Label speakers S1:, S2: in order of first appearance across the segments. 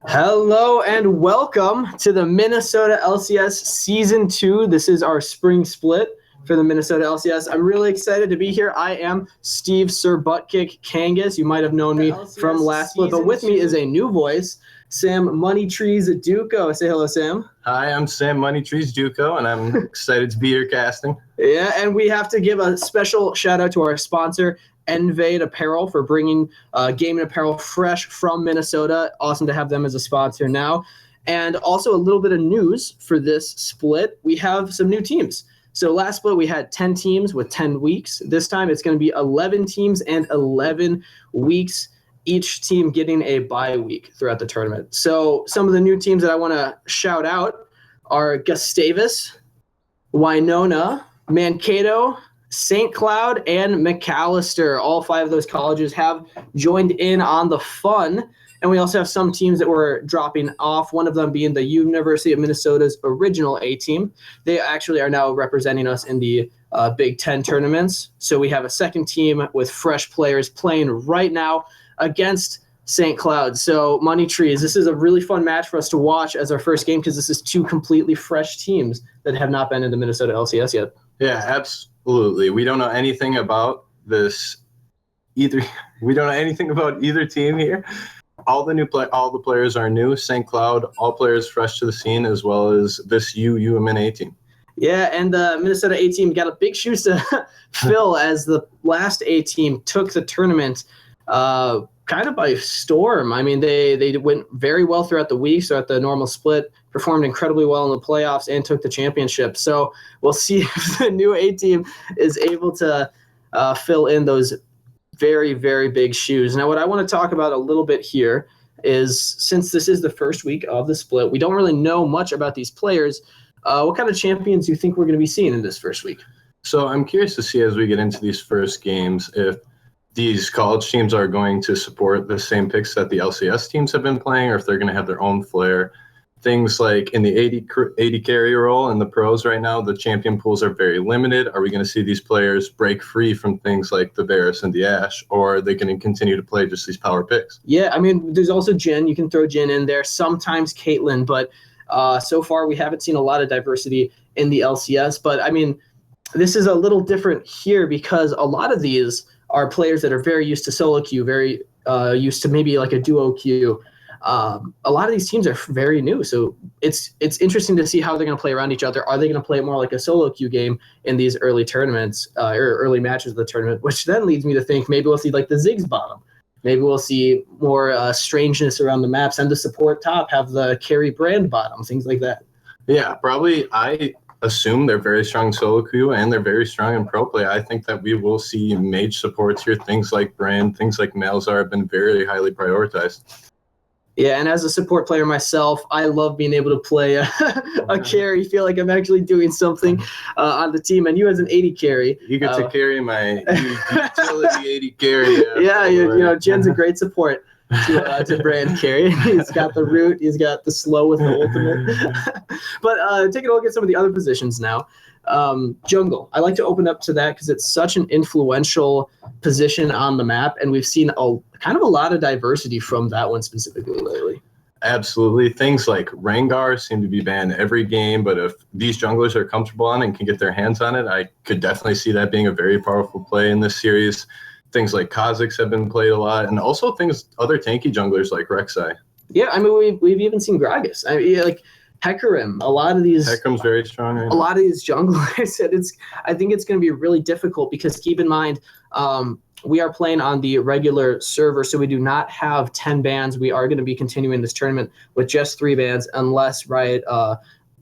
S1: Hello and welcome to the Minnesota LCS Season 2. This is our spring split for the Minnesota LCS. I'm really excited to be here. I am Steve Sir Buttkick Kangas. You might have known me from last split, but with me is a new voice, Sam Moneytrees Duco. Say hello, Sam.
S2: Hi, I'm Sam Moneytrees Duco, and I'm excited to be here casting.
S1: Yeah, and we have to give a special shout out to our sponsor, Envade Apparel, for bringing gaming apparel fresh from Minnesota. Awesome to have them as a sponsor now. And also a little bit of news for this split. We have some new teams. So last split we had 10 teams with 10 weeks. This time it's going to be 11 teams and 11 weeks, each team getting a bye week throughout the tournament. So some of the new teams that I want to shout out are Gustavus, Winona, Mankato, St. Cloud, and McAllister. All five of those colleges have joined in on the fun. And we also have some teams that were dropping off, one of them being the University of Minnesota's original A team. They actually are now representing us in the Big Ten tournaments. So we have a second team with fresh players playing right now against St. Cloud. So Moneytrees, this is a really fun match for us to watch as our first game because this is two completely fresh teams that have not been in the Minnesota LCS yet.
S2: Yeah, absolutely. We don't know anything about this either. We don't know anything about either team here. All the players are new. St. Cloud, all players fresh to the scene, as well as this UMNA team.
S1: Yeah, and the Minnesota A team got a big shoes to fill as the last A team took the tournament kind of by storm. I mean, they went very well throughout the week, so at the normal split, performed incredibly well in the playoffs and took the championship. So we'll see if the new A team is able to fill in those very, very big shoes. Now, what I want to talk about a little bit here is, since this is the first week of the split, we don't really know much about these players. What kind of champions do you think we're going to be seeing in this first week?
S2: So I'm curious to see as we get into these first games if these college teams are going to support the same picks that the LCS teams have been playing, or if they're going to have their own flair. Things like in the 80 carry role in the pros right now, the champion pools are very limited. Are we going to see these players break free from things like the Varus and the Ashe, or are they going to continue to play just these power picks?
S1: Yeah, I mean, there's also Jin. You can throw Jin in there, sometimes Caitlyn, but so far we haven't seen a lot of diversity in the LCS. But, I mean, this is a little different here because a lot of these are players that are very used to solo queue, very used to maybe like a duo queue. A lot of these teams are very new, so it's interesting to see how they're going to play around each other. Are they going to play more like a solo queue game in these early tournaments or early matches of the tournament, which then leads me to think maybe we'll see like the Ziggs bottom. Maybe we'll see more strangeness around the maps, and the support top have the carry brand bottom, things like that.
S2: Yeah, probably. I assume they're very strong solo queue and they're very strong in pro play. I think that we will see mage supports here. Things like Brand, things like Malzar have been very highly prioritized.
S1: Yeah, and as a support player myself, I love being able to play a carry, feel like I'm actually doing something on the team. And you as an 80 carry.
S2: You get to carry my utility 80 carry.
S1: Yeah, Jen's a great support to Brand carry. He's got the root, he's got the slow with the ultimate. But taking a look at some of the other positions now. Jungle. I like to open up to that because it's such an influential position on the map, and we've seen kind of a lot of diversity from that one specifically lately.
S2: Absolutely. Things like Rengar seem to be banned every game, but if these junglers are comfortable on it and can get their hands on it, I could definitely see that being a very powerful play in this series. Things like Kha'Zix have been played a lot, and also other tanky junglers like Rek'Sai.
S1: Yeah, I mean, we've even seen Gragas. I mean, like Hecarim, a lot of these.
S2: Hecarim's very strong. Right?
S1: A lot of these junglers, I think it's going to be really difficult because keep in mind, we are playing on the regular server, so we do not have 10 bans. We are going to be continuing this tournament with just 3 bans unless Riot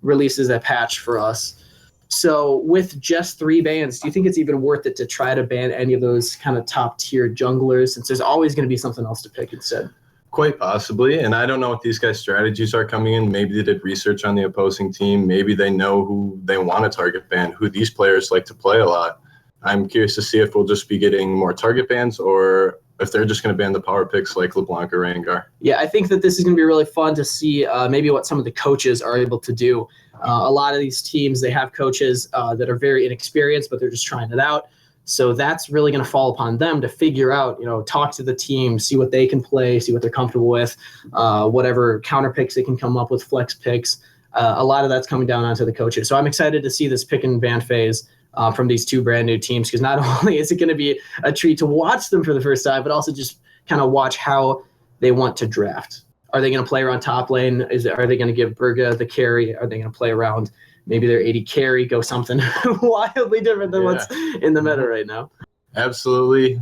S1: releases a patch for us. So with just 3 bans, do you think it's even worth it to try to ban any of those kind of top-tier junglers, since there's always going to be something else to pick instead?
S2: Quite possibly, and I don't know what these guys' strategies are coming in. Maybe they did research on the opposing team. Maybe they know who they want to target ban, who these players like to play a lot. I'm curious to see if we'll just be getting more target bans or if they're just going to ban the power picks like LeBlanc or Rengar.
S1: Yeah, I think that this is going to be really fun to see maybe what some of the coaches are able to do. A lot of these teams, they have coaches that are very inexperienced, but they're just trying it out. So that's really going to fall upon them to figure out, talk to the team, see what they can play, see what they're comfortable with, whatever counter picks they can come up with, flex picks. A lot of that's coming down onto the coaches. So I'm excited to see this pick and ban phase from these two brand new teams, because not only is it going to be a treat to watch them for the first time, but also just kind of watch how they want to draft. Are they going to play around top lane? Are they going to give Berga the carry? Are they going to play around maybe their 80 carry, go something wildly different than what's in the meta right now?
S2: Absolutely.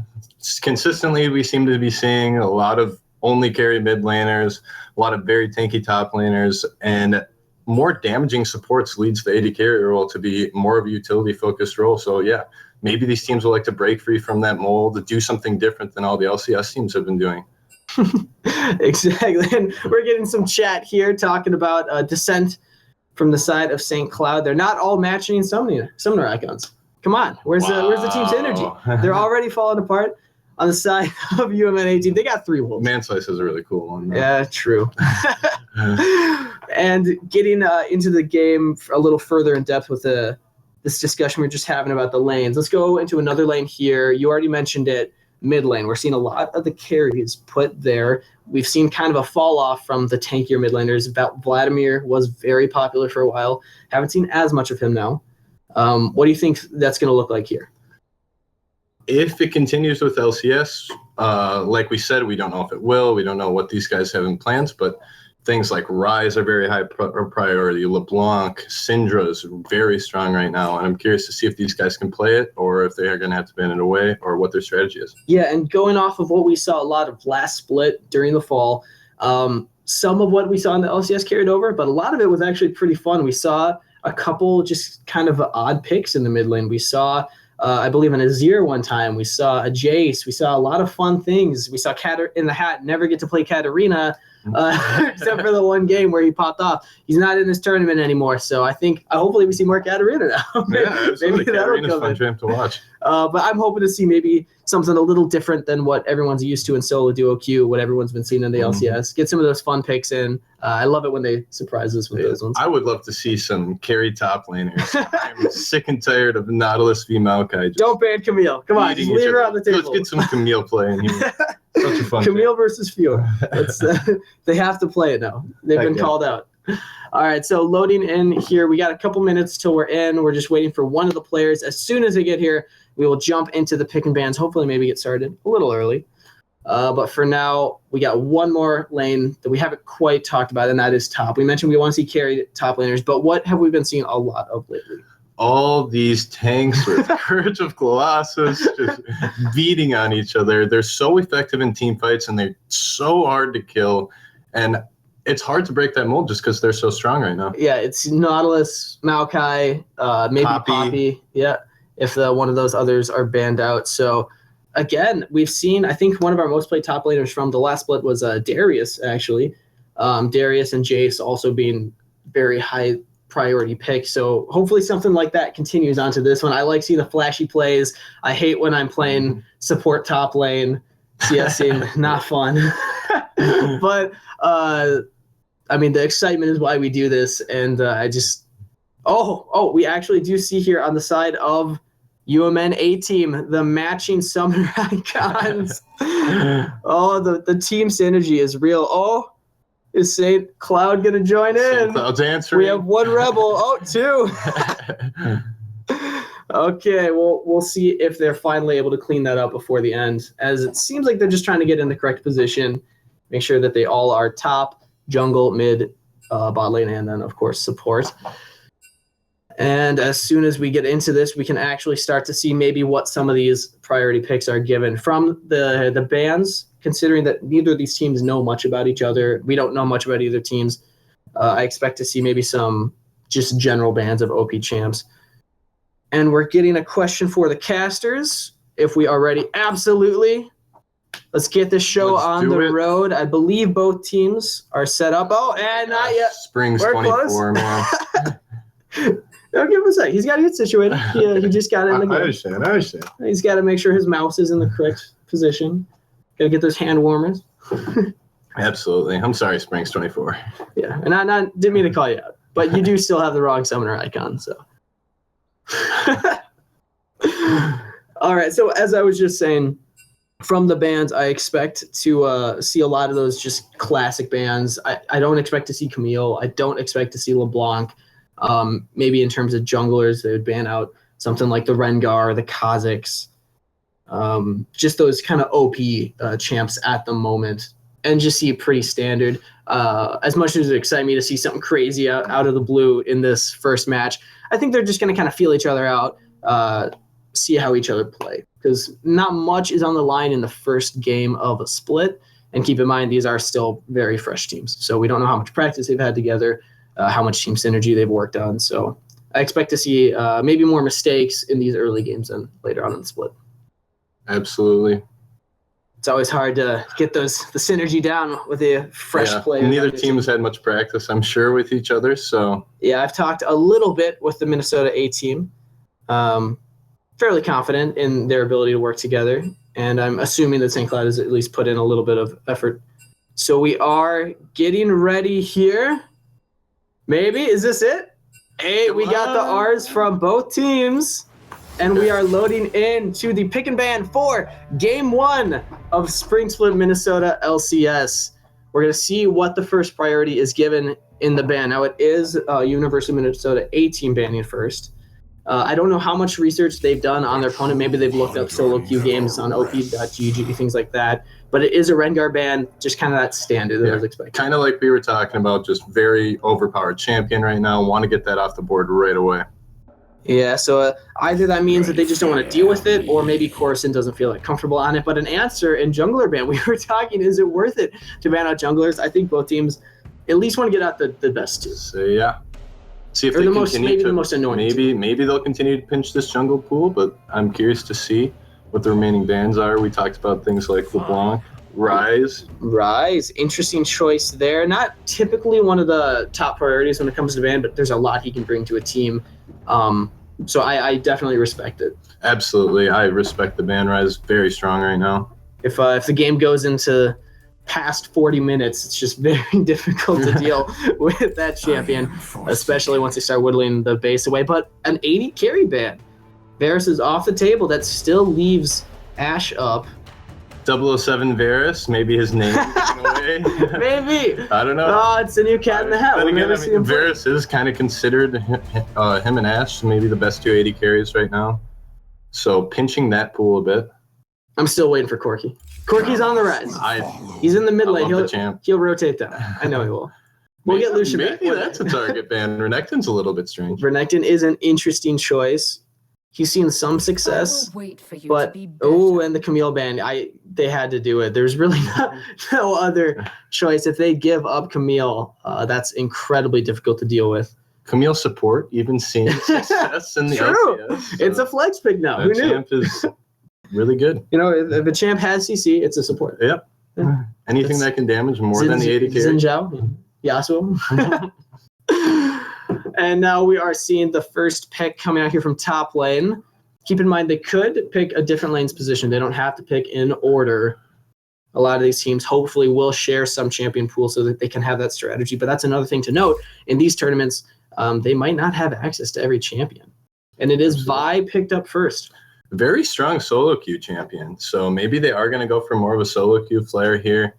S2: Consistently, we seem to be seeing a lot of only carry mid laners, a lot of very tanky top laners, and more damaging supports leads the AD carry role to be more of a utility-focused role. So, yeah, maybe these teams will like to break free from that mold, to do something different than all the LCS teams have been doing.
S1: Exactly. And we're getting some chat here talking about Descent from the side of St. Cloud. They're not all matching summoner icons. Come on. Where's the team's energy? They're already falling apart. On the side of UMN 18, they got 3 wolves.
S2: Manslice is a really cool one, though.
S1: Yeah, true. And getting into the game a little further in depth with this discussion we're just having about the lanes. Let's go into another lane here. You already mentioned it, mid lane. We're seeing a lot of the carries put there. We've seen kind of a fall off from the tankier mid laners. Vladimir was very popular for a while. Haven't seen as much of him now. What do you think that's going to look like here?
S2: If it continues with LCS, like we said, we don't know if it will. We don't know what these guys have in plans, but things like Ryze are very high priority. LeBlanc, Syndra is very strong right now, and I'm curious to see if these guys can play it or if they are going to have to ban it away or what their strategy is.
S1: Yeah, and going off of what we saw a lot of last split during the fall, some of what we saw in the LCS carried over, but a lot of it was actually pretty fun. We saw a couple just kind of odd picks in the mid lane. We saw I believe an Azir one time. We saw a Jace. We saw a lot of fun things. We saw Cat in the Hat never get to play Katarina, except for the one game where he popped off. He's not in this tournament anymore, so I think hopefully we see more Katarina now.
S2: Yeah, absolutely. Katarina's a fun champ to watch.
S1: But I'm hoping to see maybe something a little different than what everyone's used to in solo duo queue, what everyone's been seeing in the LCS. Get some of those fun picks in. I love it when they surprise us with those ones.
S2: I would love to see some carry top laners. I'm sick and tired of Nautilus v Maokai.
S1: Don't ban Camille. Come on, just leave her on the table.
S2: Let's get some Camille play in here. Such a fun
S1: Camille versus Fiora. They have to play it now. They've been called out. All right, so loading in here. We got a couple minutes till we're in. We're just waiting for one of the players. As soon as they get here, we will jump into the pick and bans. Hopefully maybe get started a little early. But for now, we got one more lane that we haven't quite talked about, and that is top. We mentioned we want to see carry top laners, but what have we been seeing a lot of lately?
S2: All these tanks with Courage of Colossus just beating on each other. They're so effective in team fights, and they're so hard to kill. And it's hard to break that mold just because they're so strong right now.
S1: Yeah, it's Nautilus, Maokai, maybe Poppy. Yeah, if one of those others are banned out. So, again, we've seen, I think one of our most played top laners from the last split was Darius, actually. Darius and Jace also being very high priority picks. So hopefully something like that continues onto this one. I like seeing the flashy plays. I hate when I'm playing support top lane, CSing, not fun. But, I mean, the excitement is why we do this. And I just, we actually do see here on the side of UMN A team, the matching summoner icons. The team synergy is real. Is St. Cloud going to join in?
S2: St. Cloud's answering.
S1: We have one rebel. Two. Okay, well, we'll see if they're finally able to clean that up before the end, as it seems like they're just trying to get in the correct position, make sure that they all are top, jungle, mid, bot lane, and then, of course, support. And as soon as we get into this, we can actually start to see maybe what some of these priority picks are given from the bans, considering that neither of these teams know much about each other. We don't know much about either teams. I expect to see maybe some just general bans of OP champs. And we're getting a question for the casters. If we are ready, absolutely. Let's get this show on the road. I believe both teams are set up. And not yet.
S2: Springs 24, man.
S1: Don't give him a sec. He's got to get situated. He just got in the game.
S2: I understand.
S1: He's got to make sure his mouse is in the correct position. Got to get those hand warmers.
S2: Absolutely. I'm sorry, Springs 24.
S1: Yeah, and I didn't mean to call you out, but you do still have the wrong summoner icon. So, All right, so as I was just saying, from the bands, I expect to see a lot of those just classic bands. I don't expect to see Camille. I don't expect to see LeBlanc. Maybe in terms of junglers, they would ban out something like the Rengar, the Kazakhs, just those kind of OP champs at the moment, and just see pretty standard. As much as it excites me to see something crazy out of the blue in this first match, I think they're just going to kind of feel each other out, see how each other play, because not much is on the line in the first game of a split. And keep in mind, these are still very fresh teams, so we don't know how much practice they've had together, how much team synergy they've worked on. So I expect to see maybe more mistakes in these early games than later on in the split.
S2: Absolutely.
S1: It's always hard to get the synergy down with a fresh player.
S2: Neither team has had much practice, I'm sure, with each other. So
S1: yeah, I've talked a little bit with the Minnesota A team. Fairly confident in their ability to work together, and I'm assuming that St. Cloud has at least put in a little bit of effort. So we are getting ready here. Maybe, is this it? Hey, we got the R's from both teams, and we are loading into the pick and ban for Game 1 of Spring Split Minnesota LCS. We're going to see what the first priority is given in the ban. Now, it is University of Minnesota A team banning first. I don't know how much research they've done on their opponent. Maybe they've looked up solo queue games on op.gg, things like that. But it is a Rengar ban, just kind of that standard that I was expecting.
S2: Kind of like we were talking about, just very overpowered champion right now. Want to get that off the board right away.
S1: Yeah, so either that means that they just don't want to deal with it, or maybe Coruscant doesn't feel like comfortable on it. But an answer in jungler ban, we were talking, is it worth it to ban out junglers? I think both teams at least want to get out the best two.
S2: So yeah. See if
S1: or
S2: they
S1: the most annoying.
S2: Maybe they'll continue to pinch this jungle pool, but I'm curious to see what the remaining bans are. We talked about things like LeBlanc, Rise,
S1: interesting choice there. Not typically one of the top priorities when it comes to ban, but there's a lot he can bring to a team. So I definitely respect it.
S2: Absolutely, I respect the ban. Rise very strong right now.
S1: If the game goes into past 40 minutes, it's just very difficult to deal with that champion, especially once they start whittling the base away. But an 80 carry ban. Varus is off the table. That still leaves Ashe up.
S2: 007 Varus, maybe his name away.
S1: Maybe.
S2: I don't know.
S1: Oh, it's a new cat in the hat.
S2: But again, Varus is kind of considered, him and Ashe, maybe the best 280 carries right now. So pinching that pool a bit.
S1: I'm still waiting for Corki. Corki's on the rise. He's in the mid lane. He'll rotate down. I know he will. We'll get Lucian back.
S2: Maybe that's a target ban. Renekton's a little bit strange.
S1: Renekton is an interesting choice. He's seen some success, but and the Camille ban, they had to do it. There's really no other choice. If they give up Camille, that's incredibly difficult to deal with.
S2: Camille support, even seeing success in the LCS.
S1: So it's a flex pick now. Who knew?
S2: Champ is really good.
S1: You know, if a champ has CC, it's a support.
S2: Yep. Yeah. Anything that can damage more than the 80 carry.
S1: Xinjiao, Yasuo. And now we are seeing the first pick coming out here from top lane. Keep in mind, they could pick a different lane's position. They don't have to pick in order. A lot of these teams hopefully will share some champion pool so that they can have that strategy. But that's another thing to note. In these tournaments, they might not have access to every champion. And it is Vi picked up first.
S2: Very strong solo queue champion. So maybe they are going to go for more of a solo queue flare here.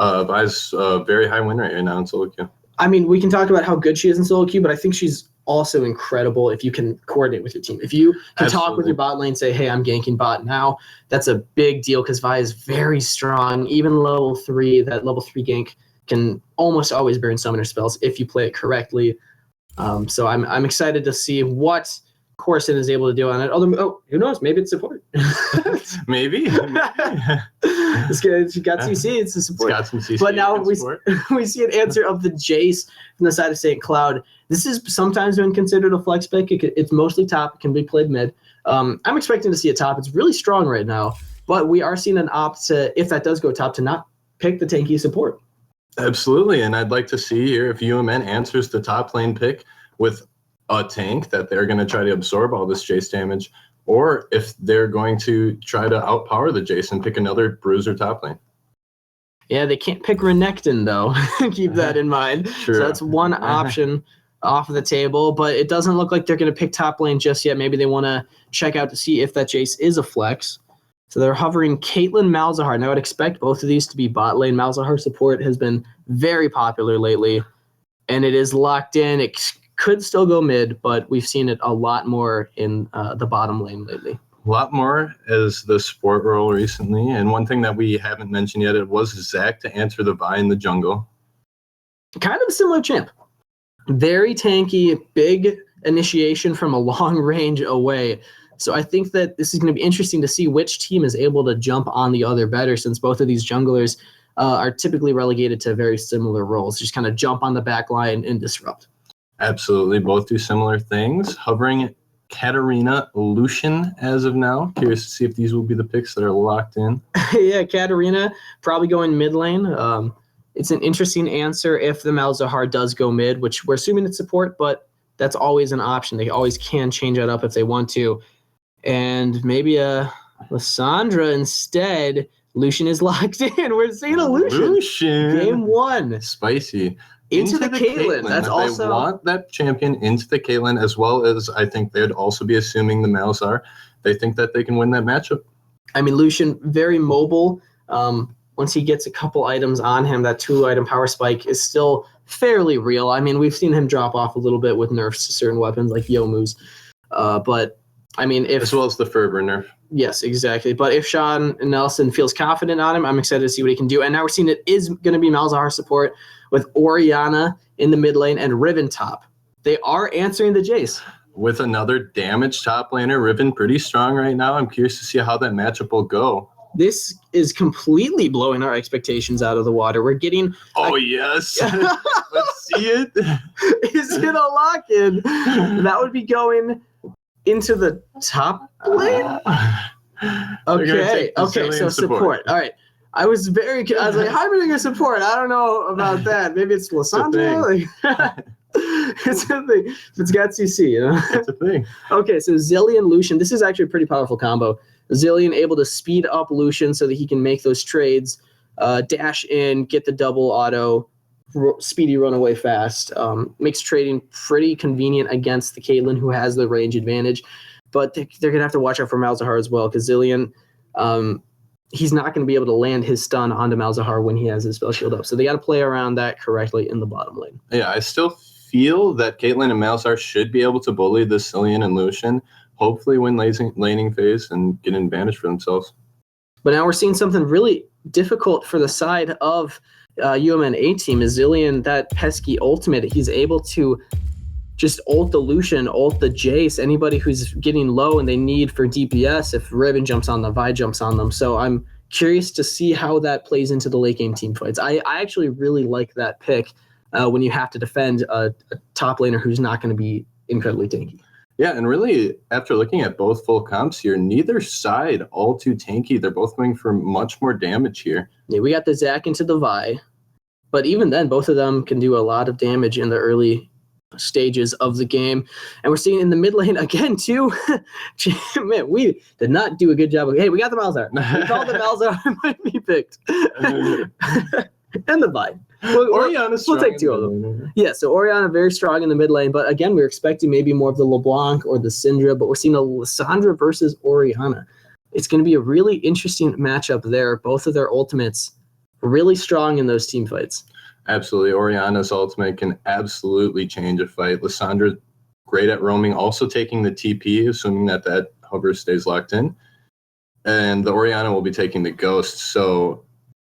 S2: Vi's very high win rate right now in solo queue.
S1: I mean, we can talk about how good she is in solo queue, but I think she's also incredible if you can coordinate with your team. If you can talk with your bot lane, say, hey, I'm ganking bot now, that's a big deal because Vi is very strong. Even level 3, that level 3 gank can almost always burn summoner spells if you play it correctly. So I'm excited to see what Coruscant is able to do on it. Although, who knows? Maybe it's support.
S2: Maybe.
S1: This guy, she got CC. It's a support.
S2: It's got some CC.
S1: But now we see an answer of the Jace from the side of St. Cloud. This is sometimes been considered a flex pick. It's mostly top. It can be played mid. I'm expecting to see a top. It's really strong right now. But we are seeing an opt to, if that does go top, to not pick the tanky support.
S2: Absolutely. And I'd like to see here if UMN answers the top lane pick with a tank that they're going to try to absorb all this Jace damage, or if they're going to try to outpower the Jace and pick another bruiser top lane.
S1: Yeah, they can't pick Renekton, though. Keep that in mind.
S2: Sure.
S1: So that's one option. off of the table, but it doesn't look like they're going to pick top lane just yet. Maybe they want to check out to see if that Jace is a flex. So they're hovering Caitlyn Malzahar. Now I would expect both of these to be bot lane. Malzahar support has been very popular lately, and it is locked in. It could still go mid, but we've seen it a lot more in the bottom lane lately.
S2: A lot more as the support role recently. And one thing that we haven't mentioned yet, it was Zach to answer the Vi in the jungle.
S1: Kind of a similar champ. Very tanky, big initiation from a long range away. So I think that this is going to be interesting to see which team is able to jump on the other better, since both of these junglers are typically relegated to very similar roles. Just kind of jump on the back line and disrupt.
S2: Absolutely. Both do similar things. Hovering Katarina, Lucian as of now. Curious to see if these will be the picks that are locked in.
S1: Yeah, Katarina probably going mid lane. It's an interesting answer if the Malzahar does go mid, which we're assuming it's support, but that's always an option. They always can change that up if they want to. And maybe a Lissandra instead. Lucian is locked in. We're seeing a Lucian. Game 1.
S2: Spicy.
S1: Into the Caitlyn. That's
S2: if
S1: also.
S2: They want that champion into the Caitlyn, as well as I think they'd also be assuming the Malzahar. They think that they can win that matchup.
S1: I mean, Lucian, very mobile. Once he gets a couple items on him, that 2-item power spike is still fairly real. I mean, we've seen him drop off a little bit with nerfs to certain weapons like Youmuu's. But, I mean, if...
S2: As well as the Ferber nerf.
S1: Yes, exactly. But if Sean Nelson feels confident on him, I'm excited to see what he can do. And now we're seeing it is going to be Malzahar support with Orianna in the mid lane and Riven top. They are answering the Jace.
S2: With another damaged top laner, Riven pretty strong right now. I'm curious to see how that matchup will go.
S1: This is completely blowing our expectations out of the water. We're getting...
S2: Oh, yes. Let's see it.
S1: Is it a lock-in? That would be going into the top lane? Okay, so support. All right. I was like, how are we going to support? I don't know about that. Maybe it's Lissandra? It's a thing. It's got CC, you know?
S2: It's a thing.
S1: Okay, so Zillion, Lucian. This is actually a pretty powerful combo. Zillion able to speed up Lucian so that he can make those trades, dash in, get the double auto, speedy run away fast. Makes trading pretty convenient against the Caitlyn, who has the range advantage. But they're going to have to watch out for Malzahar as well, because Zillion, he's not going to be able to land his stun onto Malzahar when he has his spell shield up. So they got to play around that correctly in the bottom lane.
S2: Yeah, I still feel that Caitlyn and Malzahar should be able to bully the Zillion and Lucian, hopefully win laning phase and get an advantage for themselves.
S1: But now we're seeing something really difficult for the side of UMN team. Is Zillion, that pesky ultimate, he's able to just ult the Lucian, ult the Jace, anybody who's getting low and they need for DPS. If Riven jumps on them, Vi jumps on them. So I'm curious to see how that plays into the late game team fights. I actually really like that pick when you have to defend a top laner who's not going to be incredibly tanky.
S2: Yeah, and really, after looking at both full comps here, neither side all too tanky. They're both going for much more damage here.
S1: Yeah, we got the Zac into the Vi, but even then, both of them can do a lot of damage in the early stages of the game. And we're seeing in the mid lane again, too. Man, we did not do a good job. Hey, we got the Malzahar. We called the Malzahar might be picked. And the Vi. We'll take 2 of them. Yeah, so Orianna very strong in the mid lane, but again, we're expecting maybe more of the LeBlanc or the Syndra, but we're seeing a Lissandra versus Orianna. It's going to be a really interesting matchup there. Both of their ultimates really strong in those team fights.
S2: Absolutely. Orianna's ultimate can absolutely change a fight. Lissandra, great at roaming, also taking the TP, assuming that hover stays locked in. And the Orianna will be taking the Ghost. So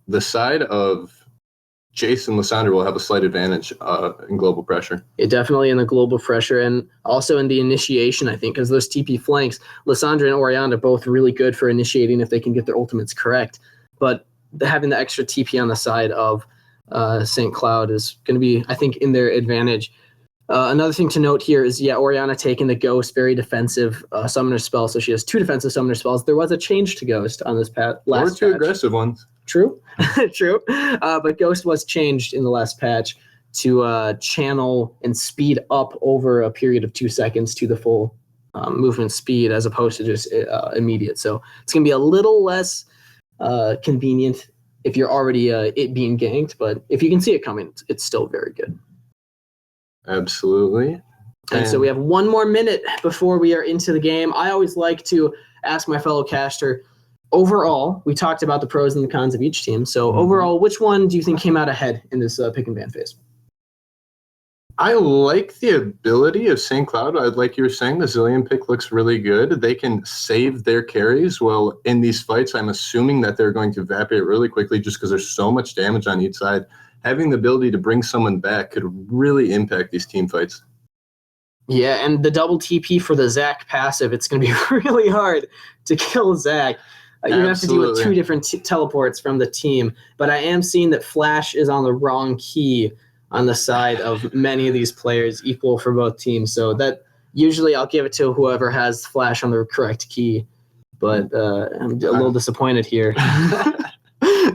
S2: the side of Jace and Lissandra will have a slight advantage in global pressure.
S1: Yeah, definitely in the global pressure, and also in the initiation, I think, because those TP flanks, Lissandra and Orianna are both really good for initiating if they can get their ultimates correct. But having the extra TP on the side of St. Cloud is going to be, I think, in their advantage. Another thing to note here is, Orianna taking the Ghost, very defensive summoner spell, so she has 2 defensive summoner spells. There was a change to Ghost on this last patch.
S2: Or 2 aggressive ones.
S1: True, true. But Ghost was changed in the last patch to channel and speed up over a period of 2 seconds to the full movement speed, as opposed to just immediate. So it's going to be a little less convenient if you're already it being ganked, but if you can see it coming, it's still very good.
S2: Absolutely.
S1: And so we have 1 more minute before we are into the game. I always like to ask my fellow caster, overall, we talked about the pros and the cons of each team. So overall, which one do you think came out ahead in this pick and ban phase?
S2: I like the ability of St. Cloud. Like you were saying, the Zilean pick looks really good. They can save their carries. Well, in these fights, I'm assuming that they're going to evaporate really quickly just because there's so much damage on each side. Having the ability to bring someone back could really impact these team fights.
S1: Yeah, and the double TP for the Zac passive, it's going to be really hard to kill Zac. You're going to have to deal with 2 different teleports from the team. But I am seeing that Flash is on the wrong key on the side of many of these players, equal for both teams. So that usually I'll give it to whoever has Flash on the correct key. But I'm a little disappointed here.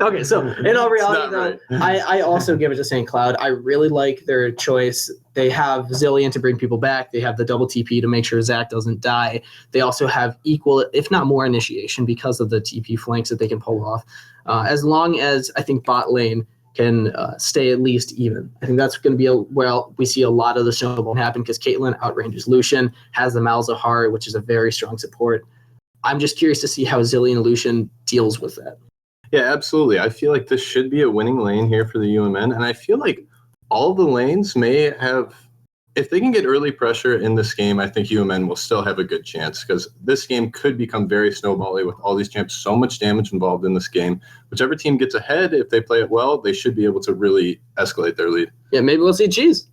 S1: Okay, so in all reality, though, right. I also give it to St. Cloud. I really like their choice. They have Zilean to bring people back. They have the double TP to make sure Zac doesn't die. They also have equal, if not more, initiation because of the TP flanks that they can pull off. As long as I think bot lane can stay at least even. I think that's going to be where we see a lot of the snowball happen because Caitlyn outranges Lucian, has the Malzahar, which is a very strong support. I'm just curious to see how Zilean Lucian deals with that.
S2: Yeah, absolutely. I feel like this should be a winning lane here for the UMN, and I feel like all the lanes may have, if they can get early pressure in this game, I think UMN will still have a good chance because this game could become very snowbally with all these champs, so much damage involved in this game. Whichever team gets ahead, if they play it well, they should be able to really escalate their lead.
S1: Yeah, maybe we'll see cheese.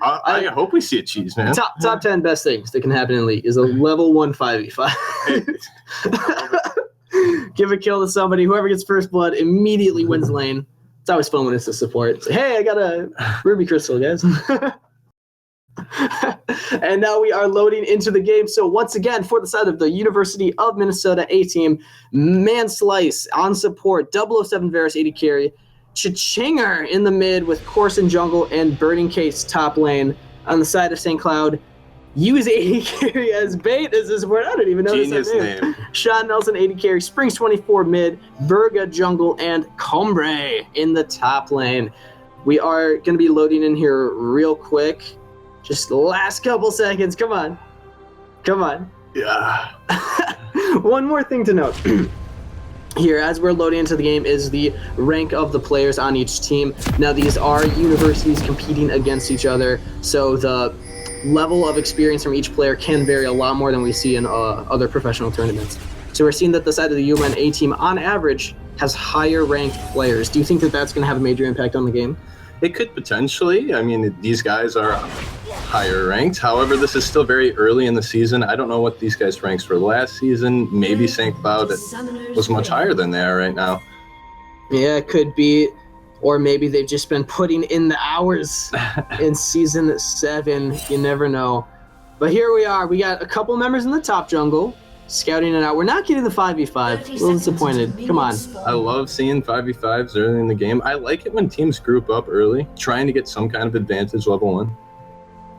S2: I hope we see a cheese, man.
S1: Top 10 best things that can happen in League is a level 1 5v5. Give a kill to somebody. Whoever gets first blood immediately wins lane. It's always fun when it's a support. Say, hey, I got a ruby crystal, guys. And now we are loading into the game. So once again, for the side of the University of Minnesota A team, MNLCS on support, 007 Varus 80 carry, Chichinger in the mid with Corson jungle and Burning Case top lane. On the side of St. Cloud, use 80 carry as bait is his word. I don't even know
S2: Genius
S1: his name. Sean Nelson 80 carry, Springs 24 mid, Burga jungle, and Combre in the top lane. We are going to be loading in here real quick. Just the last couple seconds. Come on.
S2: Yeah.
S1: One more thing to note. Here, as we're loading into the game, is the rank of the players on each team. Now, these are universities competing against each other, so the level of experience from each player can vary a lot more than we see in other professional tournaments. So we're seeing that the side of the UMN A team, on average, has higher ranked players. Do you think that that's going to have a major impact on the game?
S2: It could potentially. I mean, these guys are higher ranked. However, this is still very early in the season. I don't know what these guys' ranks were last season. Maybe St. Cloud was much higher than they are right now.
S1: Yeah, it could be. Or maybe they've just been putting in the hours in Season 7. You never know. But here we are. We got a couple members in the top jungle scouting it out. We're not getting the 5v5. A little disappointed. Come on.
S2: I love seeing 5v5s early in the game. I like it when teams group up early, trying to get some kind of advantage level 1.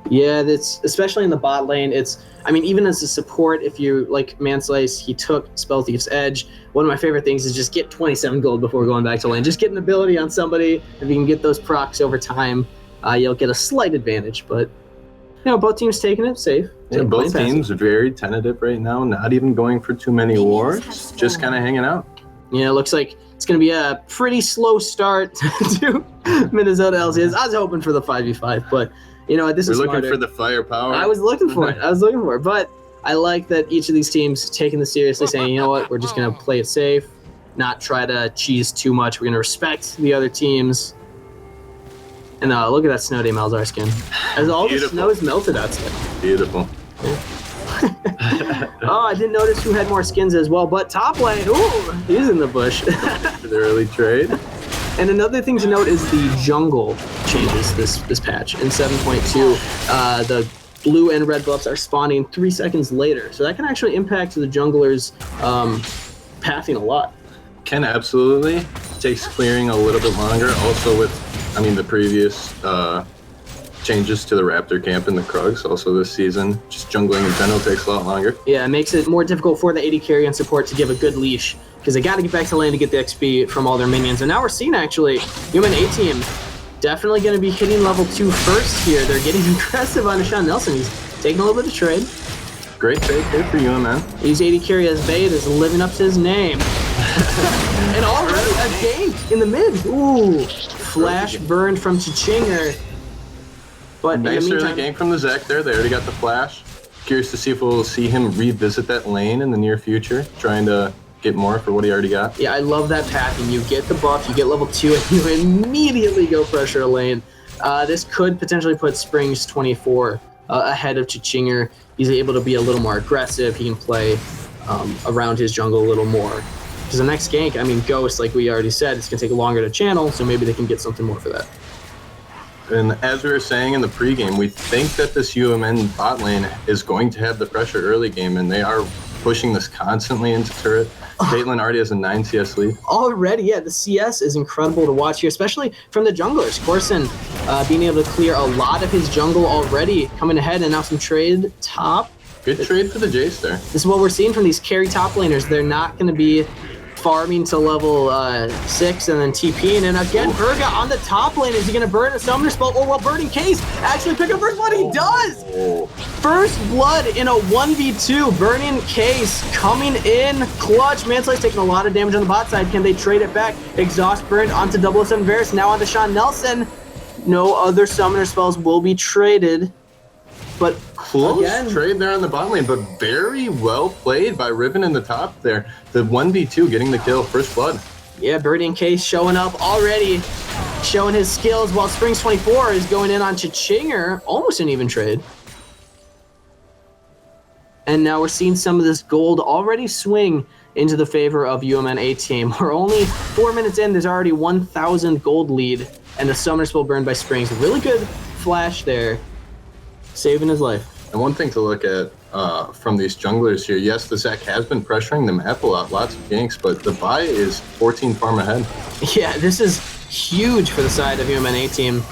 S1: Yeah, that's especially in the bot lane. Even as a support, if you like MNLCS, he took Spell Thief's Edge. One of my favorite things is just get 27 gold before going back to lane. Just get an ability on somebody. If you can get those procs over time, you'll get a slight advantage. But both teams taking it safe.
S2: Yeah, both teams are very tentative right now. Not even going for too many wars. Just kind of hanging out.
S1: Yeah, it looks like it's going to be a pretty slow start to Minnesota LCS. I was hoping for the 5v5, but. This is
S2: looking for the firepower.
S1: I was looking for it. But I like that each of these teams taking this seriously, saying, you know what, we're just going to play it safe, not try to cheese too much. We're going to respect the other teams. And look at that Snow Day Malzahar skin. As all the snow is melted outside.
S2: Beautiful.
S1: I didn't notice who had more skins as well, but top lane, ooh, he's in the bush.
S2: For the early trade.
S1: And another thing to note is the jungle changes this patch. In 7.2, the blue and red buffs are spawning 3 seconds later. So that can actually impact the junglers pathing a lot.
S2: Can absolutely. Takes clearing a little bit longer. Also with, the previous changes to the Raptor camp and the Krugs also this season. Just jungling in general takes a lot longer.
S1: Yeah, it makes it more difficult for the AD carry and support to give a good leash because they got to get back to lane to get the XP from all their minions. And now we're seeing actually UMN A team definitely going to be hitting level 2 first here. They're getting aggressive on Sean Nelson. He's taking a little bit of trade.
S2: Great trade here for UMN.
S1: He's 80 carry as Bait is living up to his name. And already a gank in the mid. Ooh, flash burned from Chichinger. But
S2: nice
S1: in the
S2: early
S1: meantime,
S2: gank from the Zek there. They already got the flash. Curious to see if we'll see him revisit that lane in the near future, trying to get more for what he already got.
S1: yeah, I love that packing. You get the buff, you get level 2, and you immediately go pressure a lane. This could potentially put Springs 24 ahead of Chichinger. He's able to be a little more aggressive. He can play around his jungle a little more. Because the next gank, I mean, Ghost, like we already said, it's going to take longer to channel, so maybe they can get something more for that.
S2: And as we were saying in the pregame, we think that this UMN bot lane is going to have the pressure early game, and they are pushing this constantly into turret. Caitlyn already has a 9 CS lead.
S1: Already, yeah, the CS is incredible to watch here, especially from the junglers. Corson being able to clear a lot of his jungle already, coming ahead, and now some trade top.
S2: Good trade for the Jace there.
S1: This is what we're seeing from these carry top laners. They're not going to be farming to level 6 and then TPing. And again, Virga on the top lane. Is he going to burn a summoner spell? Or will Burning Case actually pick up first blood? He does! First blood in a 1v2. Burning Case coming in clutch. Manslay's taking a lot of damage on the bot side. Can they trade it back? Exhaust burned onto 007 Varus. Now onto Sean Nelson. No other summoner spells will be traded. But
S2: close
S1: again,
S2: trade there on the bot lane, but very well played by Riven in the top there. The 1v2 getting the kill, first blood.
S1: yeah, Burning Case showing up already, showing his skills, while Springs 24 is going in on Chichinger. Almost an even trade. And now we're seeing some of this gold already swing into the favor of UMN A team. We're only 4 minutes in, there's already 1,000 gold lead, and the summoner spell burned by Springs. Really good flash there, saving his life.
S2: And one thing to look at from these junglers here, yes, the Zek has been pressuring the map a lot, lots of ganks, but the buy is 14 farm ahead.
S1: Yeah, this is huge for the side of UMN A team.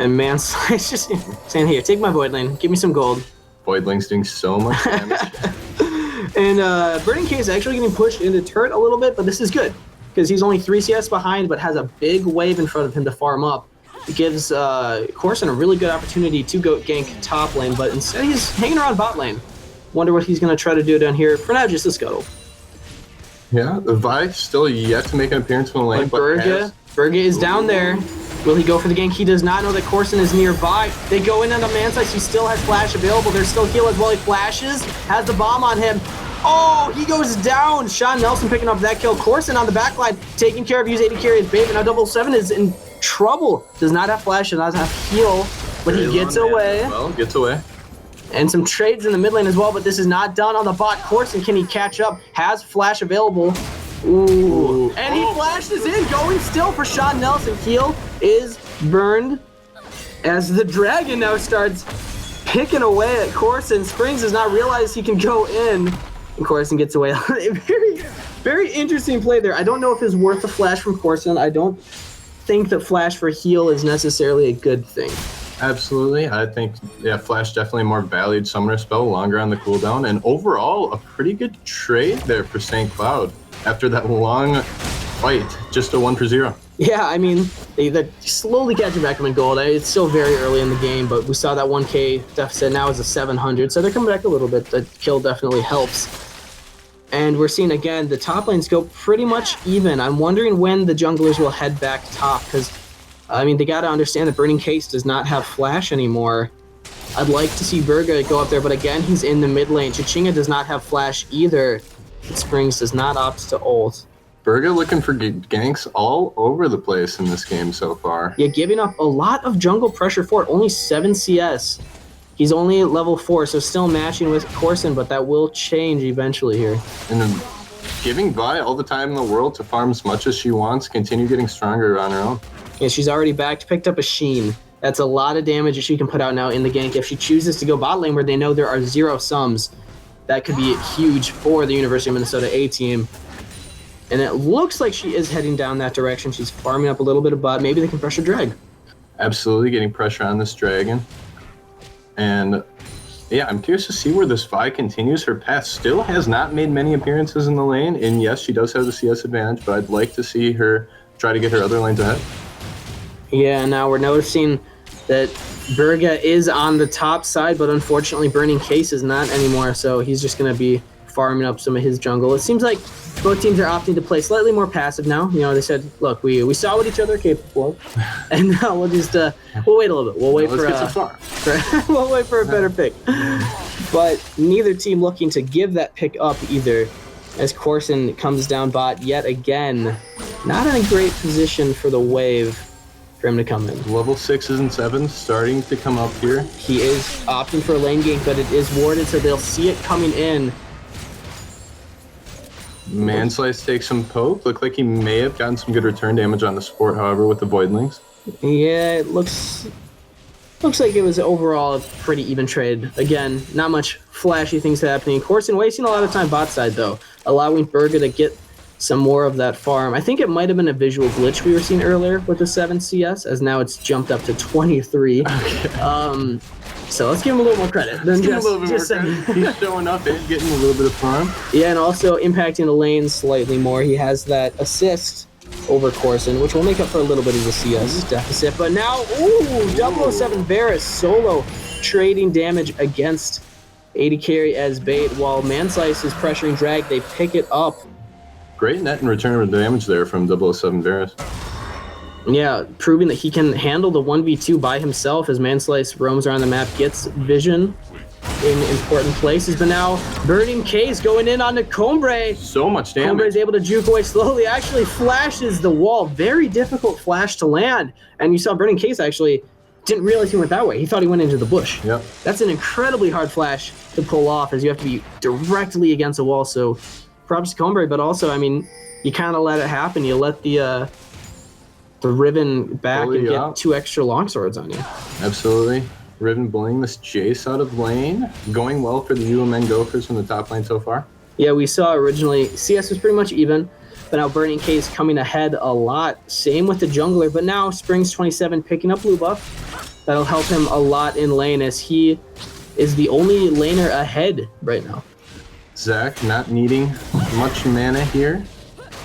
S1: And man, it's just saying, here, take my void lane, give me some gold.
S2: Voidling's doing so much damage.
S1: And Burning Case actually getting pushed into turret a little bit, but this is good because he's only 3 CS behind, but has a big wave in front of him to farm up. It gives Corson a really good opportunity to go gank top lane, but instead he's hanging around bot lane. Wonder what he's going to try to do down here. For now, just a scuttle.
S2: Yeah, the Vi still yet to make an appearance in the lane, but
S1: Berga is down there. Will he go for the gank? He does not know that Corson is nearby. They go in on the man side. He still has flash available. There's still heal as well. He flashes, has the bomb on him. Oh, he goes down. Sean Nelson picking up that kill. Corson on the back line, taking care of use 80 carry as Babe. Now 007 is in trouble. Does not have flash, does not have heal, but he gets away.
S2: Well, gets away.
S1: And some trades in the mid lane as well, but this is not done on the bot. Corson, can he catch up? Has flash available. Ooh. And he flashes in, going still for Sean Nelson. Heal is burned as the dragon now starts picking away at Corson. Springs does not realize he can go in, and Corson gets away. Very, very interesting play there. I don't know if it's worth the flash from Corson. I don't think that flash for heal is necessarily a good thing.
S2: Absolutely. I think, yeah, flash definitely more valued summoner spell, longer on the cooldown, and overall a pretty good trade there for St. Cloud after that long fight. Just a 1-0.
S1: Yeah, I mean, they're slowly catching back up in gold. It's still very early in the game, but we saw that 1K deficit. Now is a 700, so they're coming back a little bit. The kill definitely helps. And we're seeing, again, the top lanes go pretty much even. I'm wondering when the junglers will head back top, because, I mean, they got to understand that Burning Case does not have flash anymore. I'd like to see Berga go up there, but again, he's in the mid lane. Chichinga does not have flash either. Springs does not opt to ult.
S2: Berga looking for ganks all over the place in this game so far.
S1: Yeah, giving up a lot of jungle pressure for it. Only 7 CS. He's only at level 4, so still matching with Corson, but that will change eventually here.
S2: And then giving Vi all the time in the world to farm as much as she wants, continue getting stronger on her own.
S1: Yeah, she's already backed, picked up a Sheen. That's a lot of damage that she can put out now in the gank. If she chooses to go bot lane where they know there are 0 sums, that could be huge for the University of Minnesota A team. And it looks like she is heading down that direction. She's farming up a little bit of bot. Maybe they can pressure drag.
S2: Absolutely getting pressure on this dragon. And yeah, I'm curious to see where this Vi continues her path. Still has not made many appearances in the lane. And yes, she does have the CS advantage, but I'd like to see her try to get her other lanes ahead.
S1: Yeah, now we're noticing that Berga is on the top side, but unfortunately Burning Case is not anymore, so he's just going to be farming up some of his jungle. It seems like both teams are opting to play slightly more passive now. You know, they said, look, we saw what each other are capable of, and now we'll just, we'll wait a little bit. We'll wait we'll wait for a better pick. But neither team looking to give that pick up either, as Corson comes down bot yet again. Not in a great position for the wave for him to come in.
S2: Level 6s and 7s starting to come up here.
S1: He is opting for a lane gank, but it is warded, so they'll see it coming in.
S2: Manslice takes some poke. Looked like he may have gotten some good return damage on the support, however, with the Voidlings.
S1: Yeah, it looks like it was overall a pretty even trade. Again, not much flashy things happening. Corson wasting a lot of time bot side, though, allowing Berga to get some more of that farm. I think it might have been a visual glitch we were seeing earlier with the 7 CS, as now it's jumped up to 23. Okay. So let's give him a little more credit.
S2: He's showing up and getting a little bit of farm.
S1: Yeah, and also impacting the lane slightly more. He has that assist over Corson, which will make up for a little bit of the CS deficit. But now, 007 Varus solo trading damage against AD Carry as bait, while Manslice is pressuring Drag. They pick it up.
S2: Great net in return of damage there from 007 Varus.
S1: Yeah, proving that he can handle the 1v2 by himself as Manslice roams around the map, gets vision in important places. But now, Burning Case going in on the Combre.
S2: So much damage.
S1: Combre is able to juke away slowly, actually flashes the wall. Very difficult flash to land. And you saw Burning Case actually didn't realize he went that way. He thought he went into the bush.
S2: Yep.
S1: That's an incredibly hard flash to pull off, as you have to be directly against a wall. So props to Combre, but also, I mean, you kind of let it happen. You let the Riven back and get 2 extra longswords on you.
S2: Absolutely. Riven bullying this Jace out of lane. Going well for the UMN Gophers from the top lane so far.
S1: Yeah, we saw originally CS was pretty much even, but now Burning Case coming ahead a lot. Same with the jungler, but now Springs 27 picking up blue buff. That'll help him a lot in lane, as he is the only laner ahead right now.
S2: Zach not needing much mana here.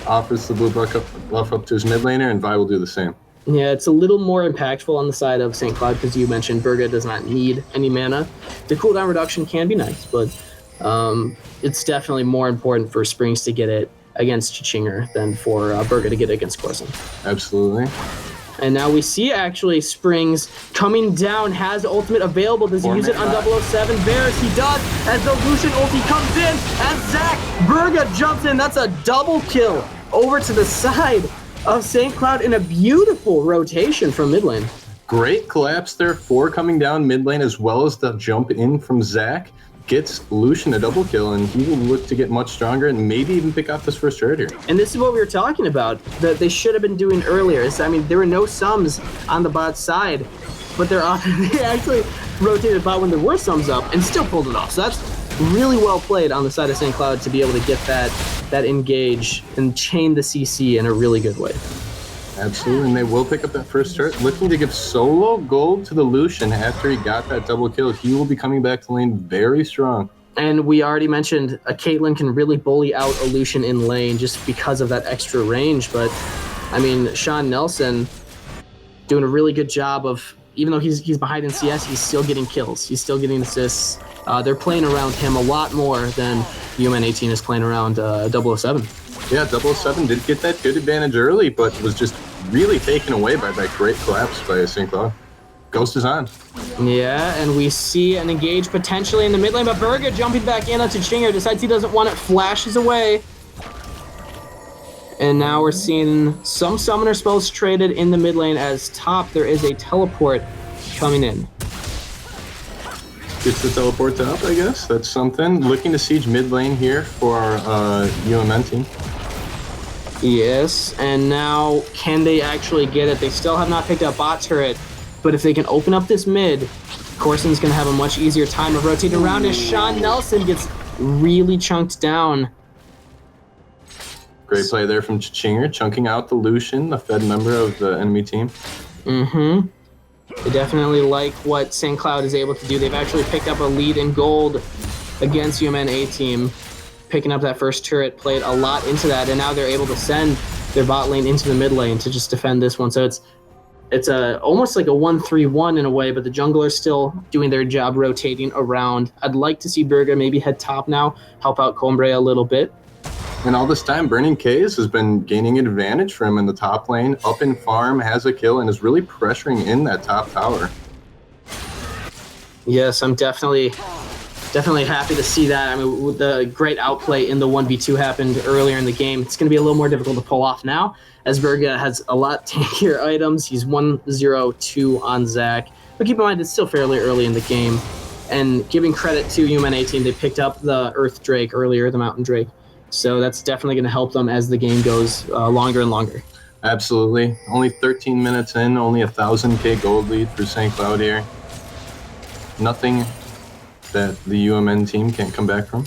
S2: Offers the blue buff up to his mid laner, and Vi will do the same.
S1: Yeah, it's a little more impactful on the side of St. Cloud, because you mentioned Berga does not need any mana. The cooldown reduction can be nice, but it's definitely more important for Springs to get it against Chichinger than for Berga to get it against Corson.
S2: Absolutely.
S1: And now we see actually Springs coming down, has ultimate available. Does he use it on 007 Varus? He does, as the Lucian ulti comes in, as Zach Berga jumps in. That's a double kill over to the side of St. Cloud in a beautiful rotation from mid lane.
S2: Great collapse there, 4 coming down mid lane, as well as the jump in from Zach. Gets Lucian a double kill, and he will look to get much stronger and maybe even pick up this first turret here.
S1: And this is what we were talking about, that they should have been doing earlier. I mean, there were no sums on the bot side, but they actually rotated bot when there were sums up and still pulled it off. So that's really well played on the side of St. Cloud to be able to get that engage and chain the CC in a really good way.
S2: Absolutely, and they will pick up that first turret. Looking to give solo gold to the Lucian after he got that double kill. He will be coming back to lane very strong.
S1: And we already mentioned a Caitlyn can really bully out a Lucian in lane just because of that extra range. But, I mean, Sean Nelson doing a really good job of, even though he's behind in CS, he's still getting kills. He's still getting assists. They're playing around him a lot more than UMN 18 is playing around 007.
S2: Yeah, 007 did get that good advantage early, but was just really taken away by that great collapse by St. Cloud. Ghost is on.
S1: Yeah, and we see an engage potentially in the mid lane, but Berga jumping back in onto Chinger, decides he doesn't want it, flashes away. And now we're seeing some summoner spells traded in the mid lane, as top there is a teleport coming in.
S2: Gets the teleport up, I guess. That's something. Looking to siege mid lane here for our UMN team.
S1: Yes, and now can they actually get it? They still have not picked up bot turret, but if they can open up this mid, Corson's going to have a much easier time of rotating around as Sean Nelson gets really chunked down.
S2: Great play there from Chichinger, chunking out the Lucian, the Fed member of the enemy team.
S1: Mm-hmm. They definitely like what St. Cloud is able to do. They've actually picked up a lead in gold against UMN A team. Picking up that first turret played a lot into that, and now they're able to send their bot lane into the mid lane to just defend this one. So it's It's almost like a 1-3-1 in a way, but the jungler's still doing their job rotating around. I'd like to see Berga maybe head top now, help out Combre a little bit.
S2: And all this time, Burning Case has been gaining advantage for him in the top lane, up in farm, has a kill, and is really pressuring in that top tower.
S1: Yes, I'm definitely happy to see that. I mean, with the great outplay in the 1v2 happened earlier in the game, it's going to be a little more difficult to pull off now, as Berga has a lot tankier items. He's 1-0-2 on Zac. But keep in mind, it's still fairly early in the game. And giving credit to UMN team, they picked up the Earth Drake earlier, the Mountain Drake. So that's definitely going to help them as the game goes longer and longer.
S2: Absolutely. Only 13 minutes in, only 1,000k gold lead for St. Cloud here. Nothing that the UMN team can't come back from.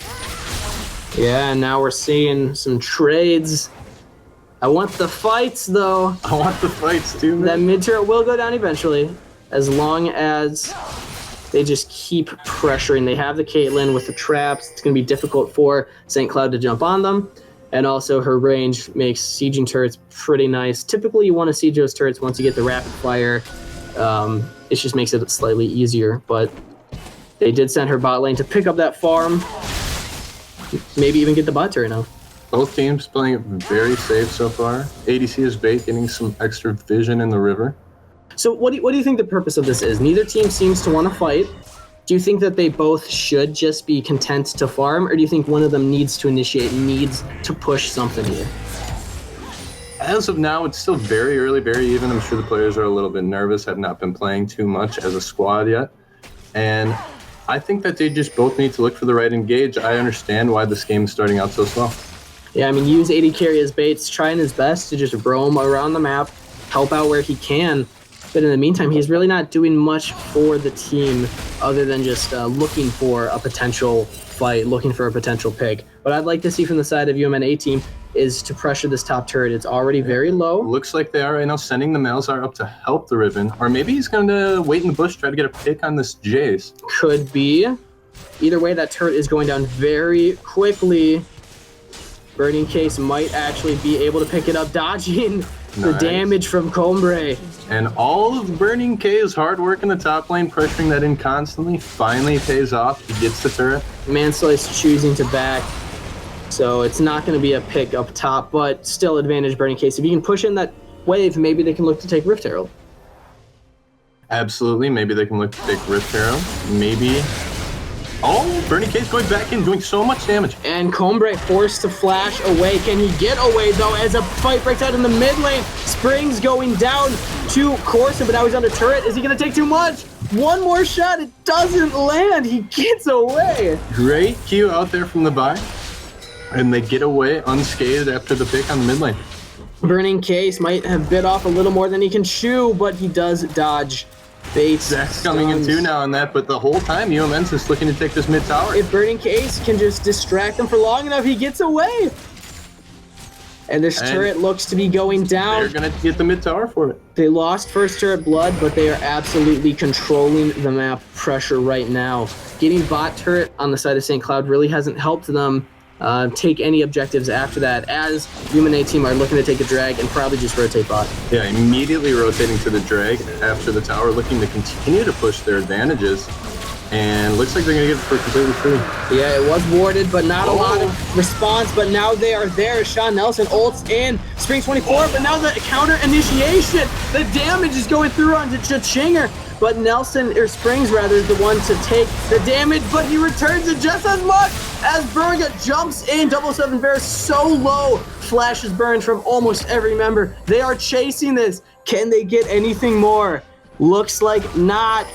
S1: Yeah, and now we're seeing some trades. I want the fights, though.
S2: I want the fights, too, man.
S1: That mid turret will go down eventually, as long as they just keep pressuring. They have the Caitlyn with the traps. It's going to be difficult for St. Cloud to jump on them. And also her range makes sieging turrets pretty nice. Typically, you want to siege those turrets once you get the rapid fire. It just makes it slightly easier, but they did send her bot lane to pick up that farm. Maybe even get the bot turret now.
S2: Both teams playing it very safe so far. ADC is bait, getting some extra vision in the river.
S1: So what do you think the purpose of this is? Neither team seems to want to fight. Do you think that they both should just be content to farm, or do you think one of them needs to initiate, needs to push something here?
S2: As of now, it's still very early, very even. I'm sure the players are a little bit nervous, have not been playing too much as a squad yet. And I think that they just both need to look for the right engage. I understand why this game is starting out so slow.
S1: Yeah, I mean, use AD carry as baits, trying his best to just roam around the map, help out where he can. But in the meantime, he's really not doing much for the team other than just looking for a potential fight, looking for a potential pick. What I'd like to see from the side of UMN team is to pressure this top turret. It's already very low.
S2: Looks like they are right now sending the Malzahar up to help the Riven. Or maybe he's going to wait in the bush, try to get a pick on this Jace.
S1: Could be. Either way, that turret is going down very quickly. Burning Case might actually be able to pick it up, dodging the damage from Combre.
S2: And all of Burning K's hard work in the top lane, pressuring that in constantly, finally pays off. He gets the turret.
S1: MNLCS choosing to back. So it's not going to be a pick up top, but still advantage Burning Case. If you can push in that wave, maybe they can look to take Rift Herald.
S2: Absolutely. Maybe they can look to take Rift Herald. Maybe. Oh, Burning Case going back in, doing so much damage.
S1: And Combre forced to flash away. Can he get away, though, as a fight breaks out in the mid lane? Springs going down to Corson, but now he's under turret. Is he going to take too much? One more shot. It doesn't land. He gets away.
S2: Great Q out there from the buy. And they get away unscathed after the pick on the mid lane.
S1: Burning Case might have bit off a little more than he can chew, but he does dodge. Bates,
S2: Zach's coming in too now on that, but the whole time UMN's just looking to take this mid tower.
S1: If Burning Case can just distract him for long enough, he gets away. And this turret looks to be going down.
S2: They're going to get the mid tower for it.
S1: They lost first turret blood, but they are absolutely controlling the map pressure right now. Getting bot turret on the side of St. Cloud really hasn't helped them take any objectives after that, as UMN team are looking to take a drag and probably just rotate bot.
S2: Yeah, immediately rotating to the drag after the tower, looking to continue to push their advantages. And looks like they're going to get it for completely free.
S1: Yeah, it was warded, but not a lot of response. But now they are there. Sean Nelson ults in. Springs 24, but now the counter initiation. The damage is going through onto Chichinger. But Nelson, or Springs rather, is the one to take the damage, but he returns it just as much as Berga jumps in. 777 Bear so low. Flashes burned from almost every member. They are chasing this. Can they get anything more? Looks like not.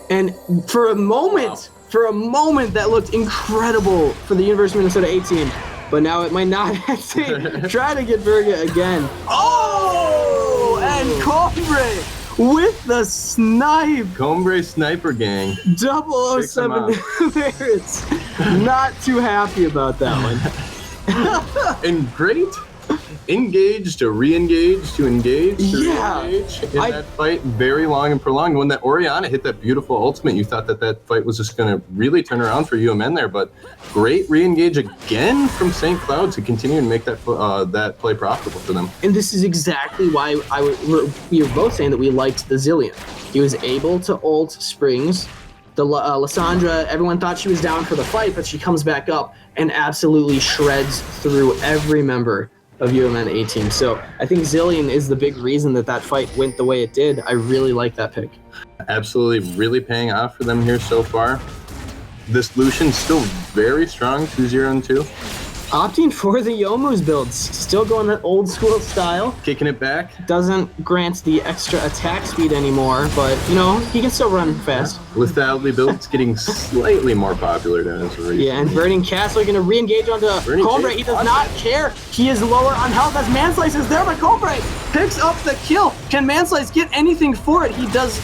S1: And for a moment, that looked incredible for the University of Minnesota 18. But now it might not. Try to get Berga again. Oh! And Combre with the snipe.
S2: Combre sniper gang.
S1: 007 Barretts. Not too happy about that one.
S2: And great Engage to re-engage to engage to
S1: Yeah.
S2: re-engage in that fight, very long and prolonged. When that Oriana hit that beautiful ultimate, you thought that fight was just going to really turn around for UMN there, but great re-engage again from St. Cloud to continue and make that play profitable for them.
S1: And this is exactly why we were both saying that we liked the Zillion. He was able to ult Springs. The Lysandra, everyone thought she was down for the fight, but she comes back up and absolutely shreds through every member of UMN A team. So I think Zillion is the big reason that fight went the way it did. I really like that pick.
S2: Absolutely, really paying off for them here so far. This Lucian's still very strong, 2-0-2.
S1: Opting for the Youmu's builds, still going that old school style.
S2: Kicking it back.
S1: Doesn't grant the extra attack speed anymore, but you know, he can still run fast.
S2: With the Adley build, it's getting slightly more popular than as a reason.
S1: Yeah, and Burning Castle going to re-engage onto Combray. He does not care. He is lower on health as Manslice is there, but Combray picks up the kill. Can Manslice get anything for it? He does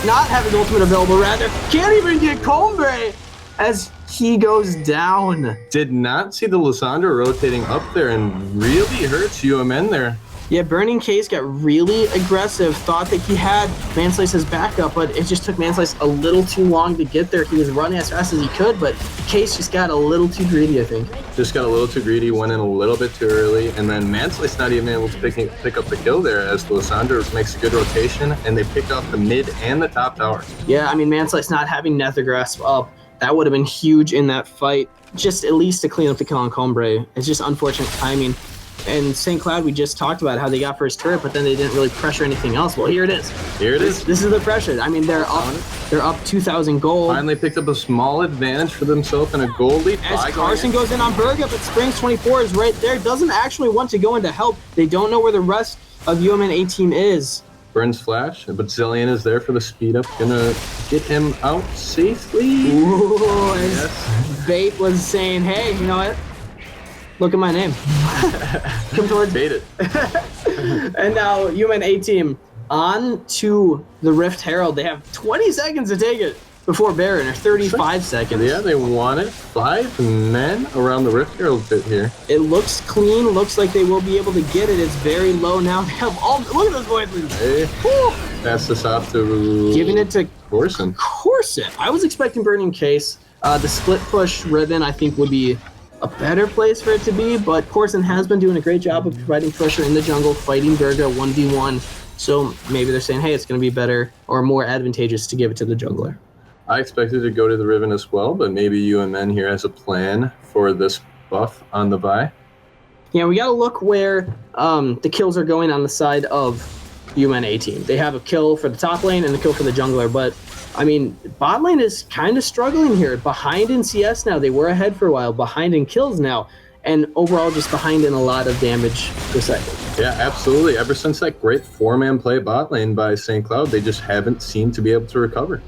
S1: not have his ultimate available, rather. Can't even get Combray as he goes down.
S2: Did not see the Lysandra rotating up there and really hurts UMN there.
S1: Yeah, Burning Case got really aggressive, thought that he had Manslice's backup, but it just took Manslice a little too long to get there. He was running as fast as he could, but Case just got a little too greedy, I think.
S2: Just got a little too greedy, went in a little bit too early, and then Manslice not even able to pick up the kill there as the Lysandra makes a good rotation, and they picked off the mid and the top tower.
S1: Yeah, I mean, Manslice not having Nethergrasp up, that would have been huge in that fight, just at least to clean up the kill on Combray. It's just unfortunate timing. And St. Cloud, we just talked about how they got first turret, but then they didn't really pressure anything else. Well, here it is.
S2: Here it is.
S1: This is the pressure. I mean, they're up 2,000 gold.
S2: Finally picked up a small advantage for themselves and a gold lead.
S1: As Carson goes in on Berga, but Springs 24 is right there. Doesn't actually want to go in to help. They don't know where the rest of UMN A team is.
S2: Burns flash, but Zillion is there for the speed up. Gonna get him out safely.
S1: Ooh, yes. Bait was saying, hey, you know what? Look at my name. Come towards
S2: Bait it.
S1: And now UMN A team on to the Rift Herald. They have 20 seconds to take it before Baron, or 35 seconds.
S2: Yeah, they want it. 5 men around the Rift Herald bit here.
S1: It looks clean. Looks like they will be able to get it. It's very low now. They have all. Look at those voidlings.
S2: Hey. Pass this off to...
S1: Giving it to
S2: Corson.
S1: I was expecting Burning Case. The split push Riven, I think, would be a better place for it to be, but Corson has been doing a great job of providing pressure in the jungle, fighting Berga 1v1. So maybe they're saying, hey, it's going to be better or more advantageous to give it to the jungler.
S2: I expected to go to the Riven as well, but maybe UMN here has a plan for this buff on the Vi.
S1: Yeah, we got to look where the kills are going on the side of UMN A team. They have a kill for the top lane and a kill for the jungler, but I mean, bot lane is kind of struggling here. Behind in CS now. They were ahead for a while. Behind in kills now. And overall, just behind in a lot of damage per second.
S2: Yeah, absolutely. Ever since that great 4-man play bot lane by St. Cloud, they just haven't seemed to be able to recover.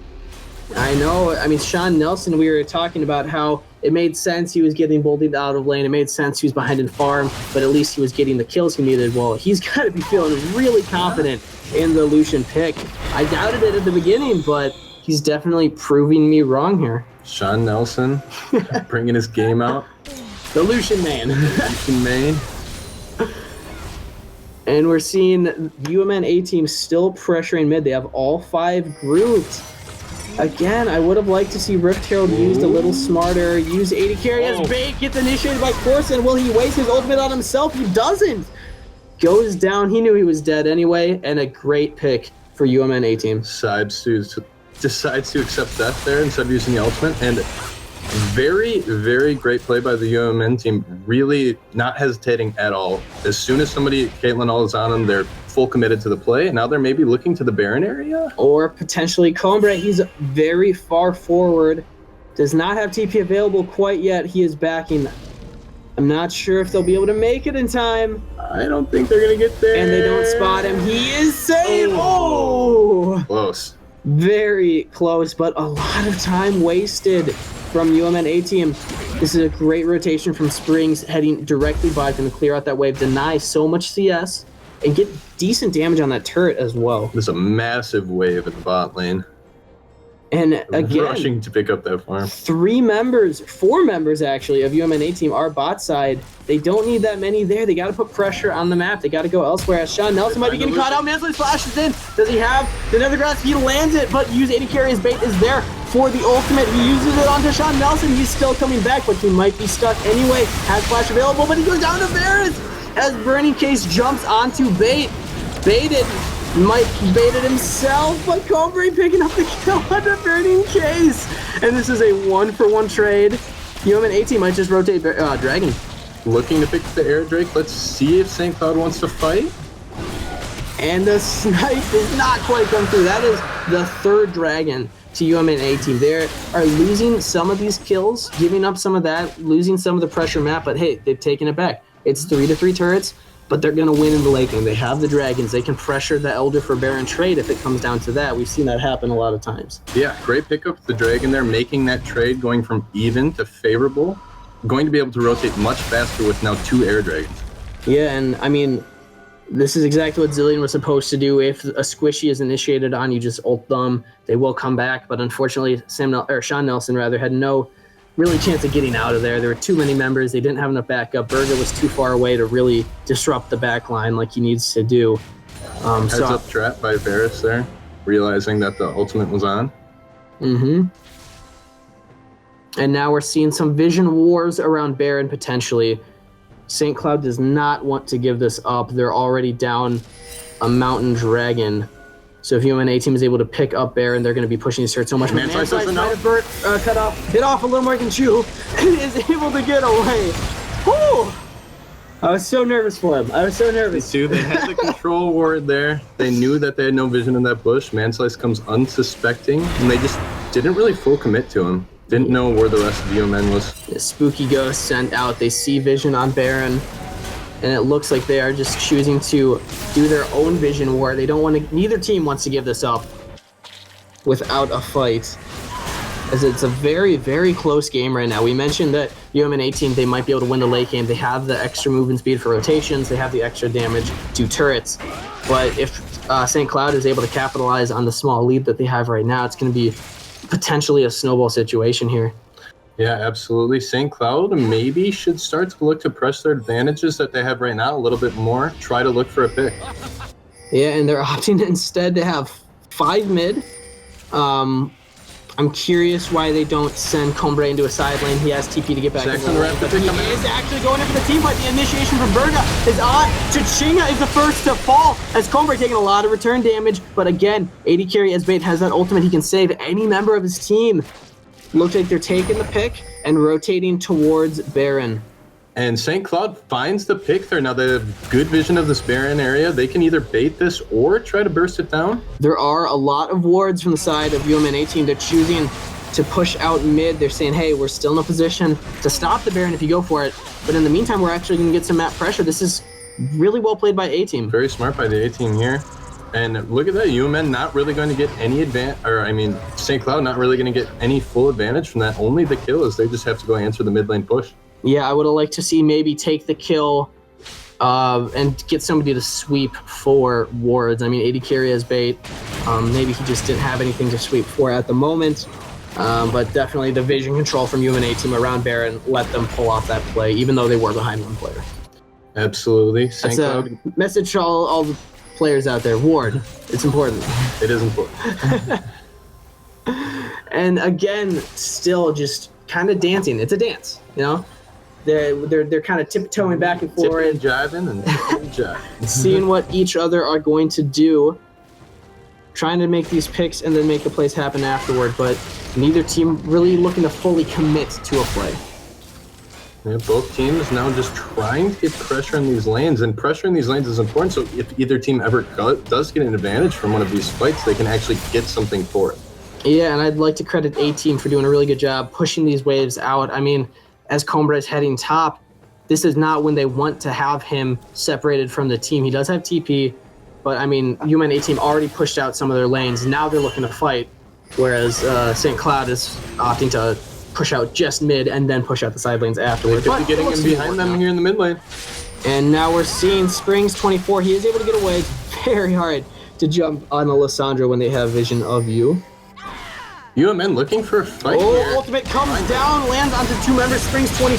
S1: I know. I mean, Sean Nelson, we were talking about how it made sense he was getting bullied out of lane. It made sense he was behind in farm, but at least he was getting the kills he needed. Well, he's got to be feeling really confident in the Lucian pick. I doubted it at the beginning, but he's definitely proving me wrong here.
S2: Sean Nelson bringing his game out.
S1: The Lucian man.
S2: Lucian main.
S1: And we're seeing UMN A team still pressuring mid. They have all 5 groups. Again, I would have liked to see Rift Herald used a little smarter. Use 80 carry as bait. Gets initiated by Corson. Will he waste his ultimate on himself? He doesn't. Goes down. He knew he was dead anyway. And a great pick for UMN A team.
S2: Decides to accept death there instead of using the ultimate. And very, very great play by the UMN team. Really not hesitating at all. As soon as Caitlyn All is on them, they're full committed to the play. And now they're maybe looking to the Baron area.
S1: Or potentially Combray. He's very far forward. Does not have TP available quite yet. He is backing. I'm not sure if they'll be able to make it in time.
S2: I don't think they're going to get there.
S1: And they don't spot him. He is safe. Oh!
S2: Close.
S1: Very close, but a lot of time wasted from UMN A team. This is a great rotation from Springs, heading directly by, going to clear out that wave, deny so much CS, and get decent damage on that turret as well.
S2: There's a massive wave at the bot lane.
S1: And again,
S2: rushing to pick up that farm.
S1: 4 members actually of UMNA team are bot side. They don't need that many there. They got to put pressure on the map. They got to go elsewhere. As Sean Nelson might be getting caught out. MNLCS flashes in. Does he have the nether grass? He lands it, but use AD carry as bait is there for the ultimate. He uses it onto Sean Nelson. He's still coming back, but he might be stuck anyway. Has flash available, but he goes down to Varus as Burning Case jumps onto bait. Baited. Mike baited himself, but Cobra picking up the kill on the Burning Case. And this is a 1-for-1 trade. UMNA team might just rotate Dragon.
S2: Looking to pick the air Drake. Let's see if St. Cloud wants to fight.
S1: And the snipe does not quite come through. That is the 3rd Dragon to UMNA team. They are losing some of these kills, giving up some of that, losing some of the pressure map, but hey, they've taken it back. It's 3-3 turrets. But they're going to win in the late game. They have the Dragons. They can pressure the Elder for Baron trade if it comes down to that. We've seen that happen a lot of times.
S2: Yeah, great pickup with the Dragon there, making that trade going from even to favorable. Going to be able to rotate much faster with now 2 Air Dragons.
S1: Yeah, and I mean, this is exactly what Zillion was supposed to do. If a squishy is initiated on you, just ult them. They will come back. But unfortunately, Sean Nelson had no really chance of getting out of there. There were too many members. They didn't have enough backup. Berger was too far away to really disrupt the back line like he needs to do.
S2: Heads up trap by Varus there, realizing that the ultimate was on.
S1: Mm-hmm. And now we're seeing some vision wars around Baron potentially. St. Cloud does not want to give this up. They're already down a Mountain Dragon. So if UMNA team is able to pick up Baron, they're going to be pushing his hurt so much.
S2: MNLCS doesn't know.
S1: Cut off, hit off a little more than Chew, and is able to get away. Whew! I was so nervous for him. I was so nervous.
S2: Too. They had the control ward there. They knew that they had no vision in that bush. MNLCS comes unsuspecting, and they just didn't really full commit to him. Didn't know where the rest of UMN was.
S1: The spooky ghost sent out. They see vision on Baron. And it looks like they are just choosing to do their own vision war. They don't want to. Neither team wants to give this up without a fight, as it's a very, very close game right now. We mentioned that UMNA team, they might be able to win the late game. They have the extra movement speed for rotations. They have the extra damage to turrets. But if St. Cloud is able to capitalize on the small lead that they have right now, it's going to be potentially a snowball situation here.
S2: Yeah, absolutely. St. Cloud maybe should start to look to press their advantages that they have right now a little bit more. Try to look for a pick.
S1: Yeah, and they're opting instead to have 5 mid. I'm curious why they don't send Combre into a side lane. He has TP to get back.
S2: Jackson
S1: He is actually going in for the team fight. The initiation from Berga is on. Chichinga is the first to fall as Combre taking a lot of return damage. But again, AD carry as bait has that ultimate. He can save any member of his team. Looks like they're taking the pick and rotating towards Baron.
S2: And St. Cloud finds the pick there. Now they have good vision of this Baron area. They can either bait this or try to burst it down.
S1: There are a lot of wards from the side of UMNA team. They're choosing to push out mid. They're saying, hey, we're still in a position to stop the Baron if you go for it. But in the meantime, we're actually going to get some map pressure. This is really well played by A-team.
S2: Very smart by the A-team here. And look at that, UMN not really going to get any St. Cloud not really going to get any full advantage from that. Only the kill is they just have to go answer the mid lane push.
S1: Yeah, I would have liked to see maybe take the kill and get somebody to sweep for wards. I mean, AD carry as bait. Maybe he just didn't have anything to sweep for at the moment. But definitely the vision control from UMNA team around Baron let them pull off that play, even though they were behind one player.
S2: Absolutely.
S1: That's a message to all the players out there. Ward, it's important.
S2: It is important.
S1: And again, still just kind of dancing. It's a dance, you know? They're kind of tiptoeing back and forth.
S2: Tipping and jiving.
S1: Seeing what each other are going to do. Trying to make these picks and then make the plays happen afterward, but neither team really looking to fully commit to a play.
S2: Yeah, both teams now just trying to get pressure in these lanes, and pressure in these lanes is important, so if either team ever does get an advantage from one of these fights, they can actually get something for it.
S1: Yeah, and I'd like to credit A-team for doing a really good job pushing these waves out. I mean, as Combra is heading top, this is not when they want to have him separated from the team. He does have TP, but I mean, UMN A-team already pushed out some of their lanes. Now they're looking to fight, whereas St. Cloud is opting to push out just mid and then push out the side lanes afterwards.
S2: They could be getting in behind them here in the mid lane.
S1: And now we're seeing Springs 24. He is able to get away. It's very hard to jump on Alessandro when they have vision of you.
S2: UMN looking for a fight here.
S1: Ultimate comes down, lands onto 2 members, Springs 24,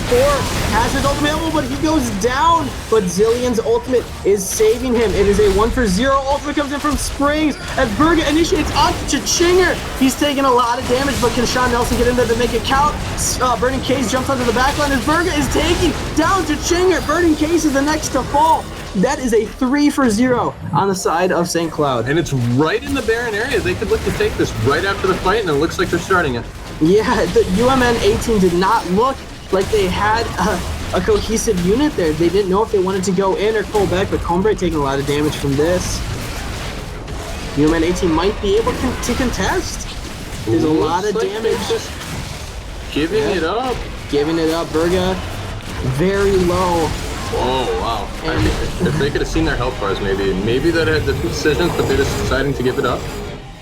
S1: has his ultimate, but he goes down. But Zillion's ultimate is saving him. It is a 1-for-0. Ultimate comes in from Springs as Berga initiates onto Chichinger. He's taking a lot of damage, but can Sean Nelson get in there to make it count? Burning Case jumps onto the backline as Berga is taking down Chichinger. Burning Case is the next to fall. That is a 3-for-0 on the side of St. Cloud.
S2: And it's right in the Baron area. They could look to take this right after the fight, and it looks like they're starting it.
S1: Yeah, the UMN 18 did not look like they had a cohesive unit there. They didn't know if they wanted to go in or pull back, but Combre taking a lot of damage from this. UMN 18 might be able to contest. There's a lot of damage.
S2: Just giving it up.
S1: Giving it up. Berga very low.
S2: Oh, wow. I mean, if they could have seen their health bars, maybe that had the decisions, but they're just deciding to give it up.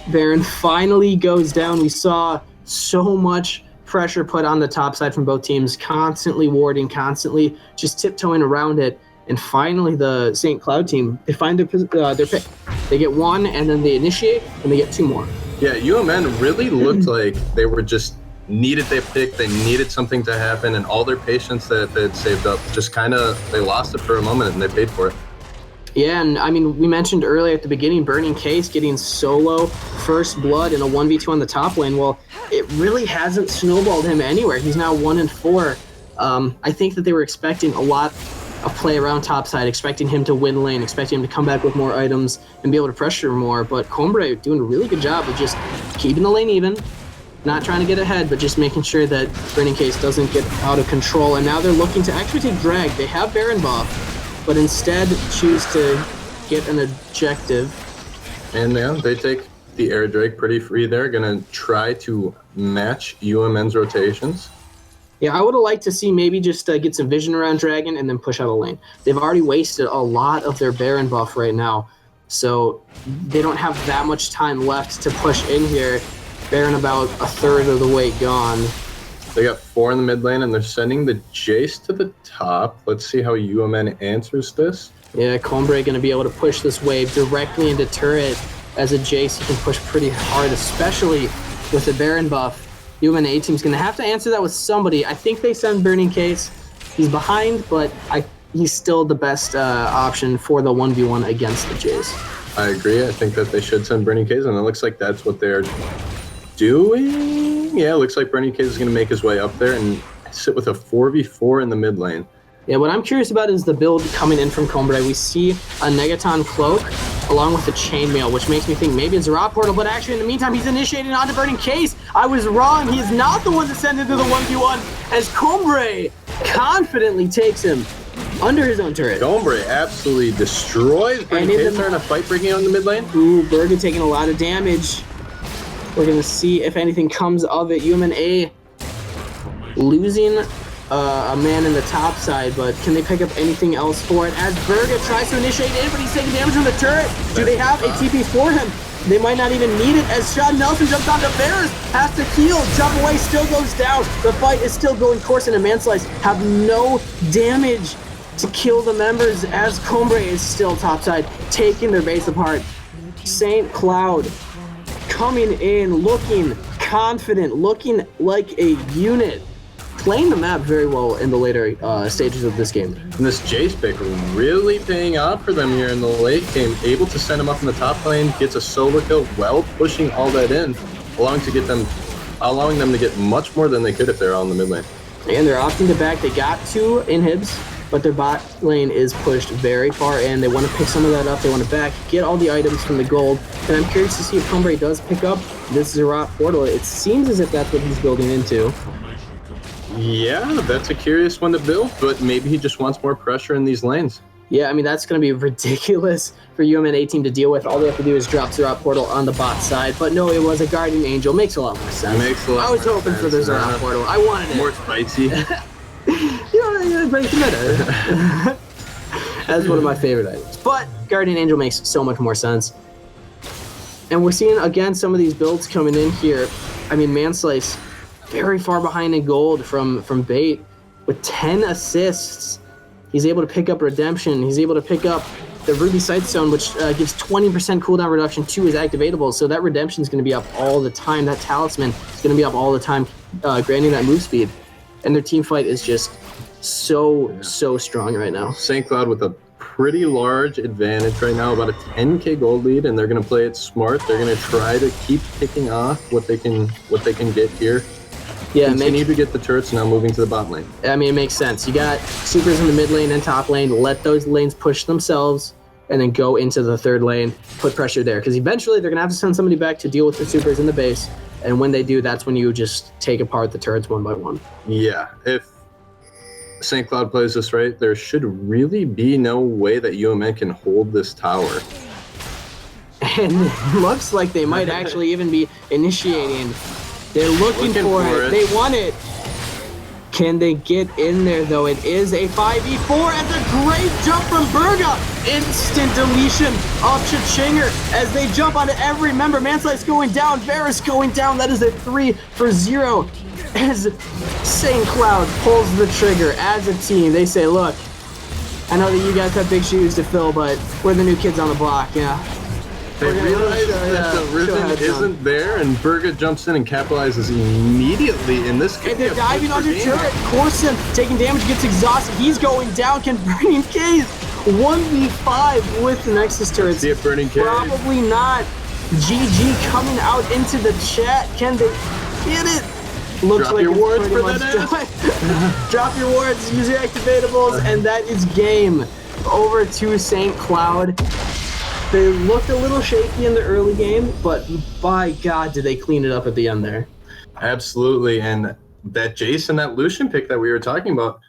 S1: Baron finally goes down. We saw so much pressure put on the top side from both teams, constantly warding, constantly just tiptoeing around it. And finally, the St. Cloud team, they find their pick. They get 1, and then they initiate, and they get 2 more.
S2: Yeah, UMN really looked like they were just needed their pick. They needed something to happen, and all their patience that they'd saved up just kind of, they lost it for a moment, and they paid for it.
S1: Yeah, and I mean, we mentioned earlier at the beginning, Burning Case getting solo first blood in a 1v2 on the top lane. Well, it really hasn't snowballed him anywhere. He's now 1-4. I think that they were expecting a lot of play around topside, expecting him to win lane, expecting him to come back with more items and be able to pressure more. But Combre doing a really good job of just keeping the lane even, not trying to get ahead, but just making sure that Burning Case doesn't get out of control. And now they're looking to actually take drag. They have Baron buff, but instead choose to get an objective.
S2: And yeah, they take the air drake pretty free there. Gonna try to match UMN's rotations.
S1: Yeah, I would have liked to see maybe just get some vision around Dragon and then push out a lane. They've already wasted a lot of their Baron buff right now, so they don't have that much time left to push in here. Baron about a third of the way gone.
S2: They got 4 in the mid lane, and they're sending the Jace to the top. Let's see how UMN answers this.
S1: Yeah, Combre going to be able to push this wave directly into turret. As a Jace, he can push pretty hard, especially with the Baron buff. UMN A team's going to have to answer that with somebody. I think they send Burning Case. He's behind, but he's still the best option for the 1v1 against the Jace.
S2: I agree. I think that they should send Burning Case, and it looks like that's what they're doing. Yeah, it looks like Burning Case is going to make his way up there and sit with a 4v4 in the mid lane.
S1: Yeah, what I'm curious about is the build coming in from Combre. We see a Negaton Cloak along with the Chainmail, which makes me think maybe it's a Raw Portal, but actually in the meantime, he's initiating onto Burning Case. I was wrong. He is not the one to send into the 1v1 as Combre confidently takes him under his own turret.
S2: Combre absolutely destroys Burning Case. They're in a fight breaking out in the mid lane.
S1: Ooh, Bergen taking a lot of damage. We're going to see if anything comes of it. UMN A losing a man in the top side, but can they pick up anything else for it? As Berga tries to initiate in, but he's taking damage from the turret. Do they have a TP for him? They might not even need it as Sean Nelson jumps onto Bears, has to heal, jump away, still goes down. The fight is still going. Corson and Manslice have no damage to kill the members as Combre is still topside, taking their base apart. St. Cloud coming in, looking confident, looking like a unit, playing the map very well in the later stages of this game.
S2: And this Jace pick really paying off for them here in the late game, able to send him up in the top lane, gets a solo kill while pushing all that in, allowing them to get much more than they could if they're on the mid lane.
S1: And they're opting to back. They got 2 inhibs, but their bot lane is pushed very far in. They want to pick some of that up. They want to back, get all the items from the gold. And I'm curious to see if Combre does pick up this Zerat portal. It seems as if that's what he's building into.
S2: Yeah, that's a curious one to build, but maybe he just wants more pressure in these lanes.
S1: Yeah, I mean, that's going to be ridiculous for UMN A team to deal with. All they have to do is drop Zerat portal on the bot side. But no, it was a Guardian Angel. Makes a lot more sense.
S2: Makes a lot
S1: I was hoping for the Zerat portal. I wanted it.
S2: More spicy.
S1: Break meta. That's one of my favorite items. But Guardian Angel makes so much more sense. And we're seeing, again, some of these builds coming in here. I mean, Manslice very far behind in gold from Bait with 10 assists. He's able to pick up Redemption. He's able to pick up the Ruby Sightstone, which gives 20% cooldown reduction to his activatables. So that redemption is going to be up all the time. That talisman is going to be up all the time, granting that move speed. And their team fight is just so strong right now.
S2: St. Cloud with a pretty large advantage right now, about a 10k gold lead, and they're going to play it smart. They're going to try to keep picking off what they can get here.
S1: Yeah,
S2: continue to get the turrets, now moving to the bot lane.
S1: I mean, it makes sense. You got supers in the mid lane and top lane. Let those lanes push themselves, and then go into the third lane, put pressure there. Because eventually they're going to have to send somebody back to deal with the supers in the base. And when they do, that's when you just take apart the turrets one by one.
S2: Yeah, if St. Cloud plays this right, there should really be no way that UMN can hold this tower.
S1: And it looks like they might actually even be initiating. They're looking for it. They want it. Can they get in there, though? It is a 5v4, and a great jump from Berga. Instant deletion of Chichinger as they jump onto every member. Manslife's going down. Varus going down. That is a 3-for-0 as St. Cloud pulls the trigger as a team. They say, look, I know that you guys have big shoes to fill, but we're the new kids on the block, yeah.
S2: They realize that the rhythm isn't there, and Berga jumps in and capitalizes immediately in this case.
S1: And they're diving under turret. Corson taking damage, gets exhausted. He's going down. Can Burning Case 1v5 with the Nexus turrets?
S2: See it, Burning Case?
S1: Probably not. GG coming out into the chat. Can they get it? Looks
S2: Drop
S1: like
S2: your
S1: it's
S2: wards
S1: pretty
S2: for
S1: much
S2: that.
S1: Drop your wards, use your activatables, and that is game. Over to St. Cloud. They looked a little shaky in the early game, but by God, did they clean it up at the end there.
S2: Absolutely, and that Jason, that Lucian pick that we were talking about,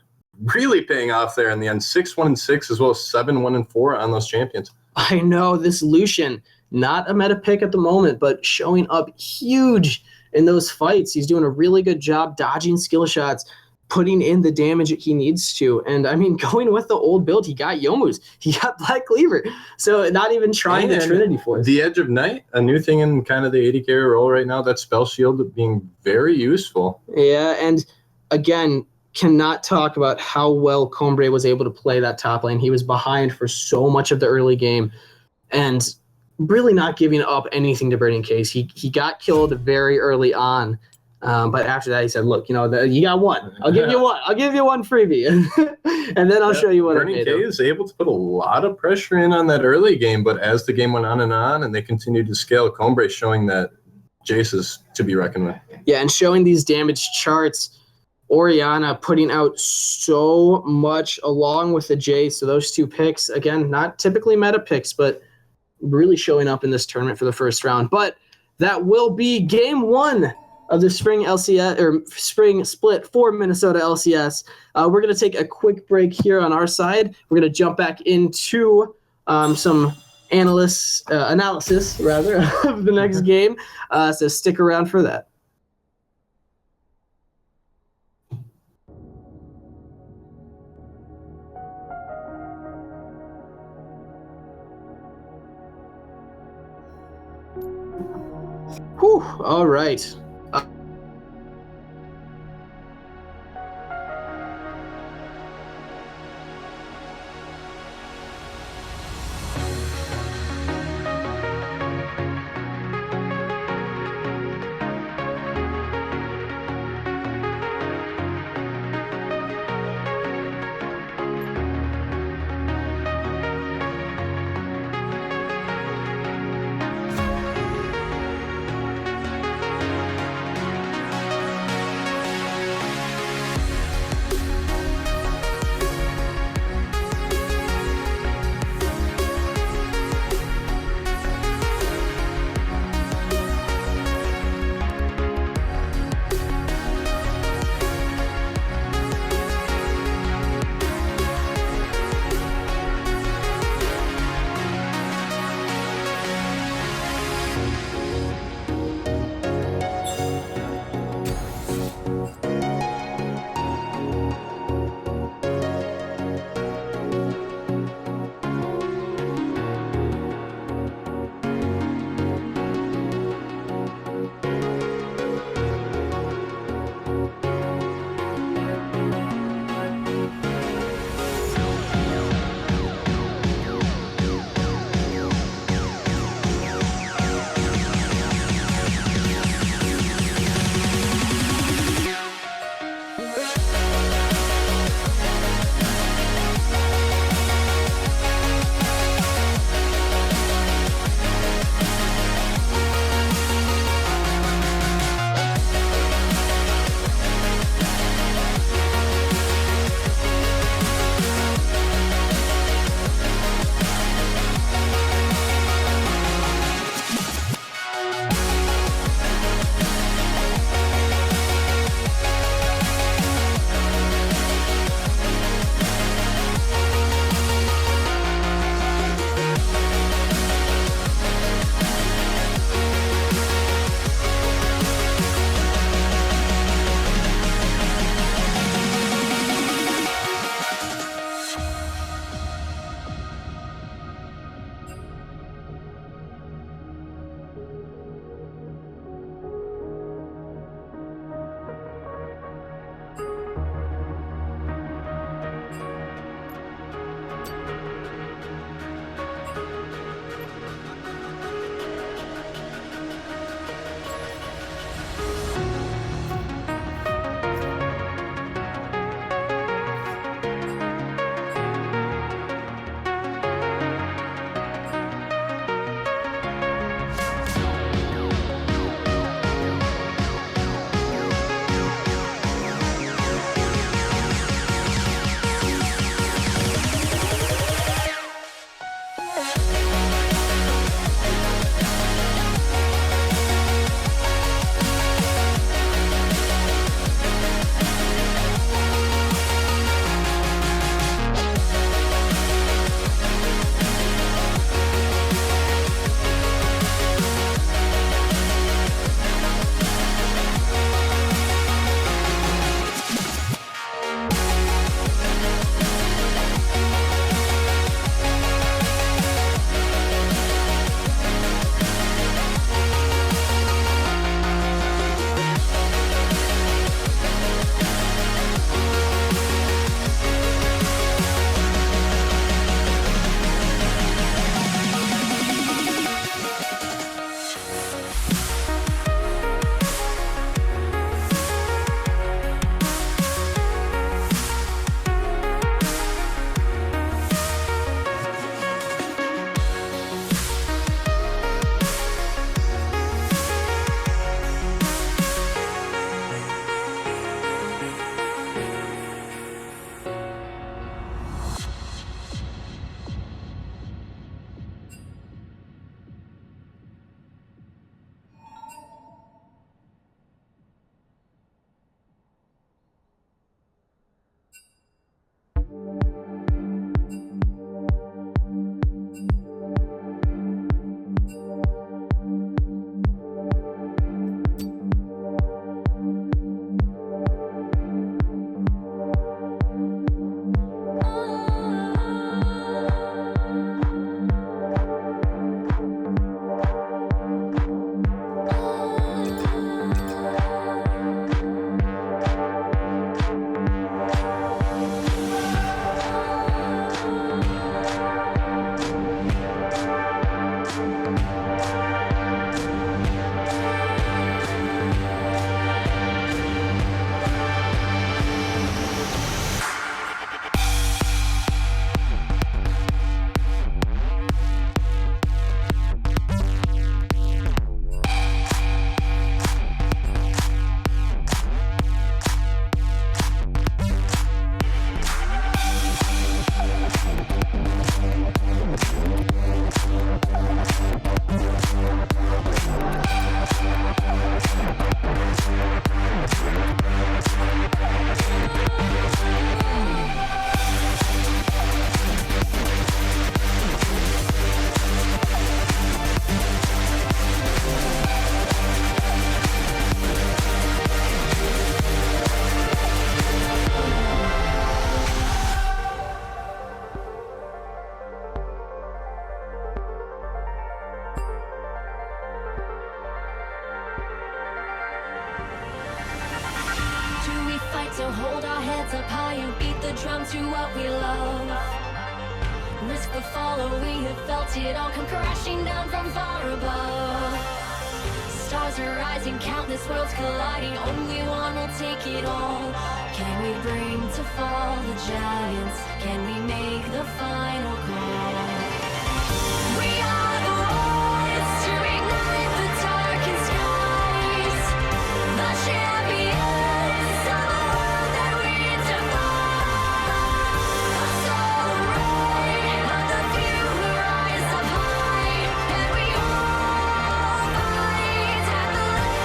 S2: really paying off there in the end. 6-1-6 as well as 7-1-4 on those champions.
S1: I know, this Lucian, not a meta pick at the moment, but showing up huge in those fights. He's doing a really good job dodging skill shots, putting in the damage that he needs to. And I mean, going with the old build, he got Youmu's, he got Black Cleaver. So not even trying the Trinity Force.
S2: The Edge of Night, a new thing in kind of the 80 carry role right now, that spell shield being very useful.
S1: Yeah, and again, cannot talk about how well Combre was able to play that top lane. He was behind for so much of the early game and really not giving up anything to Burning Case. He got killed very early on. But after that, he said, look, you know, you got one. I'll give you one. I'll give you one freebie. And then I'll show you what
S2: Burning Case is able to put a lot of pressure in on that early game, but as the game went on and they continued to scale, Combre showing that Jace is to be reckoned with.
S1: Yeah, and showing these damage charts, Orianna putting out so much along with the Jace. So those two picks, again, not typically meta picks, but really showing up in this tournament for the first round. But that will be game one of the spring LCS or spring split for Minnesota LCS. We're going to take a quick break here on our side. We're going to jump back into some analysis of the next game. So stick around for that. Whew, all right.
S3: So hold our heads up high and beat the drum to what we love. Risk the follow, we have felt it all come crashing down from far above. Stars are rising, countless worlds colliding, only one will take it all. Can we bring to fall the giants? Can we make the final call? We are the ones to ignite the darkened skies, the champions of the world that we defy. A solo ride of the few who rise up high, and we all fight at the last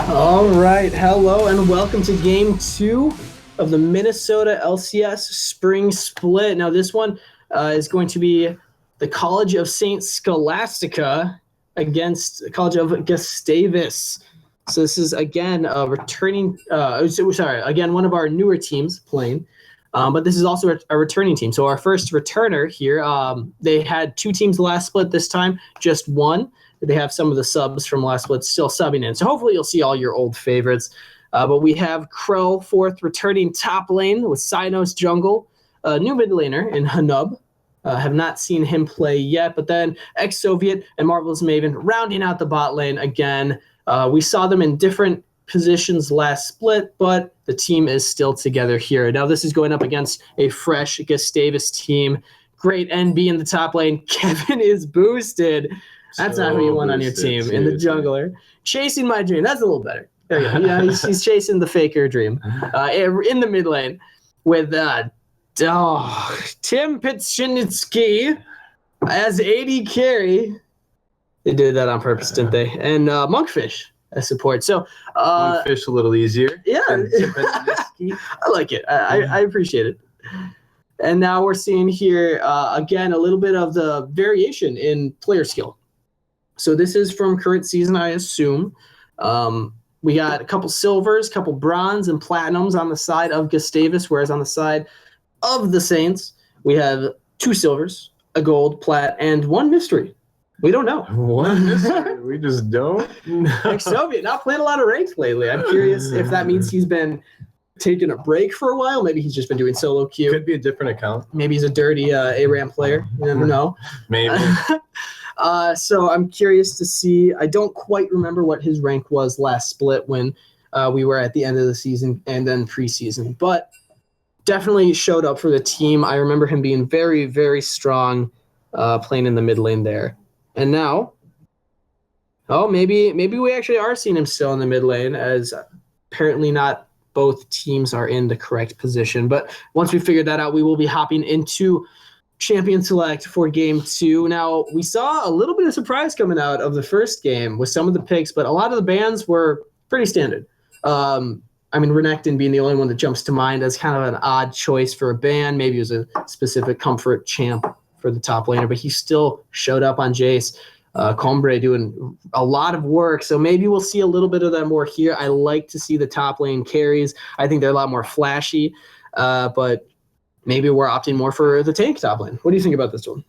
S1: All right, hello and welcome to Game 2 of the Minnesota LCS Spring Split. Now this one is going to be the College of St. Scholastica against the College of Gustavus. So this is, again, again, one of our newer teams playing. But this is also a returning team. So our first returner here, they had two teams last split. This time, just one. They have some of the subs from last split still subbing in. So hopefully you'll see all your old favorites. But we have Crow, fourth, returning top lane with Cynos Jungle, new mid laner in Hanub. Have not seen him play yet. But then Ex-Soviet and Marvelous Maven rounding out the bot lane again. We saw them in different positions last split, but the team is still together here. Now this is going up against a fresh Gustavus team. Great NB in the top lane. Kevin is boosted. That's not who you want on your team. Seriously. In the jungler. Chasing my dream. That's a little better. There you go. Yeah, he's chasing the faker dream. In the mid lane with Tim Pitschinitsky as AD carry. They did that on purpose, didn't they? And Monkfish as support. So
S2: Monkfish a little easier.
S1: Yeah. I like it. I appreciate it. And now we're seeing here, again, a little bit of the variation in player skill. So this is from current season, I assume. We got a couple silvers, couple bronze, and platinums on the side of Gustavus, whereas on the side of the Saints, we have 2 silvers, a gold, plat, and 1 mystery. We don't know.
S2: What mystery? We just don't know.
S1: Soviet not playing a lot of ranks lately. I'm curious if that means he's been taking a break for a while. Maybe he's just been doing solo queue.
S2: Could be a different account.
S1: Maybe he's a dirty ARAM player. You never know.
S2: Maybe.
S1: So I'm curious to see. I don't quite remember what his rank was last split when we were at the end of the season and then preseason, but definitely showed up for the team. I remember him being very, very strong playing in the mid lane there. And now, maybe we actually are seeing him still in the mid lane, as apparently not both teams are in the correct position. But once we figure that out, we will be hopping into Champion Select for Game 2. Now, we saw a little bit of surprise coming out of the first game with some of the picks, but a lot of the bans were pretty standard. Renekton being the only one that jumps to mind as kind of an odd choice for a ban. Maybe it was a specific comfort champ for the top laner, but he still showed up on Jace. Combre doing a lot of work, so maybe we'll see a little bit of that more here. I like to see the top lane carries. I think they're a lot more flashy, but maybe we're opting more for the tank top lane. What do you think about this one?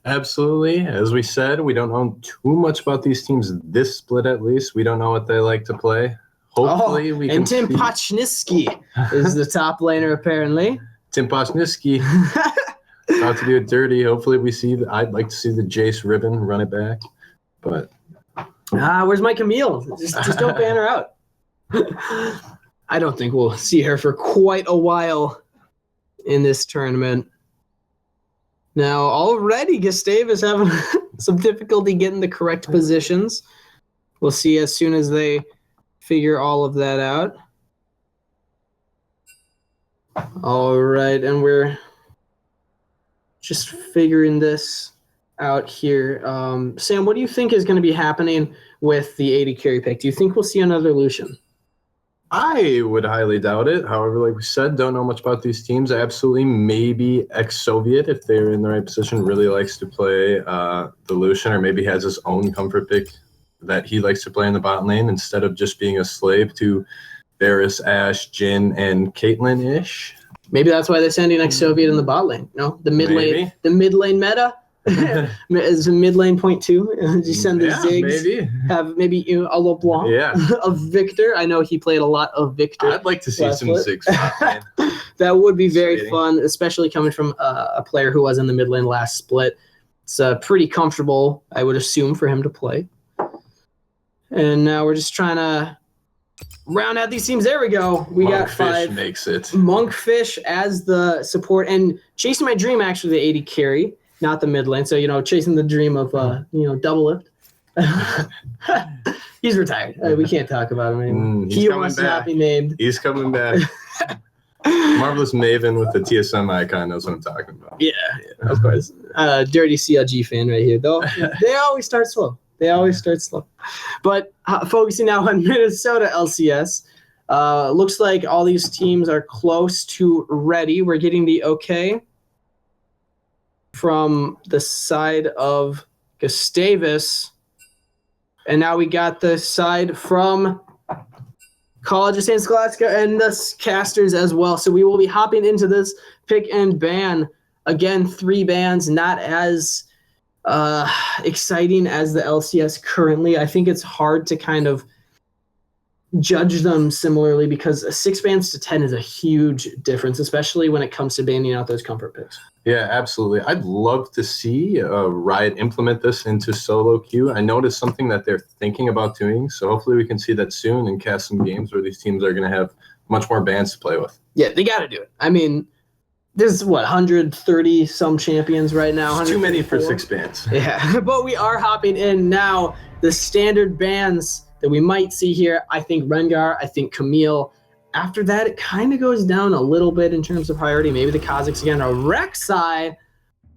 S2: Absolutely. As we said, we don't know too much about these teams this split, at least. We don't know what they like to play. Hopefully we can. And Tim Pachniski is the top laner, apparently. Tim Pachniski. About to do it dirty. Hopefully we see. I'd like to see the Jace ribbon run it back, but
S1: where's my Camille? Just don't ban her out. I don't think we'll see her for quite a while in this tournament. Now already Gustavus having some difficulty getting the correct positions. We'll see as soon as they figure all of that out. All right, and we're just figuring this out here. Sam, what do you think is going to be happening with the 80 carry pick? Do you think we'll see another Lucian?
S2: I would highly doubt it. However, like we said, don't know much about these teams. Absolutely, maybe ex-Soviet, if they're in the right position, really likes to play the Lucian, or maybe has his own comfort pick that he likes to play in the bot lane instead of just being a slave to Varus, Ashe, Jhin, and Caitlyn-ish.
S1: Maybe that's why they're sending ex-Soviet in the bot lane. No, the mid lane meta is a mid lane point 2. You send the Ziggs.
S2: Maybe.
S1: Have maybe a LeBlanc of Victor. I know he played a lot of Victor.
S2: I'd like to see some Ziggs.
S1: That would be very fun, especially coming from a player who was in the mid lane last split. It's pretty comfortable, I would assume, for him to play. And now we're just trying to round out these teams. There we go. We got 5.
S2: Makes it.
S1: Monkfish as the support, and Chasing My Dream, actually the 80 carry, not the mid lane. So, chasing the dream of, double lift. He's retired. We can't talk about him anymore. He wants to not be named.
S2: He's coming back. Marvelous Maven with the TSM icon knows what I'm talking about.
S1: Yeah, of course. Dirty CLG fan right here, though. They always start slow. But focusing now on Minnesota LCS, looks like all these teams are close to ready. We're getting the okay from the side of Gustavus. And now we got the side from College of St. Scholastica and the casters as well. So we will be hopping into this pick and ban. Again, 3 bans, not as exciting as the LCS currently. I think it's hard to kind of judge them similarly because 6 bans to 10 is a huge difference, especially when it comes to banning out those comfort picks.
S2: Yeah, absolutely. I'd love to see Riot implement this into solo queue. I noticed something that they're thinking about doing, so hopefully we can see that soon and cast some games where these teams are going to have much more bans to play with.
S1: Yeah, they got to do it. I mean, there's 130 some champions right now.
S2: Too many for 6 bans.
S1: Yeah, but we are hopping in now. The standard bans that we might see here, I think Rengar, I think Camille. After that, it kind of goes down a little bit in terms of priority. Maybe the Kazakhs again. A Rek'Sai,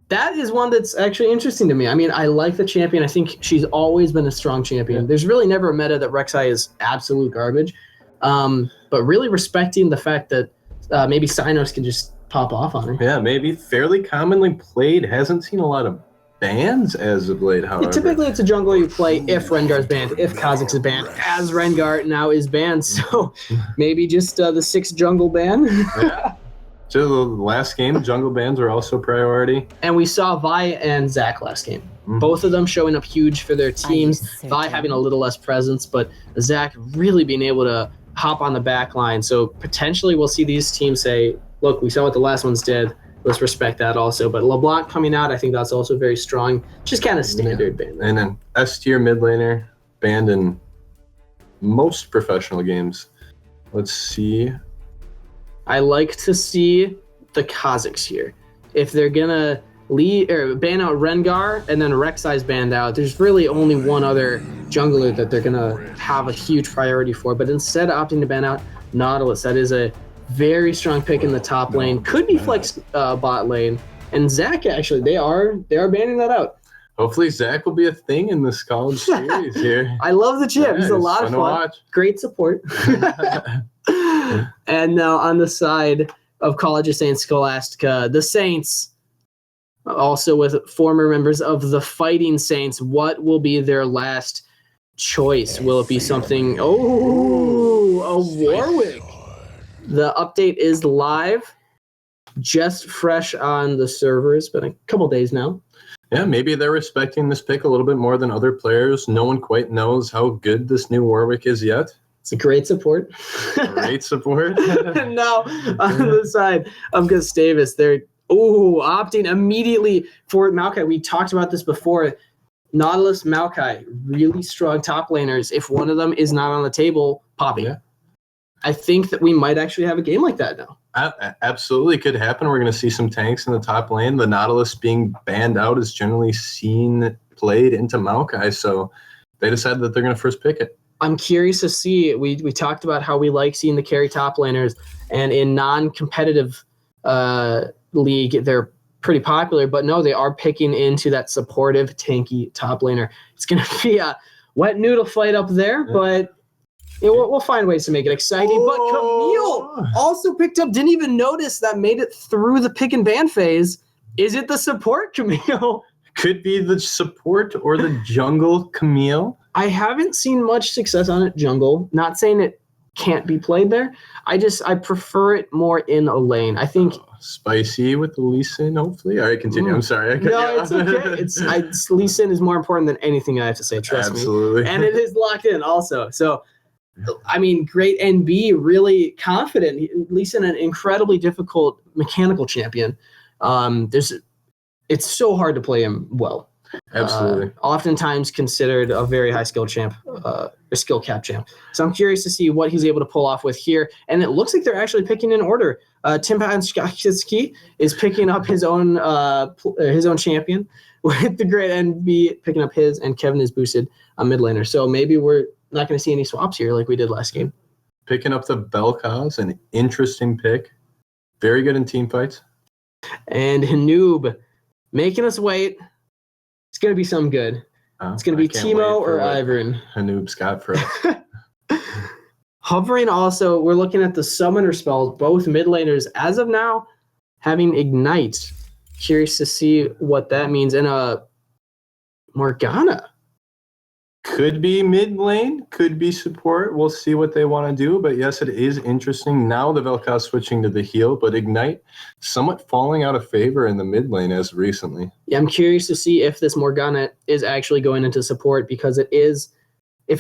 S1: that is one that's actually interesting to me. I mean, I like the champion. I think she's always been a strong champion. Yeah. There's really never a meta that Rek'Sai is absolute garbage. But really respecting the fact that maybe Synos can just pop off on her.
S2: Yeah, maybe fairly commonly played. Hasn't seen a lot of bans as of late, however.
S1: Typically, it's a jungle you play if Rengar's banned, if Kha'Zix is banned, as Rengar now is banned. So maybe just the 6 jungle ban.
S2: Yeah. So the last game, jungle bans were also priority.
S1: And we saw Vi and Zach last game. Both of them showing up huge for their teams. Vi having a little less presence, but Zach really being able to hop on the back line. So potentially we'll see these teams say, look, we saw what the last ones did. Let's respect that also. But LeBlanc coming out, I think that's also very strong. Just kind of standard ban.
S2: And an S tier mid laner banned in most professional games. Let's see.
S1: I like to see the Kha'Zix here. If they're going to ban out Rengar and then Rek'Sai's banned out, there's really only one other jungler that they're going to have a huge priority for. But instead of opting to ban out Nautilus, that is a very strong pick in the top lane. Could be flex bot lane. And Zach, actually, they are banning that out.
S2: Hopefully Zach will be a thing in this college series here.
S1: I love the chip. He's a lot of fun. Great support. And now on the side of College of Saints Scholastica, the Saints, also with former members of the Fighting Saints, what will be their last choice? Will it be something, a Warwick? The update is live, just fresh on the servers, but a couple days now.
S2: Yeah, maybe they're respecting this pick a little bit more than other players. No one quite knows how good this new Warwick is yet.
S1: It's a great support.
S2: Great support.
S1: Now, on the side of Gustavus, they're opting immediately for Maokai. We talked about this before. Nautilus, Maokai, really strong top laners. If one of them is not on the table, popping. Yeah. I think that we might actually have a game like that now.
S2: Absolutely could happen. We're going to see some tanks in the top lane. The Nautilus being banned out is generally played into Maokai, so they decided that they're going to first pick it.
S1: I'm curious to see. We talked about how we like seeing the carry top laners, and in non-competitive league, they're pretty popular. But no, they are picking into that supportive, tanky top laner. It's going to be a wet noodle fight up there, but we'll find ways to make it exciting. But Camille also picked up, didn't even notice that made it through the pick and ban phase. Is it the support, Camille?
S2: Could be the support or the jungle, Camille.
S1: I haven't seen much success on it, jungle. Not saying it can't be played there. I prefer it more in a lane. I think
S2: spicy with the Lee Sin, hopefully. All right, continue. I'm sorry.
S1: No, it's okay. Lee Sin is more important than anything I have to say. Trust me.
S2: Absolutely.
S1: And it is locked in also. So, I mean, great NB, really confident. Lee Sin, an incredibly difficult mechanical champion. It's so hard to play him well.
S2: Absolutely.
S1: Oftentimes considered a very high skill champ, or skill cap champ. So I'm curious to see what he's able to pull off with here. And it looks like they're actually picking in order. Tim Pansky is picking up his own champion with the great NB picking up his, and Kevin is boosted on mid laner. So maybe we're not going to see any swaps here like we did last game.
S2: Picking up the Belkaz, an interesting pick. Very good in team fights.
S1: And Hanoob making us wait. It's going to be some good. It's going to be Teemo or Ivern.
S2: Hanoob's got for us.
S1: Hovering also, we're looking at the summoner spells, both mid laners, as of now, having Ignite. Curious to see what that means. And Morgana.
S2: Could be mid lane, could be support. We'll see what they want to do. But yes, it is interesting. Now the Vel'Koz switching to the heal, but Ignite somewhat falling out of favor in the mid lane as recently.
S1: Yeah, I'm curious to see if this Morgana is actually going into support, because if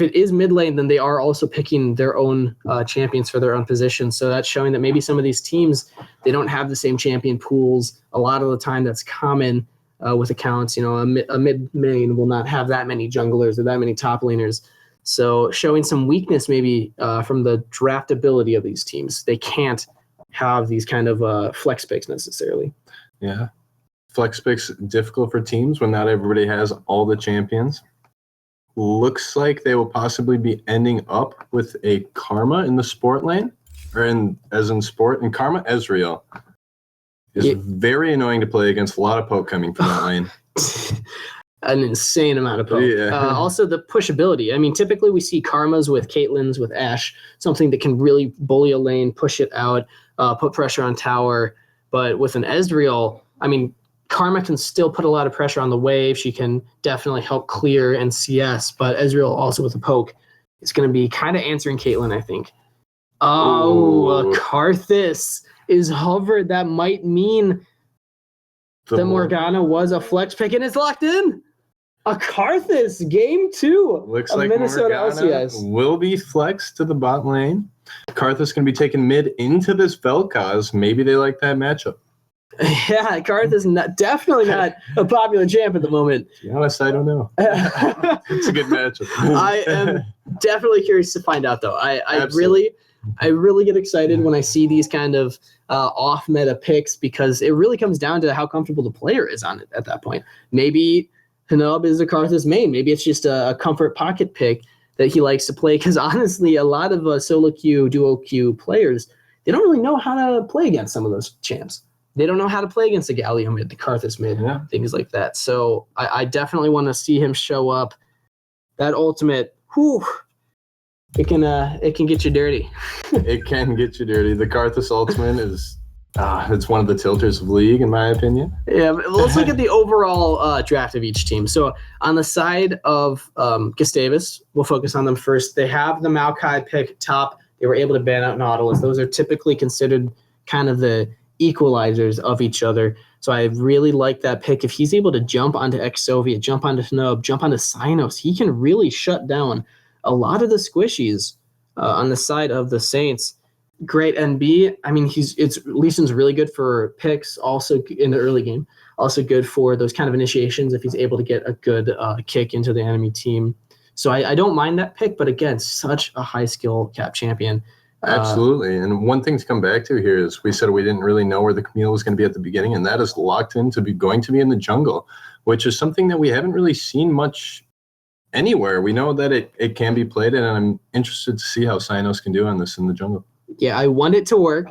S1: it is mid lane, then they are also picking their own champions for their own position. So that's showing that maybe some of these teams, they don't have the same champion pools. A lot of the time that's common. With accounts, a mid main will not have that many junglers or that many top laners. So showing some weakness maybe from the draftability of these teams. They can't have these kind of flex picks necessarily.
S2: Yeah. Flex picks difficult for teams when not everybody has all the champions. Looks like they will possibly be ending up with a Karma in the sport lane, or as in sport, and Karma Ezreal. Is very annoying to play against. A lot of poke coming from that lane.
S1: An insane amount of poke.
S2: Yeah.
S1: Also, the pushability. I mean, typically we see Karmas with Caitlyn's, with Ashe, something that can really bully a lane, push it out, put pressure on tower. But with an Ezreal, I mean, Karma can still put a lot of pressure on the wave. She can definitely help clear and CS, but Ezreal also with a poke is going to be kind of answering Caitlyn, I think. Karthus is hovered. That might mean the Morgana was a flex pick, and it's locked in. A Karthus game 2.
S2: Looks
S1: of
S2: like
S1: Minnesota
S2: Morgana
S1: LCS.
S2: will be flexed to the bot lane. Karthus going to be taken mid into this Vel'Koz. Maybe they like that matchup.
S1: Yeah, Karthus definitely not a popular champ at the moment.
S2: To be honest, I don't know. It's a good matchup.
S1: I am definitely curious to find out, though. I really get excited when I see these kind of off-meta picks because it really comes down to how comfortable the player is on it at that point. Maybe Hanub is a Karthus main. Maybe it's just a comfort pocket pick that he likes to play because, honestly, a lot of solo queue, duo queue players, they don't really know how to play against some of those champs. They don't know how to play against the Galio mid, the Karthus mid, things like that. So I definitely want to see him show up. That ultimate, it can get you dirty.
S2: It can get you dirty. The Karthus ultimate is it's one of the tilters of League, in my opinion.
S1: Yeah, let's look at the overall draft of each team. So on the side of Gustavus, we'll focus on them first. They have the Maokai pick top. They were able to ban out Nautilus. Those are typically considered kind of the equalizers of each other. So I really like that pick. If he's able to jump onto Exovia, jump onto Snub, jump onto Synos, he can really shut down a lot of the squishies on the side of the Saints. Great NB. I mean, Lee Sin's really good for picks, also in the early game. Also good for those kind of initiations if he's able to get a good kick into the enemy team. So I don't mind that pick, but again, such a high skill cap champion.
S2: Absolutely. And one thing to come back to here is we said we didn't really know where the Camille was going to be at the beginning, and that is locked in to be going to be in the jungle, which is something that we haven't really seen much anywhere. We know that it can be played, and I'm interested to see how Synos can do on this in the jungle.
S1: Yeah, I want it to work.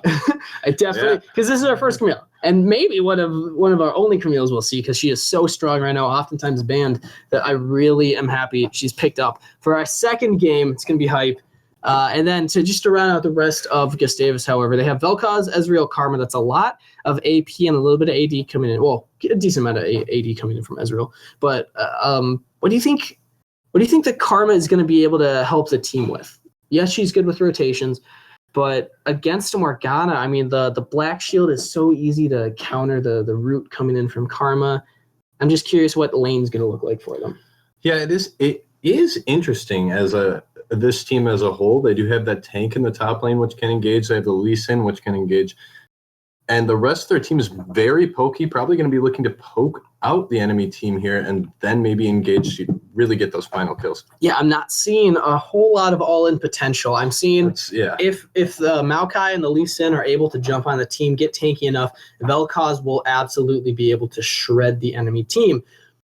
S1: I definitely, because this is our first Camille, and maybe one of our only Camille's we'll see because she is so strong right now, oftentimes banned, that I really am happy she's picked up. For our second game, it's going to be hype. And then to round out the rest of Gustavus, however, they have Vel'Koz, Ezreal, Karma. That's a lot of AP and a little bit of AD coming in. Well, a decent amount of AD coming in from Ezreal. But what do you think? What do you think that Karma is going to be able to help the team with? Yes, she's good with rotations, but against a Morgana, I mean, the Black Shield is so easy to counter the root coming in from Karma. I'm just curious what lane's going to look like for them.
S2: Yeah, it is. It is interesting as this team as a whole. They do have that tank in the top lane, which can engage. They have the Lee Sin, which can engage. And the rest of their team is very pokey, probably going to be looking to poke out the enemy team here and then maybe engage to really get those final kills.
S1: Yeah, I'm not seeing a whole lot of all-in potential. I'm seeing if the Maokai and the Lee Sin are able to jump on the team, get tanky enough, Vel'Koz will absolutely be able to shred the enemy team.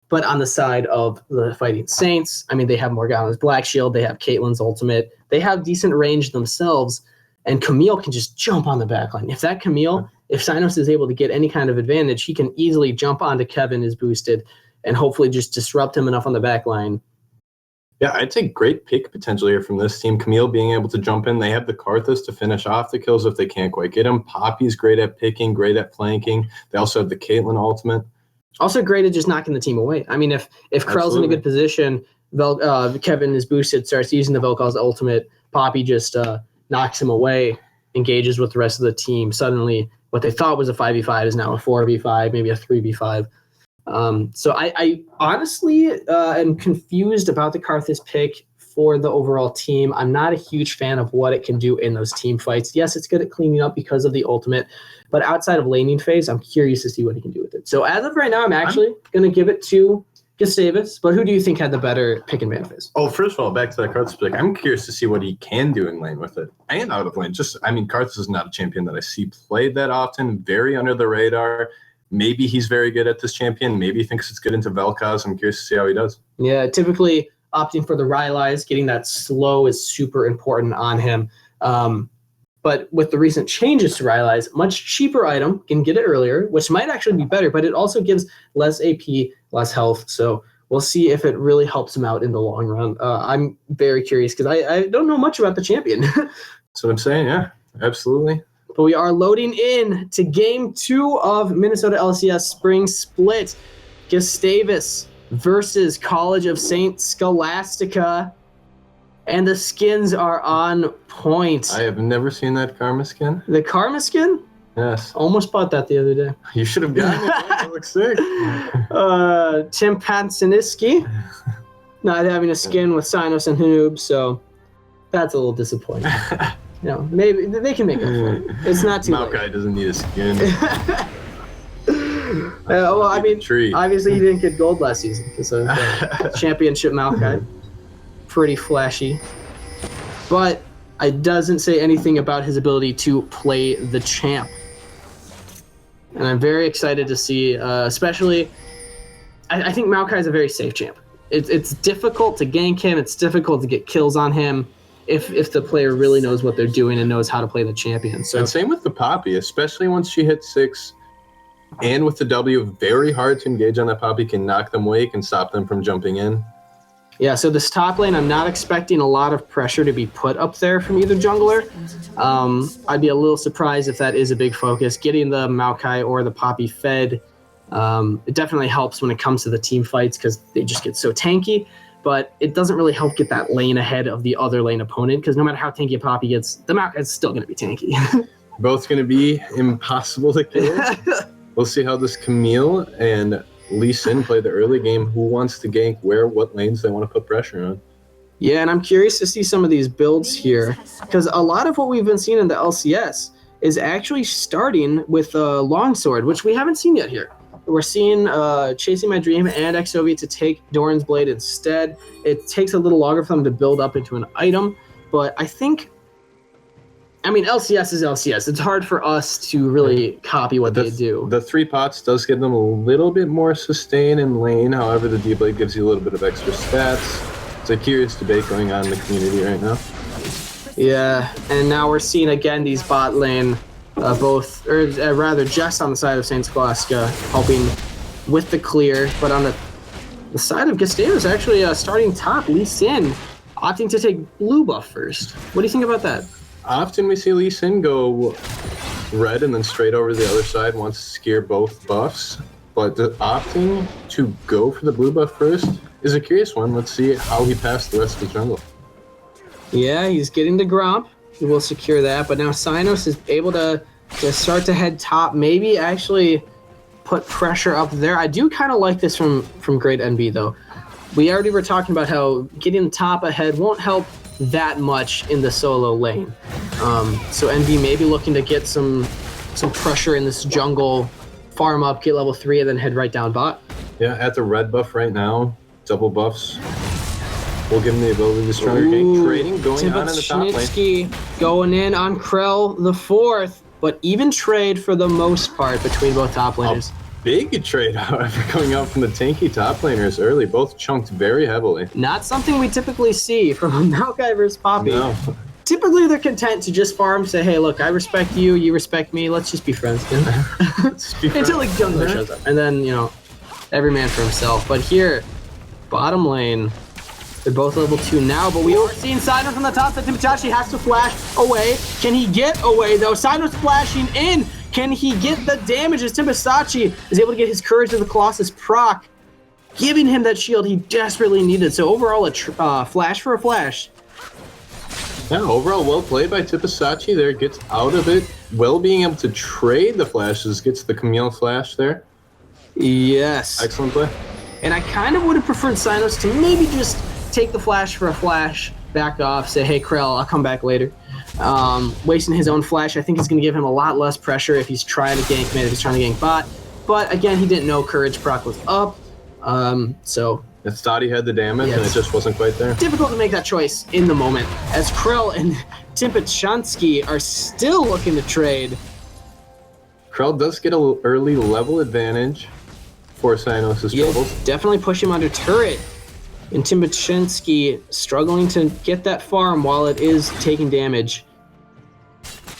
S1: But on the side of the Fighting Saints, I mean, they have Morgana's Black Shield, they have Caitlyn's ultimate, they have decent range themselves, and Camille can just jump on the backline. If that Camille, if Synos is able to get any kind of advantage, he can easily jump onto Kevin is boosted and hopefully just disrupt him enough on the backline.
S2: Yeah, I'd say great pick potential here from this team. Camille being able to jump in. They have the Karthus to finish off the kills if they can't quite get him. Poppy's great at picking, great at flanking. They also have the Caitlyn ultimate.
S1: Also great at just knocking the team away. I mean, if Krell's in a good position, Kevin is boosted, starts using the Vel'Koz ultimate, Poppy just knocks him away, engages with the rest of the team. Suddenly, what they thought was a 5v5 is now a 4v5, maybe a 3v5. So I honestly am confused about the Karthus pick for the overall team. I'm not a huge fan of what it can do in those team fights. Yes, it's good at cleaning up because of the ultimate, but outside of laning phase, I'm curious to see what he can do with it. So as of right now, I'm actually going to give it to Gustavus, but who do you think had the better pick and ban phase?
S2: Oh, first of all, back to that Karthus pick, I'm curious to see what he can do in lane with it and out of lane. Karthus is not a champion that I see played that often, very under the radar. Maybe he's very good at this champion. Maybe he thinks it's good into Vel'Koz. I'm curious to see how he does.
S1: Yeah, typically opting for the Rylai's, getting that slow is super important on him. But with the recent changes to Rylai's, much cheaper item, can get it earlier, which might actually be better, but it also gives less AP, less health. So we'll see if it really helps him out in the long run. I'm very curious because I don't know much about the champion.
S2: That's what I'm saying, yeah, absolutely.
S1: But we are loading in to Game 2 of Minnesota LCS Spring Split. Gustavus versus College of St. Scholastica. And the skins are on point.
S2: I have never seen that Karma skin.
S1: The Karma skin?
S2: Yes.
S1: Almost bought that the other day.
S2: You should have gotten it. That looks sick.
S1: Tim Pansiniski not having a skin with Sinos and Hanoob, so that's a little disappointing. Maybe they can make it fun. It's not too late.
S2: Maokai doesn't need a skin.
S1: Well, I mean,
S2: tree.
S1: obviously he didn't get gold last season because of the championship Maokai. Pretty flashy. But it doesn't say anything about his ability to play the champ. And I'm very excited to see, especially, I think Maokai is a very safe champ. It's difficult to gank him. It's difficult to get kills on him if the player really knows what they're doing and knows how to play the champion. So
S2: and same with the Poppy, especially once she hits 6. And with the W, very hard to engage on that Poppy, can knock them away, can stop them from jumping in.
S1: Yeah, so this top lane, I'm not expecting a lot of pressure to be put up there from either jungler. I'd be a little surprised if that is a big focus. Getting the Maokai or the Poppy fed, it definitely helps when it comes to the team fights because they just get so tanky, but it doesn't really help get that lane ahead of the other lane opponent because no matter how tanky a Poppy gets, the Maokai is still going to be tanky.
S2: Both going to be impossible to kill. We'll see how this Camille and Lee Sin play the early game. Who wants to gank where, what lanes they want to put pressure on.
S1: Yeah, and I'm curious to see some of these builds here because a lot of what we've been seeing in the LCS is actually starting with a longsword, which we haven't seen yet here. We're seeing Chasing My Dream and Exovi to take Doran's Blade instead. It takes a little longer for them to build up into an item, but I mean, LCS is LCS. It's hard for us to really copy what they do.
S2: The 3 pots does give them a little bit more sustain in lane. However, the D-Blade gives you a little bit of extra stats. It's a curious debate going on in the community right now.
S1: Yeah, and now we're seeing again these bot lane, just on the side of St. Scholastica, helping with the clear. But on the side of Gustavus, actually starting top, Lee Sin, opting to take blue buff first. What do you think about that?
S2: Often we see Lee Sin go red and then straight over to the other side, wants to scare both buffs. But opting to go for the blue buff first is a curious one. Let's see how he passed the rest of the jungle.
S1: Yeah, he's getting the Gromp. He will secure that. But now Sinos is able to start to head top, maybe actually put pressure up there. I do kind of like this from Great NB, though. We already were talking about how getting top ahead won't help that much in the solo lane. So NV may be looking to get some pressure in this jungle, farm up, get level 3, and then head right down bot.
S2: Yeah, at the red buff right now, double buffs. We'll give him the ability to stronger gank. Trading going on in the top lane.
S1: Going in on Krell the 4th, but even trade for the most part between both top laners.
S2: Big trade, however, coming out from the tanky top laners early. Both chunked very heavily.
S1: Not something we typically see from Maokai versus Poppy.
S2: No.
S1: Typically, they're content to just farm, say, hey, look, I respect you, you respect me, let's just be friends. You know? Until like jungler shows up. And then, every man for himself. But here, bottom lane, they're both level 2 now, but we are seeing Sinos from the top, that Timitachi has to flash away. Can he get away, though? Sinos flashing in. Can he get the damage as Timitachi is able to get his Courage of the Colossus proc, giving him that shield he desperately needed. So overall, a flash for a flash.
S2: Yeah, overall well played by Timitachi there. Gets out of it. Well being able to trade the flashes. Gets the Camille flash there.
S1: Yes.
S2: Excellent play.
S1: And I kind of would have preferred Sinos to maybe just take the flash for a flash, back off, say, hey, Krell, I'll come back later. Wasting his own flash, I think is going to give him a lot less pressure if he's trying to gank mid, if he's trying to gank bot. But again, he didn't know Courage proc was up, so...
S2: It thought he had the damage, and it just wasn't quite there.
S1: Difficult to make that choice in the moment, as Krell and Timpachansky are still looking to trade.
S2: Krell does get an early level advantage for Sinos' troubles.
S1: Definitely push him under turret. And Timpachansky struggling to get that farm while it is taking damage.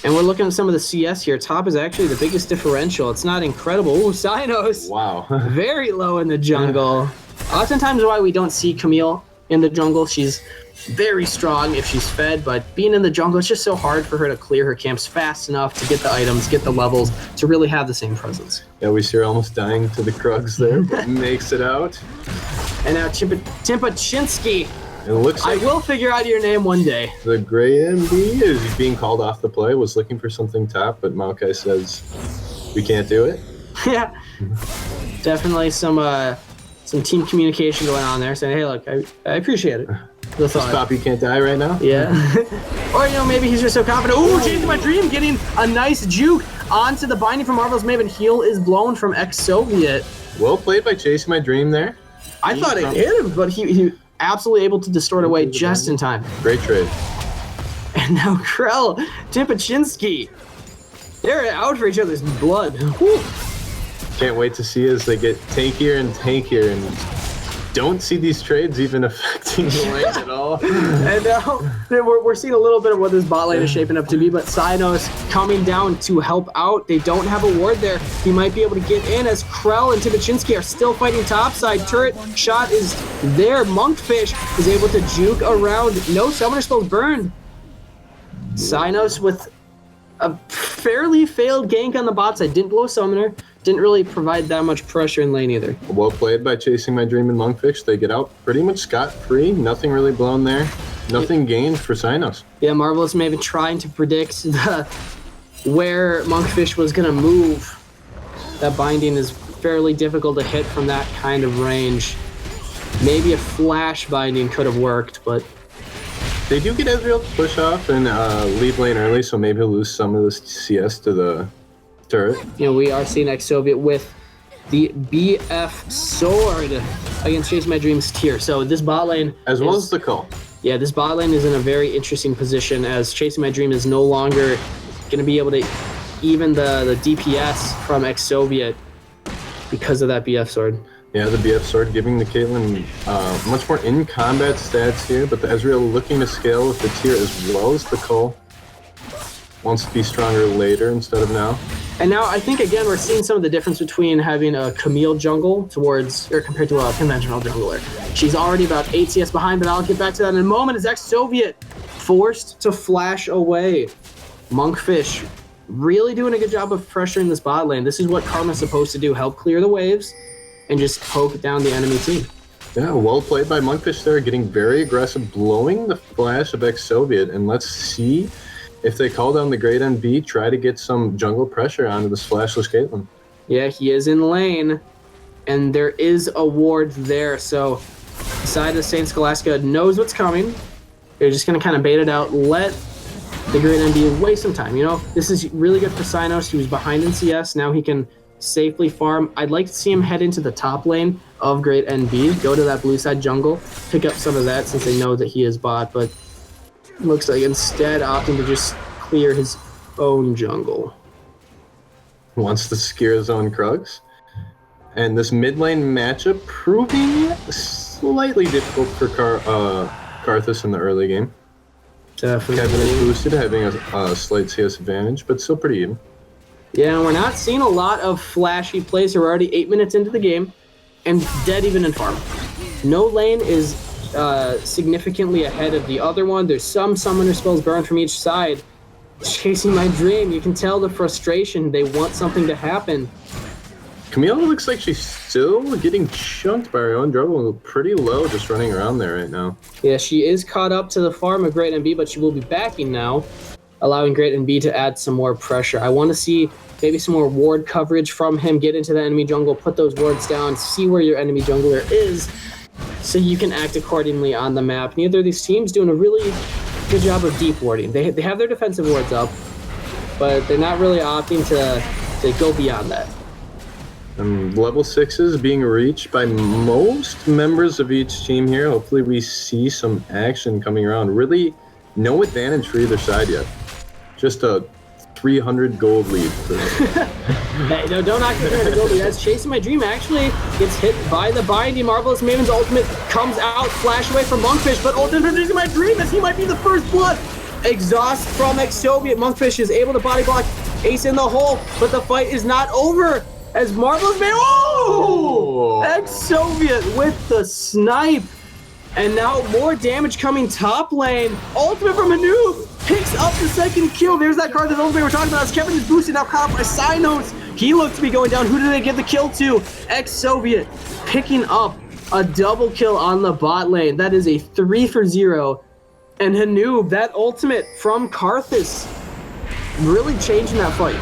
S1: And we're looking at some of the CS here. Top is actually the biggest differential. It's not incredible. Ooh, Sinos.
S2: Wow.
S1: Very low in the jungle. Oftentimes why we don't see Camille in the jungle. She's very strong if she's fed, but being in the jungle, it's just so hard for her to clear her camps fast enough to get the items, get the levels, to really have the same presence.
S2: Yeah, we see her almost dying to the Krugs there, but makes it out.
S1: And now Timpachinsky.
S2: It looks like
S1: I will figure out your name one day.
S2: the Grey MD is being called off the play, was looking for something top, but Maokai says we can't do it.
S1: Yeah, definitely some team communication going on there, saying, hey, look, I appreciate it. The
S2: This
S1: thought.
S2: Poppy can't die right now.
S1: Yeah. Or, maybe he's just so confident. Ooh, chasing my dream, getting a nice juke onto the binding from Marvel's Maven. Heal is blown from ex-Soviet.
S2: Well played by Chasing My Dream there.
S1: I thought it hit him, but he absolutely able to distort away just in time.
S2: Great trade.
S1: And now Krell, Timpachinsky. They're out for each other's blood. Whew.
S2: Can't wait to see as they get tankier and tankier, and don't see these trades even affecting the lane at all.
S1: And now we're seeing a little bit of what this bot lane is shaping up to be, but Cynos coming down to help out. They don't have a ward there. He might be able to get in as Krell and Timpachinsky are still fighting topside. Turret shot is there. Monkfish is able to juke around. No summoner spells burned. Cynos with a fairly failed gank on the bot side. Didn't blow summoner. Didn't really provide that much pressure in lane either.
S2: Well played by Chasing My Dream and Monkfish. They get out pretty much scot-free. Nothing really blown there. Nothing gained for Cynos.
S1: Yeah, Marvelous Maven trying to predict where Monkfish was going to move. That binding is fairly difficult to hit from that kind of range. Maybe a flash binding could have worked, but
S2: They do get Ezreal to push off and leave lane early, so maybe he'll lose some of the CS to the turret.
S1: we are seeing ex-Soviet with the BF sword against Chasing My Dreams tier. So this bot lane,
S2: As well as the call.
S1: yeah, this bot lane is in a very interesting position as Chasing My Dream is no longer going to be able to even the DPS from ex-Soviet because of that BF sword.
S2: Yeah, the BF sword giving the Caitlyn much more in-combat stats here, but the Ezreal looking to scale with the tier as well as the Cole. Wants to be stronger later instead of now.
S1: And now I think, again, we're seeing some of the difference between having a Camille jungle compared to a conventional jungler. She's already about 8 CS behind, but I'll get back to that in a moment as ex-Soviet forced to flash away. Monkfish really doing a good job of pressuring this bot lane. This is what Karma's supposed to do, help clear the waves and just poke down the enemy team.
S2: Yeah, well played by Monkfish there, getting very aggressive, blowing the flash of ex-Soviet, and let's see if they call down the Great NB, try to get some jungle pressure onto this flashless Caitlyn.
S1: Yeah, he is in lane, and there is a ward there, so side of Saint Scholastica knows what's coming. They're just going to kind of bait it out, let the Great NB waste some time. This is really good for Cynos. He was behind in CS, now he can safely farm. I'd like to see him head into the top lane of Great NB, go to that blue side jungle, pick up some of that since they know that he is bot, but looks like instead opting to just clear his own jungle.
S2: Wants to scare his own Krugs. And this mid lane matchup proving slightly difficult for Karthus in the early game. Kevin is
S1: Definitely.
S2: boosted, having a slight CS advantage, but still pretty even.
S1: Yeah, and we're not seeing a lot of flashy plays. We're already 8 minutes into the game and dead even in farm. No lane is significantly ahead of the other one. There's some summoner spells burned from each side. Chasing My Dream, you can tell the frustration. They want something to happen.
S2: Camille looks like she's still getting chunked by her own jungle, pretty low just running around there right now.
S1: Yeah, she is caught up to the farm of Great NB, but she will be backing now, allowing Great NB to add some more pressure. I want to see maybe some more ward coverage from him, get into the enemy jungle, put those wards down, see where your enemy jungler is, so you can act accordingly on the map. Neither of these teams doing a really good job of deep warding. They have their defensive wards up, but they're not really opting to go beyond that.
S2: Level 6s being reached by most members of each team here. Hopefully we see some action coming around. Really no advantage for either side yet. Just a 300 gold lead.
S1: Hey, no, don't knock me to go. That's Chasing My Dream actually gets hit by the binding. Marvelous Maven's ultimate comes out, flash away from Monkfish, but ultimate Chasing My Dream as he might be the first blood. Exhaust from ex-Soviet. Monkfish is able to body block Ace in the hole, but the fight is not over as Marvelous Maven. Oh! Ex-Soviet with the snipe. And now more damage coming top lane. Ultimate from Manoob picks up the second kill. There's that card that ultimate we're talking about. As Kevin is boosted now, caught up by Cynos. He looks to be going down. Who did they give the kill to? Ex-Soviet picking up a double kill on the bot lane. That is a 3-for-0. And Hanoob, that ultimate from Karthus, really changing that fight.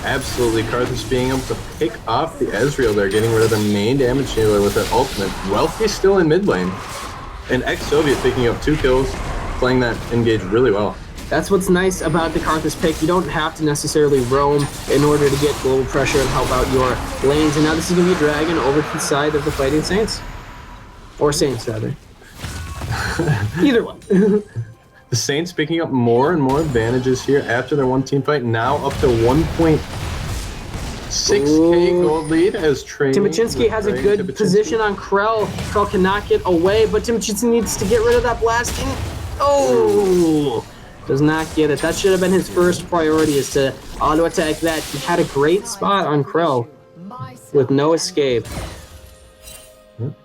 S2: Absolutely, Karthus being able to pick off the Ezreal there, getting rid of the main damage dealer with that ultimate. Wealthy's still in mid lane. And Ex-Soviet picking up 2 kills, playing that engage really well.
S1: That's what's nice about the Karthus pick. You don't have to necessarily roam in order to get global pressure and help out your lanes. And now this is going to be a dragon over to the side of the Fighting Saints. Or Saints, rather. Either one.
S2: The Saints picking up more and more advantages here after their one team fight. Now up to 1.6k gold lead as training.
S1: Timachinski has a good position on Krell. Krell cannot get away, but Timachinski needs to get rid of that blasting. Oh! Does not get it. That should have been his first priority, is to auto attack that. He had a great spot on Krell with no escape.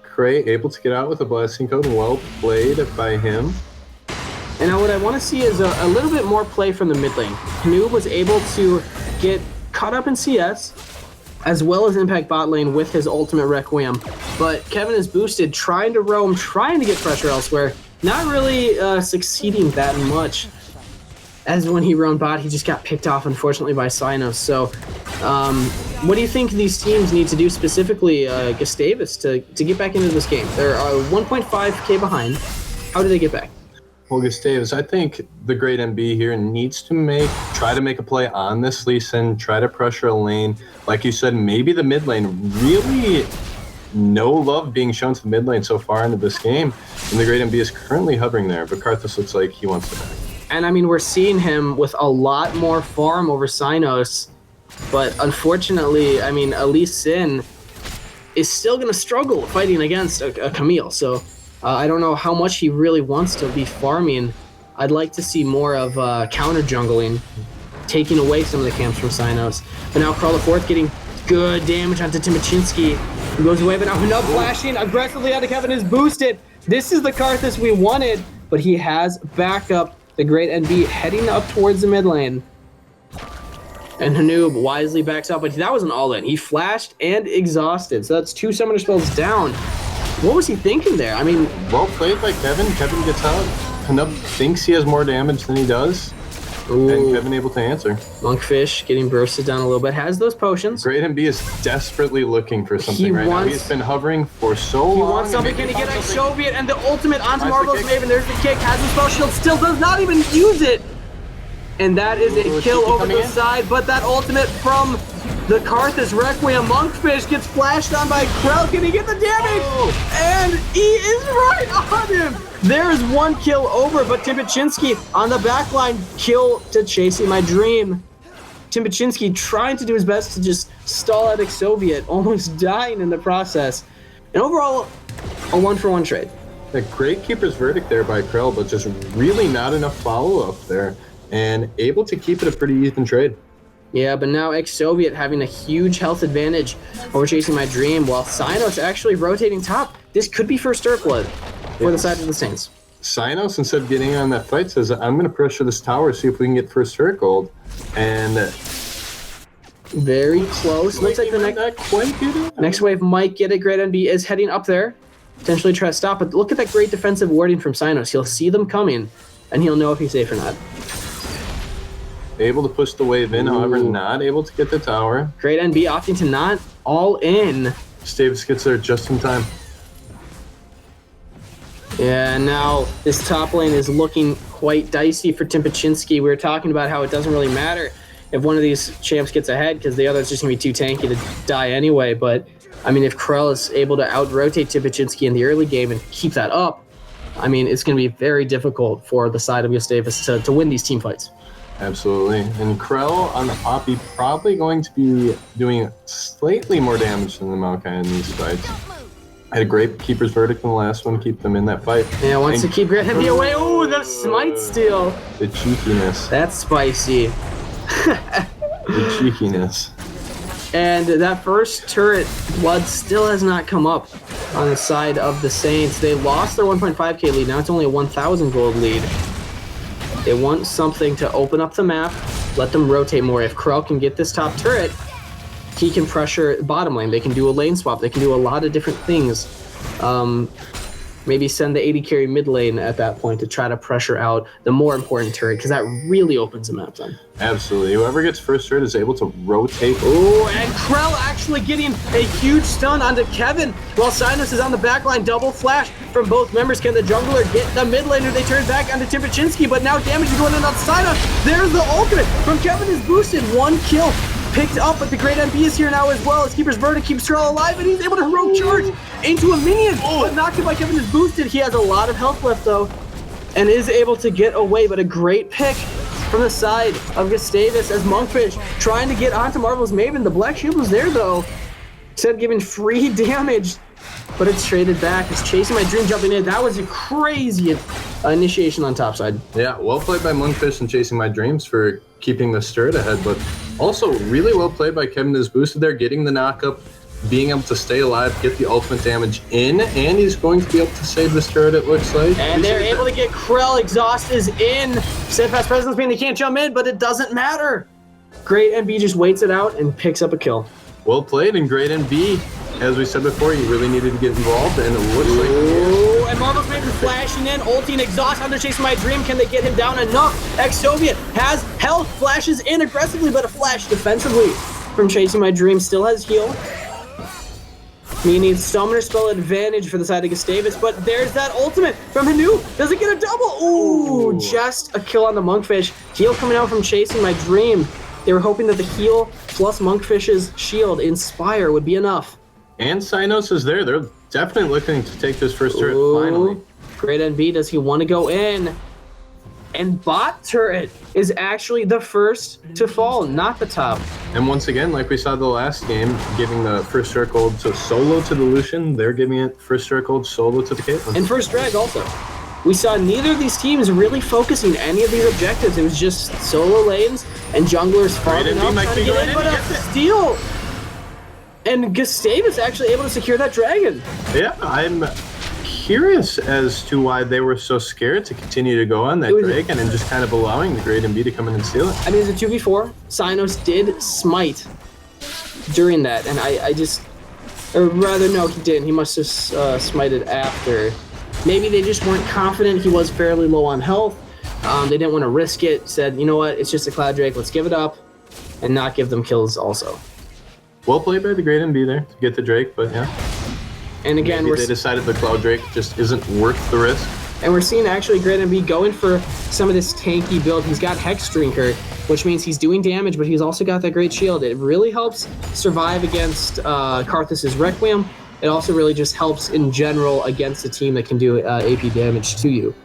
S2: Cray able to get out with a blasting code. Well played by him.
S1: And now what I want to see is a little bit more play from the mid lane. Canoe was able to get caught up in CS, as well as impact bot lane with his ultimate Requiem. But Kevin is boosted, trying to roam, trying to get pressure elsewhere. Not really succeeding that much. As when he roamed bot, he just got picked off, unfortunately, by Cynos. So, what do you think these teams need to do, specifically Gustavus, to get back into this game? They're 1.5k behind. How do they get back?
S2: Well, Gustavus, I think the great MB here needs to try to make a play on this Lee Sin, try to pressure a lane. Like you said, maybe the mid lane. Really no love being shown to the mid lane so far into this game. And the great MB is currently hovering there, but Karthus looks like he wants to back.
S1: And I mean, we're seeing him with a lot more farm over Cynos, but unfortunately, I mean, Elise Sin is still going to struggle fighting against a Camille. So I don't know how much he really wants to be farming. I'd like to see more of counter jungling, taking away some of the camps from Cynos. But now Karl IV getting good damage onto Timachinski, who goes away, but now Hanub flashing aggressively onto Kevin is boosted. This is the Karthus we wanted, but he has backup. The great NB heading up towards the mid lane. And Hanoob wisely backs up, but that was an all-in. He flashed and exhausted, so that's 2 summoner spells down. What was he thinking there? I mean...
S2: Well played by Kevin. Kevin gets out. Hanoob thinks he has more damage than he does. Ooh. And Kevin able to answer.
S1: Monkfish getting bursted down a little bit. Has those potions.
S2: Great MB is desperately looking for something now. He's been hovering for so long.
S1: He wants something. Can he get a Soviet and the ultimate onto Marvel's Maven? There's the kick. Has the spell shield. Still does not even use it. And that is a kill over the side. But that ultimate from the Karthus Requiem. Monkfish gets flashed on by Krell. Can he get the damage? And he is right on him. There is 1 kill over, but Timachinski on the backline, kill to Chasing My Dream. Timachinski trying to do his best to just stall out Soviet, almost dying in the process. And overall, a 1-for-1 trade.
S2: A great keeper's verdict there by Krell, but just really not enough follow-up there. And able to keep it a pretty even trade.
S1: Yeah, but now Ex-Soviet having a huge health advantage over Chasing My Dream, while Cynos actually rotating top. This could be first Earth Blood for the side of the Saints.
S2: Cynos, instead of getting on that fight, says, I'm going to pressure this tower, see if we can get first Earth Gold. And...
S1: very close. Looks like the next wave might get it. Great NB is heading up there. Potentially try to stop, but look at that great defensive warding from Cynos. He'll see them coming, and he'll know if he's safe or not.
S2: Able to push the wave in, however, not able to get the tower.
S1: Great NB opting to not all in.
S2: Gustavus gets there just in time.
S1: Yeah, now this top lane is looking quite dicey for Timachinski. We were talking about how it doesn't really matter if one of these champs gets ahead because the other's just going to be too tanky to die anyway. But, I mean, if Krell is able to out-rotate Timachinski in the early game and keep that up, I mean, it's going to be very difficult for the side of Gustavus to win these team fights.
S2: Absolutely. And Krell on the Poppy probably going to be doing slightly more damage than the Maokai in these fights. Had a great keeper's verdict in the last one, keep them in that fight.
S1: Yeah, wants to keep Great Heavy away. Oh, the smite steal.
S2: The cheekiness.
S1: That's spicy.
S2: The cheekiness.
S1: And that first turret, blood still has not come up on the side of the Saints. They lost their 1.5k lead. Now it's only a 1,000 gold lead. They want something to open up the map, let them rotate more. If Krell can get this top turret, he can pressure bottom lane. They can do a lane swap. They can do a lot of different things. Maybe send the 80 carry mid lane at that point to try to pressure out the more important turret, because that really opens the map then.
S2: Absolutely. Whoever gets first turret is able to rotate.
S1: Oh, and Krell actually getting a huge stun onto Kevin while Sinus is on the back line. Double flash from both members. Can the jungler get the mid laner? They turn back onto Timpachinski, but now damage is going on Sinus. There's the ultimate from Kevin is boosted. 1 kill picked up, but the great MB is here now as well as Keeper's Verdict keeps Krell alive, and he's able to heroic charge into a minion, but knocked it by Kevin is boosted. He has a lot of health left though, and is able to get away, but a great pick from the side of Gustavus as Monkfish trying to get onto Marvel's Maven. The Black Shield was there though, instead of giving free damage, but it's traded back. It's Chasing My Dream jumping in. That was a crazy initiation on top side.
S2: Yeah, well played by Monkfish and Chasing My Dreams for keeping the turret ahead, but also really well played by Kevin is boosted there, getting the knockup, being able to stay alive, get the ultimate damage in, and he's going to be able to save this turret, it looks like.
S1: And they're able to get Krell. Exhaust is in. Steadfast Presence mean they can't jump in, but it doesn't matter. Great MB just waits it out and picks up a kill.
S2: Well played, and Great MB, as we said before, you really needed to get involved, and it looks like...
S1: Oh, and Marvel's Maven flashing in, ulti and exhaust under Chasing My Dream. Can they get him down enough? Ex-Soviet has health, flashes in aggressively, but a flash defensively from Chasing My Dream. Still has heal. Meaning Summoner Spell advantage for the side of Gustavus, but there's that ultimate from Hanu. Does it get a double? Ooh, just a kill on the Monkfish. Heal coming out from Chasing My Dream. They were hoping that the heal plus Monkfish's shield, Inspire, would be enough.
S2: And Synos is there. They're definitely looking to take this first turret finally.
S1: Great NB, does he want to go in? And bot turret is actually the first to fall, not the top.
S2: And once again, like we saw the last game, giving the first turret gold to solo to the Lucian, they're giving it first turret gold solo to the Caitlyn.
S1: And first drag also. We saw neither of these teams really focusing any of these objectives. It was just solo lanes and junglers farming up, trying to get in, but a steal. And Gustavus actually able to secure that dragon.
S2: Yeah, I'm curious as to why they were so scared to continue to go on that dragon and just kind of allowing the Great MB to come in and steal it.
S1: I mean, it's a 2v4. Synos did smite during that, and I just, or rather, no, he didn't. He must have smited after. Maybe they just weren't confident. He was fairly low on health. They didn't want to risk it. Said, you know what, it's just a Cloud Drake. Let's give it up and not give them kills also.
S2: Well played by the Great MB there to get the Drake, but yeah.
S1: And again,
S2: they decided the Cloud Drake just isn't worth the risk.
S1: And we're seeing actually Great MB going for some of this tanky build. He's got Hex Drinker, which means he's doing damage, but he's also got that great shield. It really helps survive against Karthus's Requiem. It also really just helps in general against a team that can do AP damage to you.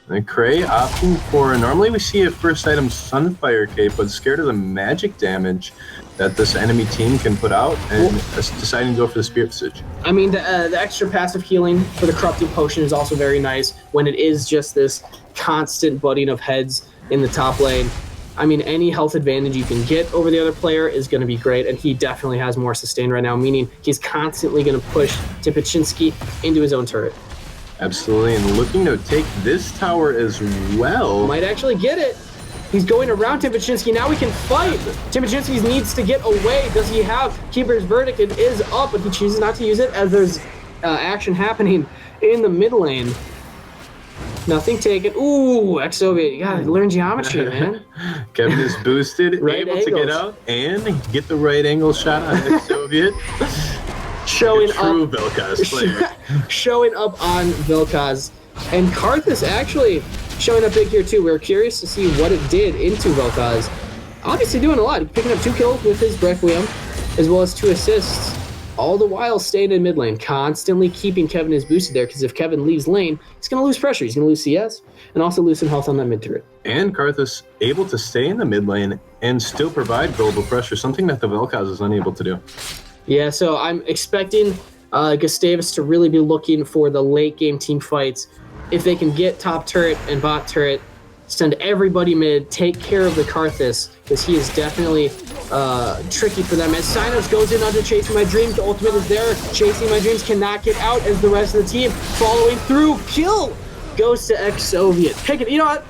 S2: And Cray opting for, normally we see a first item Sunfire Cape, but scared of the magic damage that this enemy team can put out, and deciding to go for the Spirit Stitch.
S1: I mean, the extra passive healing for the Corrupting Potion is also very nice when it is just this constant butting of heads in the top lane. I mean, any health advantage you can get over the other player is going to be great, and he definitely has more sustain right now, meaning he's constantly going to push Timpachinski into his own turret.
S2: Absolutely, and looking to take this tower as well.
S1: Might actually get it. He's going around Timpachinski. Now we can fight. Timpachinski needs to get away. Does he have Keeper's Verdict? It is up, but he chooses not to use it as there's action happening in the mid lane. Nothing taken. Ooh, Ex-Soviet. You gotta learn geometry, man.
S2: Kevin is boosted,
S1: right
S2: able to get out and get the right angle shot on Ex-Soviet.
S1: Showing
S2: like a true
S1: up.
S2: Vel'Koz player.
S1: Showing up on Vel'Koz. And Karthus actually showing up big here too. We're curious to see what it did into Vel'Koz. Obviously doing a lot. Picking up 2 kills with his Requiem, as well as 2 assists. All the while staying in mid lane, constantly keeping Kevin is boosted there, because if Kevin leaves lane, he's going to lose pressure. He's going to lose CS, and also lose some health on that mid turret.
S2: And Karthus able to stay in the mid lane and still provide global pressure, something that the Vel'Koz is unable to do.
S1: Yeah, so I'm expecting Gustavus to really be looking for the late game team fights. If they can get top turret and bot turret send everybody mid, take care of the Karthus, because he is definitely tricky for them. As Synos goes in onto Chasing My Dreams, the ultimate is there. Chasing My Dreams cannot get out as the rest of the team following through. Kill goes to Ex-Soviet. Pick it. You know what?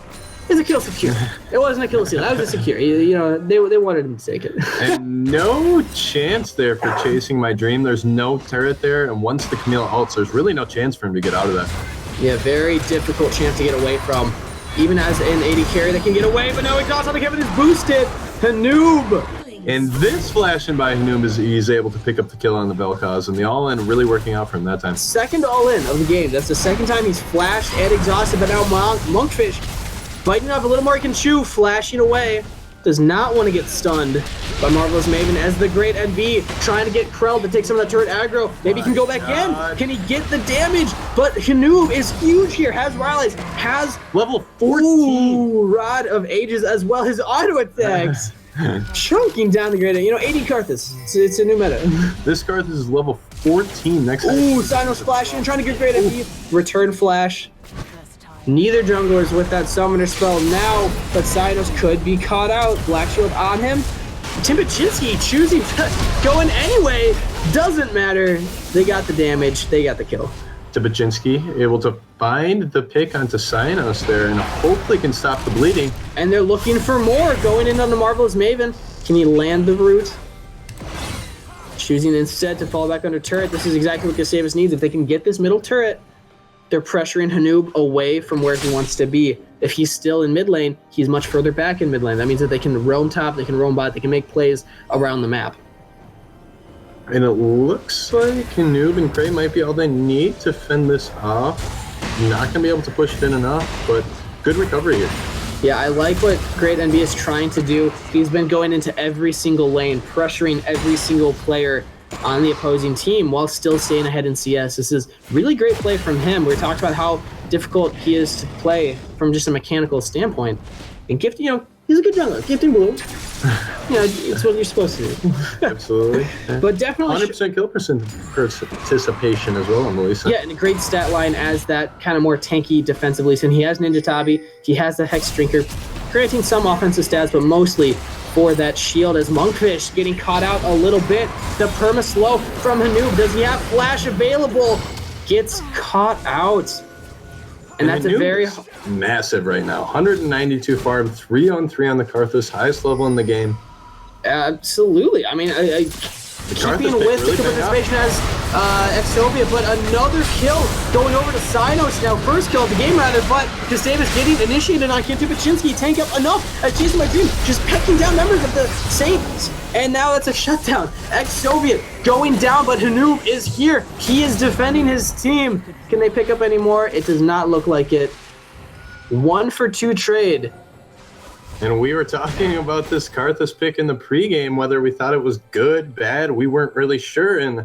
S1: It's a kill secure. It wasn't a kill steal. That was a secure. You know, they wanted him to take it.
S2: And no chance there for Chasing My Dream. There's no turret there, and once the Camille ults, there's really no chance for him to get out of that.
S1: Yeah, very difficult chance to get away from. Even as an AD carry that can get away, but no, exhaust on the Kevin is boosted. Hanoob.
S2: And this flashing by Hanoob he's able to pick up the kill on the Vel'Koz, and the all-in really working out for him that time.
S1: Second all-in of the game. That's the second time he's flashed and exhausted, but now Monkfish biting off a little more he can chew, flashing away. Does not want to get stunned by Marvelous Maven as the great NB trying to get Krell to take some of that turret aggro. Maybe he can go back in. Can he get the damage? But Hanoob is huge here. Has Riley's, has
S2: level 14.
S1: Ooh, Rod of Ages as well. His auto attacks. Chunking down the great, you know, AD Karthus. It's a new meta.
S2: This Karthus is level 14 next time.
S1: Ooh, Synos flashing, trying to get great NB. Return flash. Neither junglers with that summoner spell now, but Synos could be caught out. Black Shield on him. Timpachinski choosing to go in anyway. Doesn't matter. They got the damage. They got the kill.
S2: Timpachinski able to find the pick onto Synos there and hopefully can stop the bleeding.
S1: And they're looking for more. Going in on the Marvelous Maven. Can he land the root? Choosing instead to fall back under turret. This is exactly what Gustavus needs. If they can get this middle turret, they're pressuring Hanoob away from where he wants to be. If he's still in mid lane, he's much further back in mid lane. That means that they can roam top, they can roam bot, they can make plays around the map.
S2: And it looks like Hanoob and Cray might be all they need to fend this off. Not going to be able to push it in enough, but good recovery here.
S1: Yeah, I like what Great NB is trying to do. He's been going into every single lane, pressuring every single player on the opposing team while still staying ahead in CS. This is really great play from him. We talked about how difficult he is to play from just a mechanical standpoint. And Gift, you know, he's a good jungler. Gifting blue. You know, it's what you're supposed to do.
S2: Absolutely.
S1: But definitely
S2: 100% kill participation as on the Lee Sin.
S1: Yeah, and a great stat line as that kind of more tanky defensive Lee Sin. He has Ninja Tabi, he has the Hex Drinker, granting some offensive stats, but mostly for that shield as Monkfish getting caught out a little bit. The perma slow from Hanoob. Does he have flash available? Gets caught out. And that's a very
S2: massive right now. 192 farm, 3-on-3 on the Karthus, highest level in the game.
S1: Absolutely. I mean, keeping with the participation as Ex-Soviet, but another kill going over to Synos now. First kill of the game rather, but Gustavus getting initiated on Timpachinski. Tank up enough as Chasing My Dream, just pecking down members of the Saints. And now that's a shutdown. Ex-Soviet going down, but Hanoob is here. He is defending his team. Can they pick up any more? It does not look like it. 1-for-2 trade.
S2: And we were talking about this Karthus pick in the pregame, whether we thought it was good, bad, we weren't really sure. And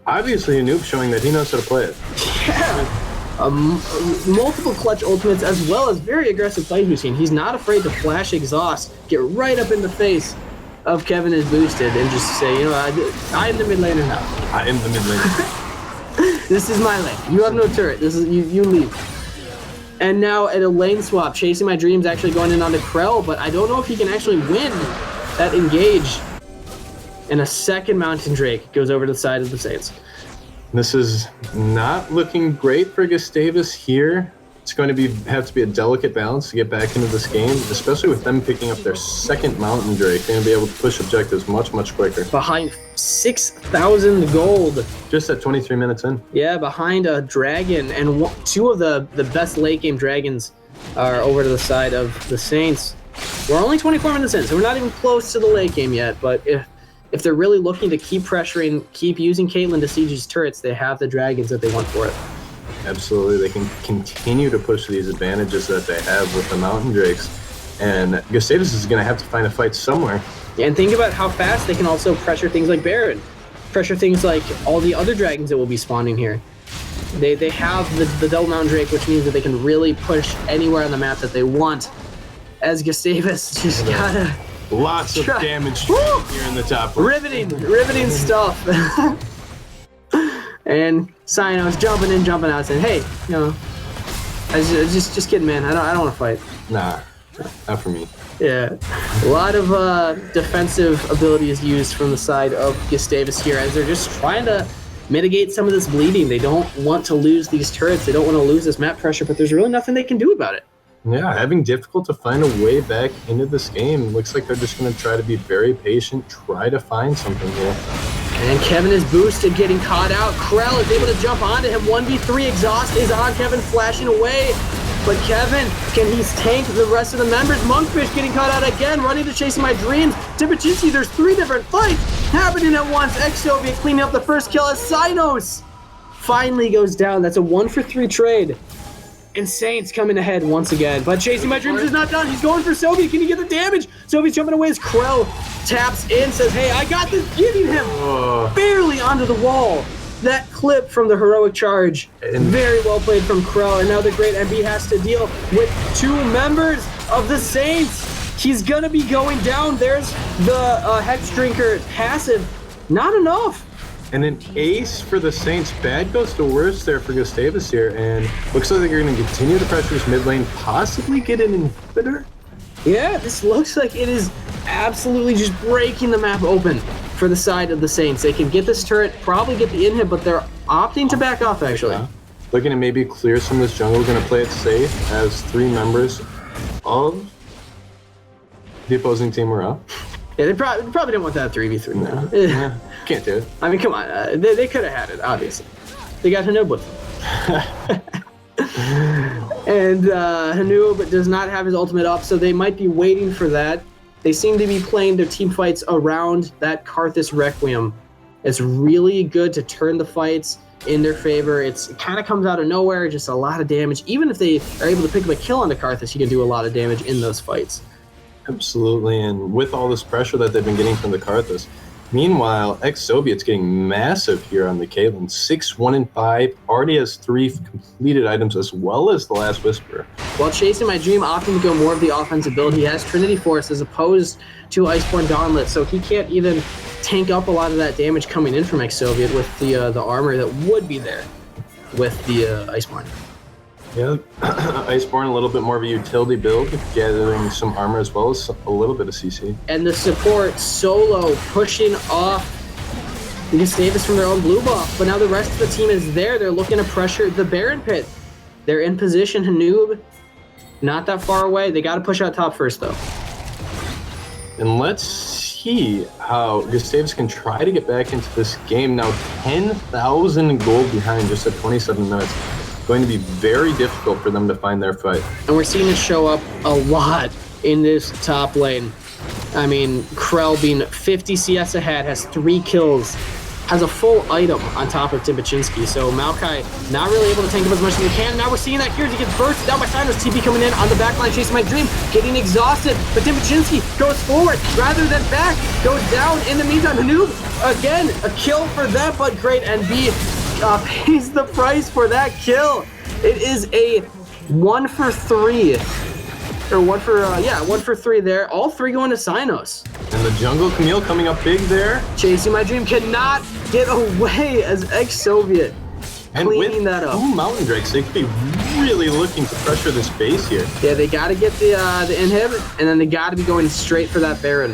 S2: obviously Hanoob showing that he knows how to play it.
S1: Yeah. Multiple clutch ultimates as well as very aggressive play routine. He's not afraid to flash exhaust, get right up in the face of Kevin is boosted and just say, you know, I am the mid laner now.
S2: I am the mid laner.
S1: This is my lane. You have no turret. This is you leave. And now at a lane swap, Chasing My Dreams actually going in onto Krell, but I don't know if he can actually win that engage. And a second Mountain Drake goes over to the side of the Saints.
S2: This is not looking great for Gustavus here. It's going to have to be a delicate balance to get back into this game, especially with them picking up their second Mountain Drake. They're going to be able to push objectives much, much quicker.
S1: Behind 6,000 gold.
S2: Just at 23 minutes in.
S1: Yeah, behind a dragon. And two of the best late game dragons are over to the side of the Saints. We're only 24 minutes in, so we're not even close to the late game yet. But if they're really looking to keep pressuring, keep using Caitlyn to siege these turrets, they have the dragons that they want for it.
S2: Absolutely, they can continue to push these advantages that they have with the Mountain Drakes. And Gustavus is going to have to find a fight somewhere.
S1: Yeah, and think about how fast they can also pressure things like Baron. Pressure things like all the other dragons that will be spawning here. They have the double Mountain Drake, which means that they can really push anywhere on the map that they want. As Gustavus just gotta...
S2: Lots of damage here in the top.
S1: Riveting stuff. And Synos jumping in, jumping out, saying, "Hey, you know, just kidding, man. I don't want to fight."
S2: Nah, Not for me.
S1: Yeah, a lot of defensive abilities used from the side of Gustavus here as they're just trying to mitigate some of this bleeding. They don't want to lose these turrets. They don't want to lose this map pressure, but there's really nothing they can do about it.
S2: Yeah, having difficult to find a way back into this game. Looks like they're just going to try to be very patient, try to find something here.
S1: And Kevin is boosted, getting caught out. Krell is able to jump onto him. 1v3 exhaust is on Kevin, flashing away. But Kevin, can he tank the rest of the members? Monkfish getting caught out again, running to Chasing My Dreams. Timbachinski, there's 3 different fights happening at once. Ex-Soviet cleaning up the first kill as Sinos finally goes down. That's a 1-for-3 trade. And Saints coming ahead once again. But Chasing My Dreams is not done. He's going for Soviet. Can he get the damage? Soviet's jumping away as Krell taps in, says, hey, I got this, getting him barely onto the wall. That clip from the heroic charge, very well played from Krell, and now the great MB has to deal with 2 members of the Saints. He's gonna be going down. There's the Hex Drinker passive. Not enough.
S2: And an ace for the Saints. Bad goes to worse there for Gustavus here, and looks like they're going to continue to pressure his mid lane, possibly get an inhibitor.
S1: Yeah, this looks like it is absolutely just breaking the map open for the side of the Saints. They can get this turret, probably get the inhib, but they're opting to back off, actually.
S2: Yeah. Looking to maybe clear some of this jungle. Going to play it safe as 3 members of the opposing team are up.
S1: Yeah, they probably didn't want that 3v3.
S2: No.
S1: No.
S2: Yeah. Can't do it.
S1: I mean, come on. They could have had it, obviously. They got Hanoob with them. And Hanoob does not have his ultimate up, so they might be waiting for that. They seem to be playing their team fights around that Karthus Requiem. It's really good to turn the fights in their favor. It kind of comes out of nowhere, just a lot of damage. Even if they are able to pick up a kill on the Karthus, he can do a lot of damage in those fights.
S2: Absolutely, and with all this pressure that they've been getting from the Karthus. Meanwhile, ex-Soviet's getting massive here on the Caitlyn. 6, 1, and 5. Already has 3 completed items as well as the Last Whisper.
S1: While Chasing My Dream opting to go more of the offensive build, he has Trinity Force as opposed to Iceborne Gauntlet, so he can't even tank up a lot of that damage coming in from ex-Soviet with the armor that would be there with the Iceborne.
S2: Yeah, Iceborne, a little bit more of a utility build, gathering some armor as well as a little bit of CC.
S1: And the support solo pushing off Gustavus from their own blue buff, but now the rest of the team is there. They're looking to pressure the Baron Pit. They're in position. Hanoob, not that far away. They got to push out top first, though.
S2: And let's see how Gustavus can try to get back into this game. Now 10,000 gold behind just at 27 minutes. Going to be very difficult for them to find their fight.
S1: And we're seeing it show up a lot in this top lane. I mean, Krell being 50 CS ahead, has 3 kills, has a full item on top of Timbachinski. So Maokai not really able to tank up as much as he can. Now we're seeing that here as he gets bursted down by Sinos. TP coming in on the back line, Chasing My Dream, getting exhausted. But Timbachinski goes forward rather than back, goes down. In the meantime, Hanoob, again, a kill for them, but great NB pays the price for that kill. It is a 1-for-3. Or 1-for-3 there. All 3 going to Sinos.
S2: And the jungle Camille coming up big there.
S1: Chasing My Dream cannot get away as ex-Soviet.
S2: And
S1: cleaning
S2: with
S1: that up.
S2: 2 Mountain Drakes, they could be really looking to pressure this base here.
S1: Yeah, they got to get the inhib, and then they got to be going straight for that Baron.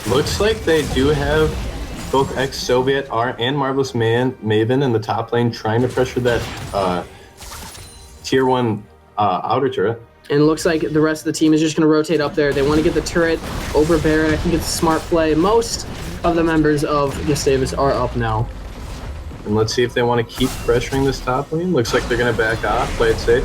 S2: Looks like they do have both ex-Soviet and Marvelous Maven in the top lane trying to pressure that tier 1 outer turret.
S1: And it looks like the rest of the team is just going to rotate up there. They want to get the turret over Baron. I think it's a smart play. Most of the members of Gustavus are up now.
S2: And let's see if they want to keep pressuring this top lane. Looks like they're going to back off, play it safe.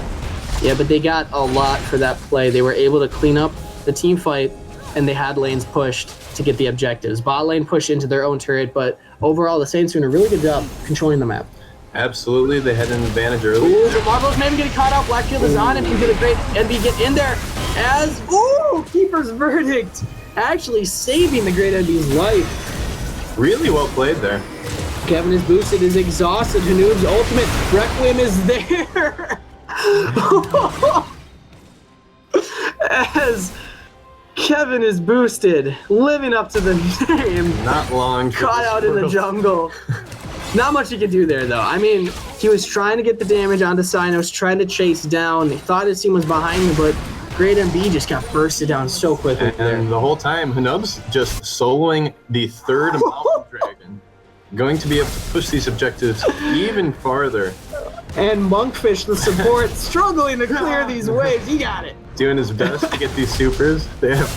S1: Yeah, but they got a lot for that play. They were able to clean up the team fight, and they had lanes pushed to get the objectives. Bot lane pushed into their own turret, but overall the Saints are doing a really good job controlling the map.
S2: Absolutely, they had an advantage early.
S1: Ooh, the Marvel's maybe getting caught out. Blackfield is on him. He's gonna great NB get in there as Keeper's Verdict actually saving the great NB's life.
S2: Really well played there.
S1: Kevin is boosted, is exhausted. Hanoob's ultimate Requiem is there. As Kevin is boosted, living up to the name.
S2: Not long.
S1: Caught out in the jungle. Not much he could do there, though. I mean, he was trying to get the damage onto Cynos, trying to chase down. He thought his team was behind him, but Great MB just got bursted down so quickly.
S2: And the whole time, Hanub's just soloing the third Mountain Dragon. Going to be able to push these objectives even farther.
S1: And Monkfish, the support, struggling to clear these waves. He got it.
S2: Doing his best to get these supers. They have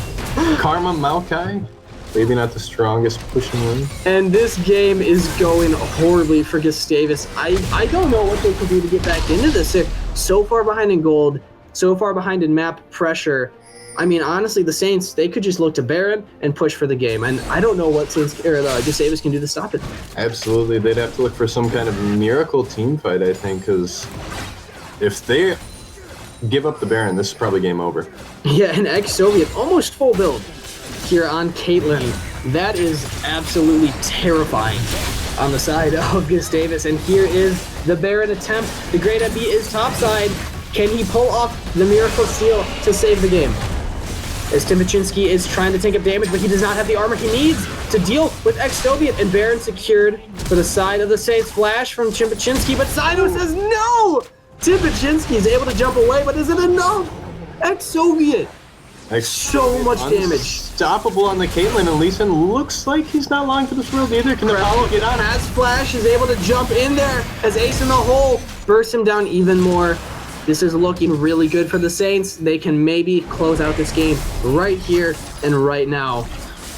S2: Karma Maokai. Maybe not the strongest pushing one.
S1: And this game is going horribly for Gustavus. I don't know what they could do to get back into this. They're so far behind in gold, so far behind in map pressure. I mean, honestly, the Saints, they could just look to Baron and push for the game. And I don't know what Gustavus can do to stop it.
S2: Absolutely. They'd have to look for some kind of miracle team fight, I think, because if they give up the Baron, this is probably game over.
S1: Yeah, and ex-Soviet, almost full build here on Caitlyn. That is absolutely terrifying on the side of Gustavus. And here is the Baron attempt. The Great MB is topside. Can he pull off the Miracle Seal to save the game? As Timachinski is trying to take up damage, but he does not have the armor he needs to deal with ex-Soviet. And Baron secured for the side of the Saints. Flash from Timachinski, but Sino says no! Timachinski is able to jump away, but is it enough? Ex-Soviet. So much damage.
S2: Unstoppable on the Caitlyn, and Lee Sin looks like he's not long for this world either. Can the Apollo get on?
S1: Has Flash, is able to jump in there as Ace in the hole bursts him down even more. This is looking really good for the Saints. They can maybe close out this game right here and right now.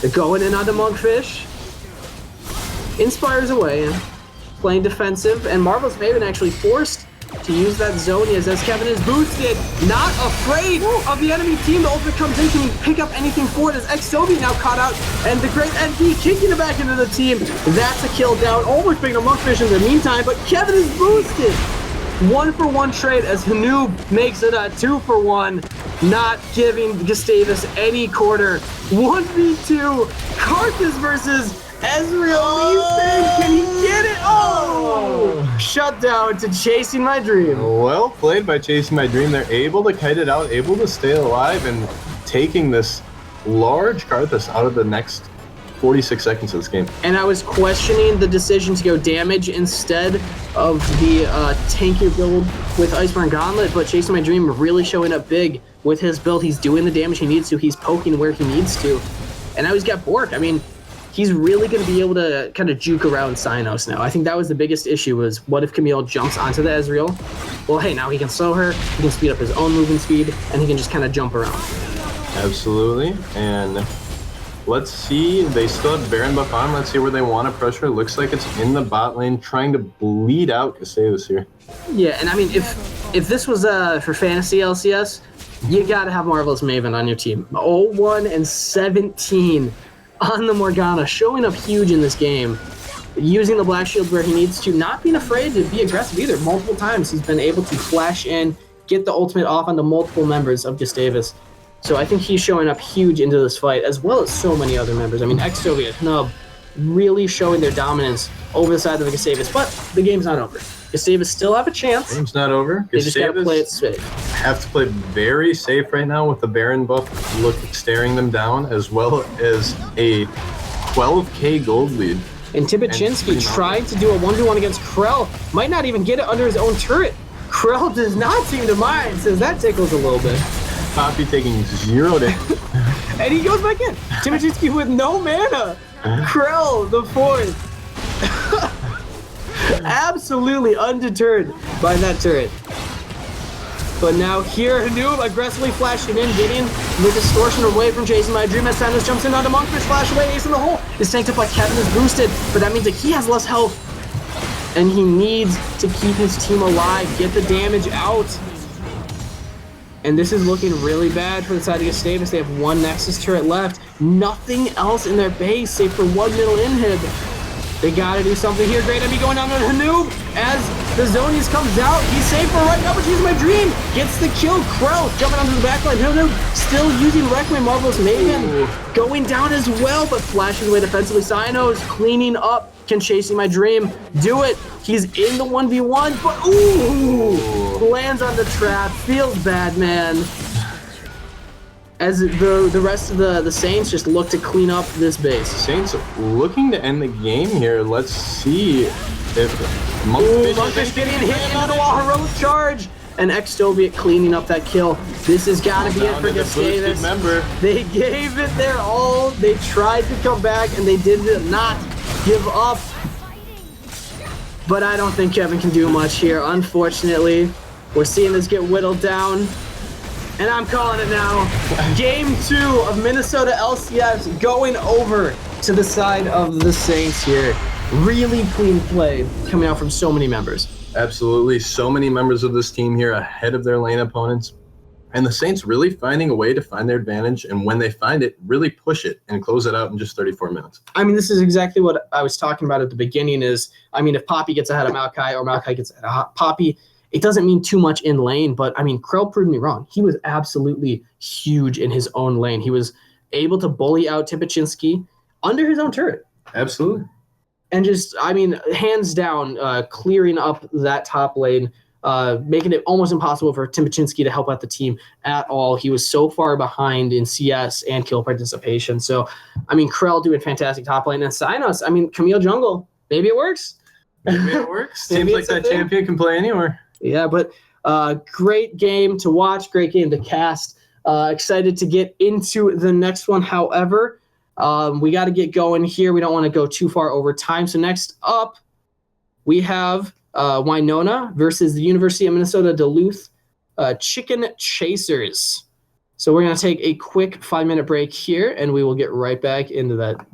S1: They're going in on the Monkfish. Inspires away, playing defensive, and Marvel's Maven actually forced to use that Zonias as Kevin is boosted. Not afraid of the enemy team. The ultimate comes in. Can he pick up anything for it as ex-Soviet now caught out, and the Great NP kicking it back into the team. That's a kill down. Almost picking a Monkfish in the meantime, but Kevin is boosted. 1-for-1 trade as Hanoob makes it a 2-for-1, not giving Gustavus any quarter. 1v2, Karthus versus Ezreal. Can he get it? Oh! Shut down to Chasing My Dream.
S2: Well played by Chasing My Dream. They're able to kite it out, able to stay alive, and taking this large Karthus out of the next 46 seconds of this game.
S1: And I was questioning the decision to go damage instead of the tankier build with Iceborne Gauntlet, but Chasing My Dream really showing up big with his build. He's doing the damage he needs to. He's poking where he needs to. And now he's got Bork. I mean, he's really going to be able to kind of juke around Cynos now. I think that was the biggest issue, was what if Camille jumps onto the Ezreal? Well, hey, now he can slow her, he can speed up his own movement speed, and he can just kind of jump around.
S2: Absolutely. And let's see, they still have Baron buff on. Let's see where they want to pressure. Looks like it's in the bot lane, trying to bleed out Gustavus here.
S1: Yeah, and I mean, if this was for Fantasy LCS, you got to have Marvelous Maven on your team. 0-1-17 on the Morgana, showing up huge in this game. Using the Black Shield where he needs to, not being afraid to be aggressive either. Multiple times he's been able to flash in, get the ultimate off on the multiple members of Gustavus. So I think he's showing up huge into this fight, as well as so many other members. I mean, ex-Soviet, Nub, really showing their dominance over the side of Gustavus, but the game's not over. Gustavus still have a chance.
S2: Game's not over.
S1: They just gotta play it safe.
S2: Have to play very safe right now with the Baron buff staring them down, as well as a 12k gold lead.
S1: And Timachinski trying to do a 1v1 against Krell. Might not even get it under his own turret. Krell does not seem to mind, says that tickles a little bit.
S2: Poppy taking 0 damage.
S1: And he goes back in. Timachinski with no mana. Krell, the fourth. Absolutely undeterred by that turret. But now here, Hanoob aggressively flashing in, getting the distortion away from Chasing My Dream as Thanos jumps in onto Monkfish, flash away, Ace in the hole. Is tanked up by Kevin is boosted, but that means that he has less health. And he needs to keep his team alive, get the damage out. And this is looking really bad for the side of Gustavus. They have one Nexus turret left. Nothing else in their base save for one middle inhib. They gotta do something here. Great MB going down on Hanoob as the Zonies comes out. He's safe for right now, but Chasing My Dream gets the kill. Krell jumping onto the backline. Hanoob still using Requiem. Marvelous Maven going down as well, but flashing away defensively. Cynos cleaning up. Can Chasing My Dream do it? He's in the 1v1, but ooh, lands on the trap. Feels bad, man. As the rest of the Saints just look to clean up this base.
S2: Saints looking to end the game here. Let's see. If
S1: Monkfish getting hit into the wall, heroic charge, and Extoviat cleaning up that kill. This has got to be it for Gustavus. They gave it their all. They tried to come back, and they did not give up. But I don't think Kevin can do much here, unfortunately. We're seeing this get whittled down. And I'm calling it now. Game 2 of Minnesota LCS going over to the side of the Saints here. Really clean play coming out from so many members.
S2: Absolutely. So many members of this team here ahead of their lane opponents. And the Saints really finding a way to find their advantage. And when they find it, really push it and close it out in just 34 minutes.
S1: I mean, this is exactly what I was talking about at the beginning is, I mean, if Poppy gets ahead of Maokai or Maokai gets ahead of Poppy, it doesn't mean too much in lane, but I mean, Krell proved me wrong. He was absolutely huge in his own lane. He was able to bully out Tipachinski under his own turret.
S2: Absolutely.
S1: And just, I mean, hands down, clearing up that top lane, making it almost impossible for Tipachinski to help out the team at all. He was so far behind in CS and kill participation. So, I mean, Krell doing fantastic top lane. And Synos, I mean, Camille Jungle, maybe it works.
S2: Maybe it works. Seems like that champion can play anywhere.
S1: Yeah, but great game to watch, great game to cast. Excited to get into the next one. However, we got to get going here. We don't want to go too far over time. So next up, we have Winona versus the University of Minnesota Duluth Chicken Chasers. So we're going to take a quick 5-minute break here, and we will get right back into that.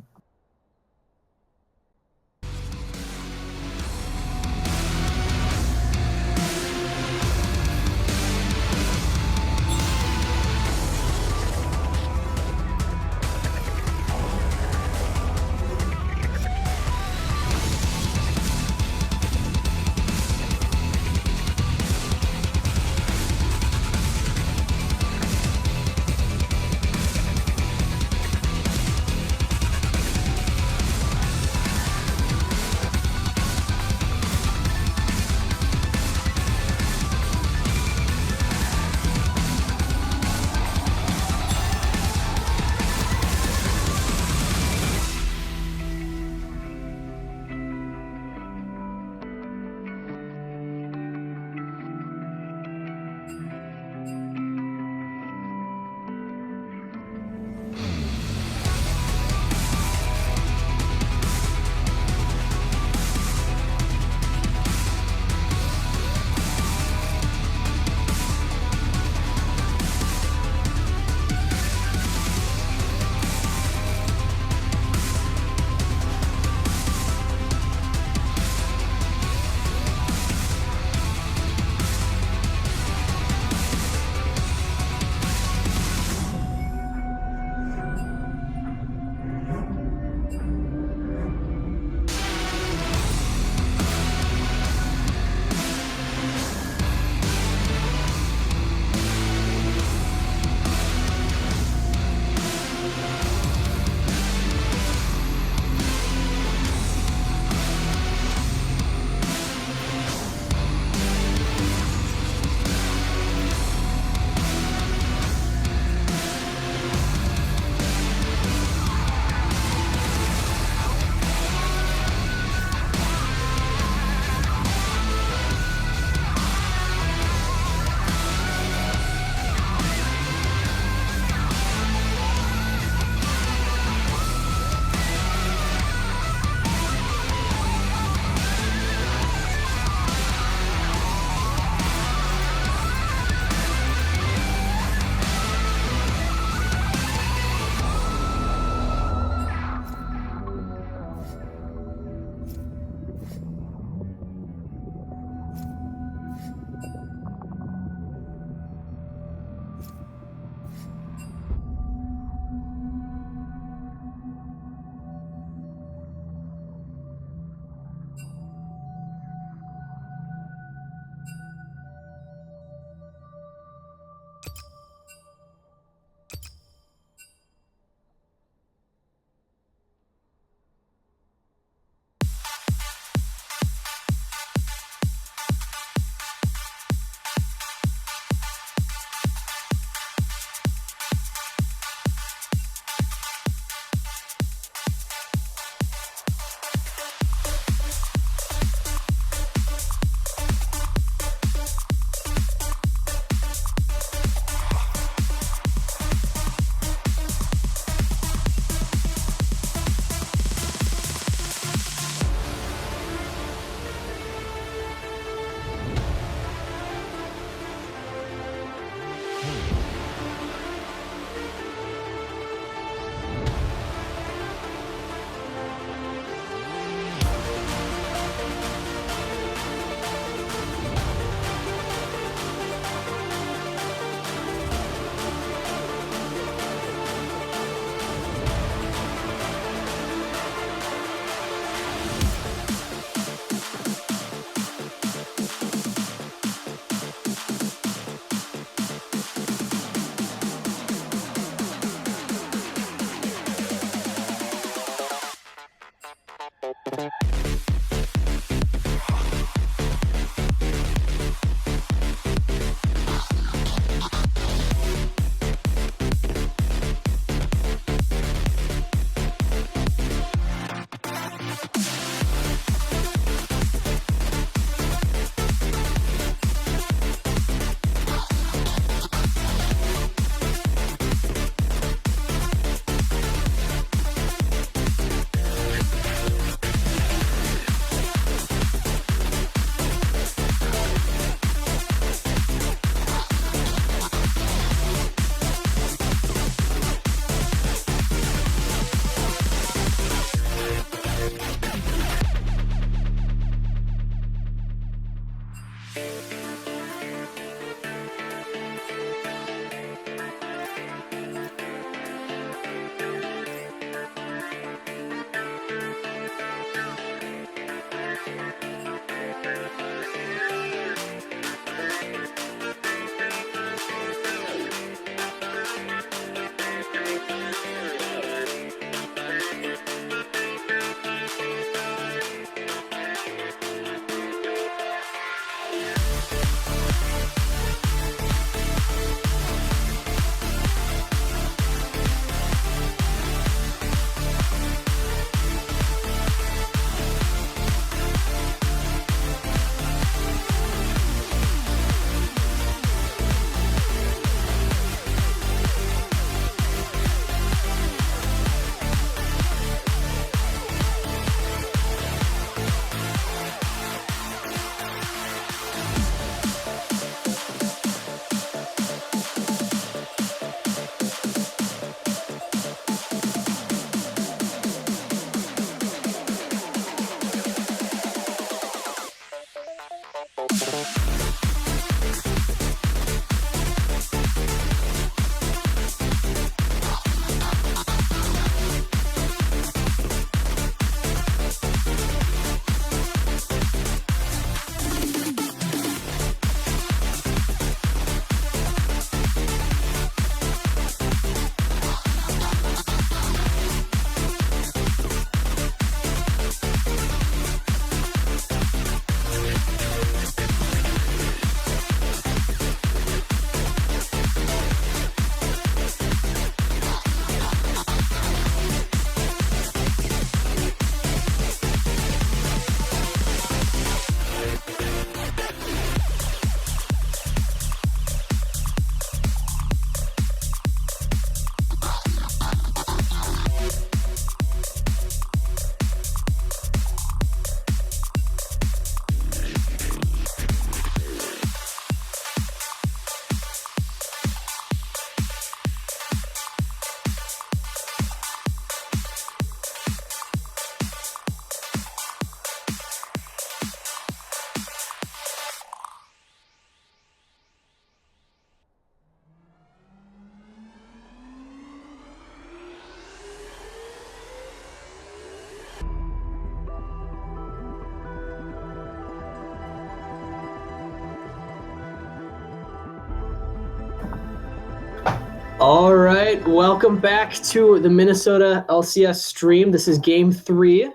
S1: All right, welcome back to the Minnesota LCS stream. This is Game 3,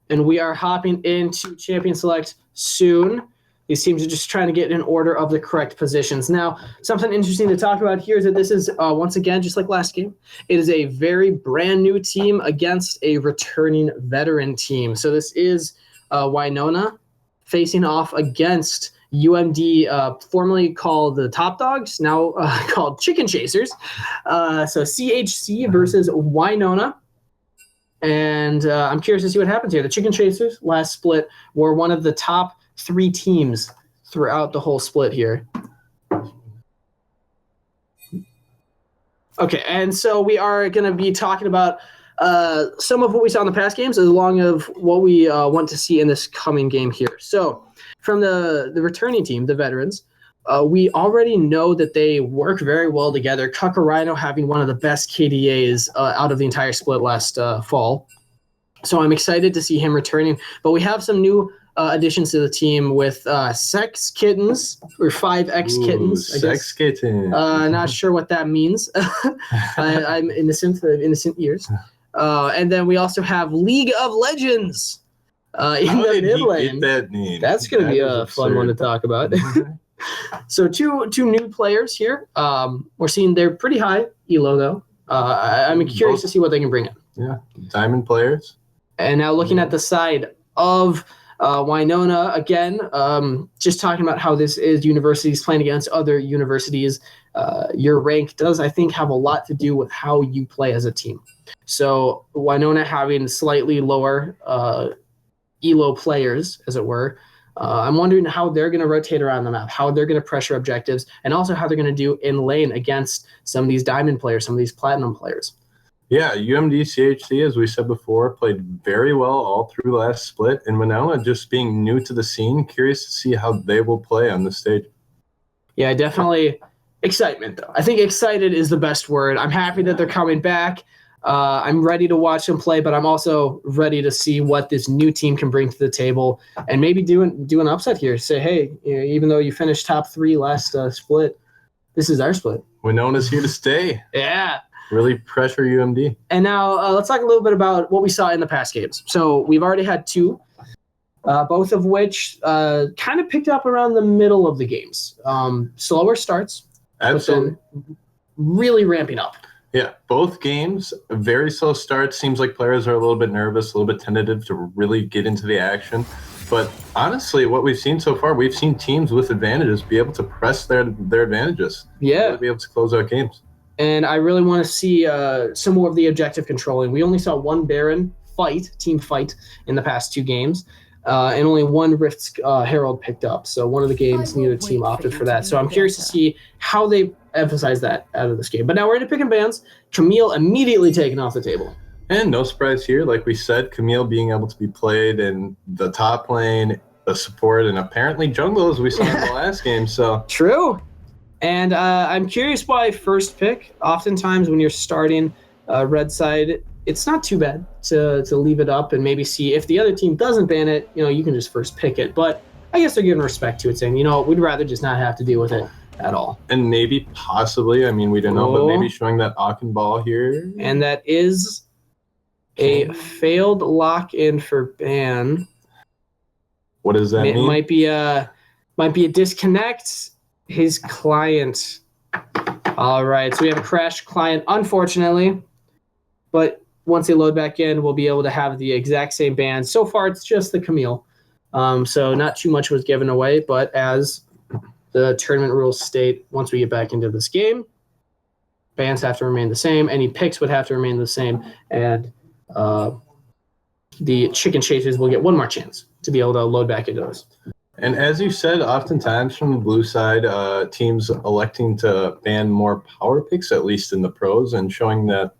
S1: and we are hopping into Champion Select soon. These teams are just trying to get in order of the correct positions. Now, something interesting to talk about here is that this is, once again, just like last game, it is a very brand new team against a returning veteran team. So this is Winona facing off against UMD, formerly called the Top Dogs, now called Chicken Chasers. So CHC versus Winona. And I'm curious to see what happens here. The Chicken Chasers, last split, were one of the top 3 teams throughout the whole split here. Okay, and so we are going to be talking about some of what we saw in the past games, along of what we want to see in this coming game here. So from the returning team, the veterans, we already know that they work very well together. Cucurino having one of the best KDAs out of the entire split last fall. So I'm excited to see him returning. But we have some new additions to the team with Sex Kittens, or 5X Kittens.
S2: Sex Kitten.
S1: Not sure what that means. I'm innocent of innocent ears. And then we also have League of Legends. In the mid lane.
S2: That name?
S1: That's going to be a fun one to talk about. So two new players here. We're seeing they're pretty high elo though. I'm curious to see what they can bring in.
S2: Yeah, diamond players. And
S1: now looking at the side of Winona again, just talking about how this is universities playing against other universities. Your rank does, I think, have a lot to do with how you play as a team. So Winona having slightly lower elo players, as it were. I'm wondering how they're going to rotate around the map, how they're going to pressure objectives, and also how they're going to do in lane against some of these diamond players, some of these platinum players.
S2: Yeah, UMD-CHC, as we said before, played very well all through last split. And Winona, just being new to the scene, curious to see how they will play on the stage.
S1: Yeah, definitely excitement, though. I think excited is the best word. I'm happy that they're coming back. I'm ready to watch them play, but I'm also ready to see what this new team can bring to the table and maybe do an upset here. Say, hey, even though you finished top 3 last split, this is our split.
S2: Winona's here to stay.
S1: Yeah.
S2: Really pressure UMD.
S1: And now let's talk a little bit about what we saw in the past games. So we've already had 2, both of which kind of picked up around the middle of the games. Slower starts,
S2: Absolutely.
S1: but then really ramping up.
S2: Yeah, both games, very slow start. Seems like players are a little bit nervous, a little bit tentative to really get into the action. But honestly, what we've seen so far, we've seen teams with advantages be able to press their advantages.
S1: Yeah.
S2: Be able to close out games.
S1: And I really want to see some more of the objective controlling. We only saw one Baron team fight in the past 2 games, and only one Rift Herald picked up. So one of the games, neither team opted for that. So I'm curious to see how they emphasize that out of this game. But now we're into picking bans. Camille immediately taken off the table.
S2: And no surprise here, like we said, Camille being able to be played in the top lane, the support, and apparently jungle, as we saw in the last game. So
S1: True. And I'm curious why first pick. Oftentimes when you're starting red side, it's not too bad to leave it up and maybe see if the other team doesn't ban it, you can just first pick it. But I guess they're giving respect to it, saying, we'd rather just not have to deal with it at all.
S2: And maybe possibly, we don't know, but maybe showing that Aachen ball here.
S1: And that is a failed lock-in for ban.
S2: What does that mean?
S1: It might be a disconnect. His client. All right, so we have a crashed client, unfortunately. But once they load back in, we'll be able to have the exact same ban. So far, it's just the Camille. So not too much was given away, but as the tournament rules state, once we get back into this game, bans have to remain the same. Any picks would have to remain the same. And the chicken chasers will get one more chance to be able to load back into those.
S2: And as you said, oftentimes from the blue side, teams electing to ban more power picks, at least in the pros, and showing that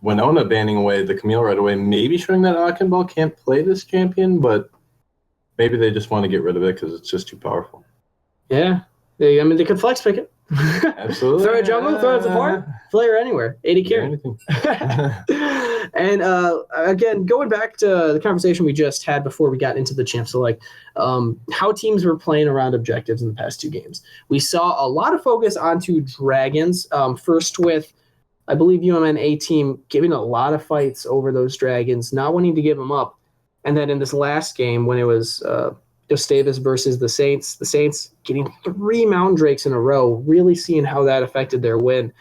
S2: Winona banning away the Camille right away, maybe showing that Aachen can't play this champion, but maybe they just want to get rid of it because it's just too powerful.
S1: Yeah. They could flex pick it.
S2: Absolutely.
S1: Throw a jungle, throw a support, flare anywhere, 80 carry.
S2: Anything.
S1: And again, going back to the conversation we just had before we got into the champ select, how teams were playing around objectives in the past 2 games. We saw a lot of focus onto dragons, first with, I believe, UMN team giving a lot of fights over those dragons, not wanting to give them up. And then in this last game, when it was Gustavus versus the Saints getting 3 Mountain Drakes in a row, really seeing how that affected their win.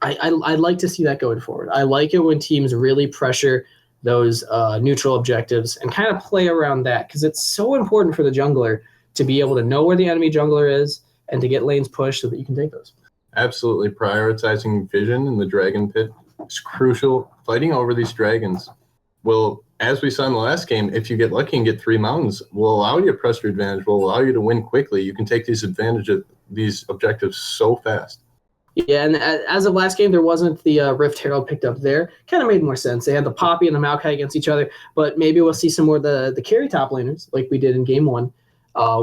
S1: I'd like to see that going forward. I like it when teams really pressure those neutral objectives and kind of play around that, because it's so important for the jungler to be able to know where the enemy jungler is and to get lanes pushed so that you can take those.
S2: Absolutely. Prioritizing vision in the dragon pit is crucial. Fighting over these dragons will, as we saw in the last game, if you get lucky and get 3 mountains, will allow you to press your advantage, will allow you to win quickly. You can take these objectives so fast.
S1: Yeah, and as of last game, there wasn't the Rift Herald picked up there. Kind of made more sense. They had the Poppy and the Maokai against each other, but maybe we'll see some more of the carry top laners like we did in game 1,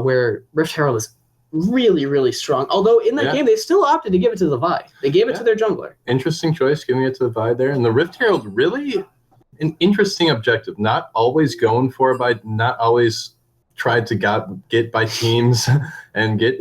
S1: where Rift Herald is really, really strong. Although in that game, they still opted to give it to the Vi. They gave it to their jungler.
S2: Interesting choice, giving it to the Vi there. And the Rift Herald, really an interesting objective. Not always going for it, by not always tried to get by teams and get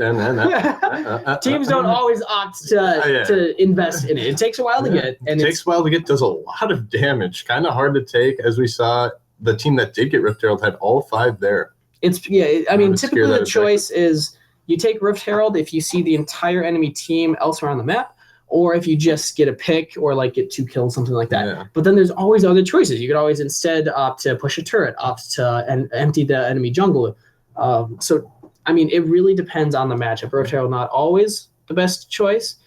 S1: teams don't always opt to invest in it. It takes a while to get, and
S2: it takes a while to get. Does a lot of damage. Kind of hard to take, as we saw. The team that did get Rift Herald had all 5 there. Typically
S1: the choice is you take Rift Herald if you see the entire enemy team elsewhere on the map, or if you just get a pick or like get 2 kills, something like that. Yeah. But then there's always other choices. You could always instead opt to push a turret, opt to empty the enemy jungle. It really depends on the matchup. Rift Herald not always the best choice,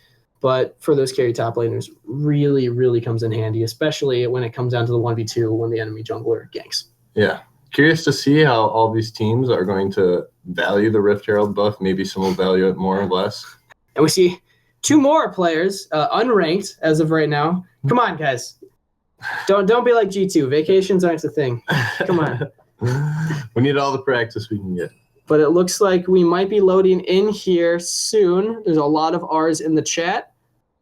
S1: but for those carry top laners, really, really comes in handy, especially when it comes down to the 1v2 when the enemy jungler ganks.
S2: Yeah. Curious to see how all these teams are going to value the Rift Herald buff. Maybe some will value it more or less.
S1: And we see 2 more players, unranked as of right now. Come on, guys. Don't be like G2. Vacations aren't a thing. Come on.
S2: We need all the practice we can get.
S1: But it looks like we might be loading in here soon. There's a lot of R's in the chat.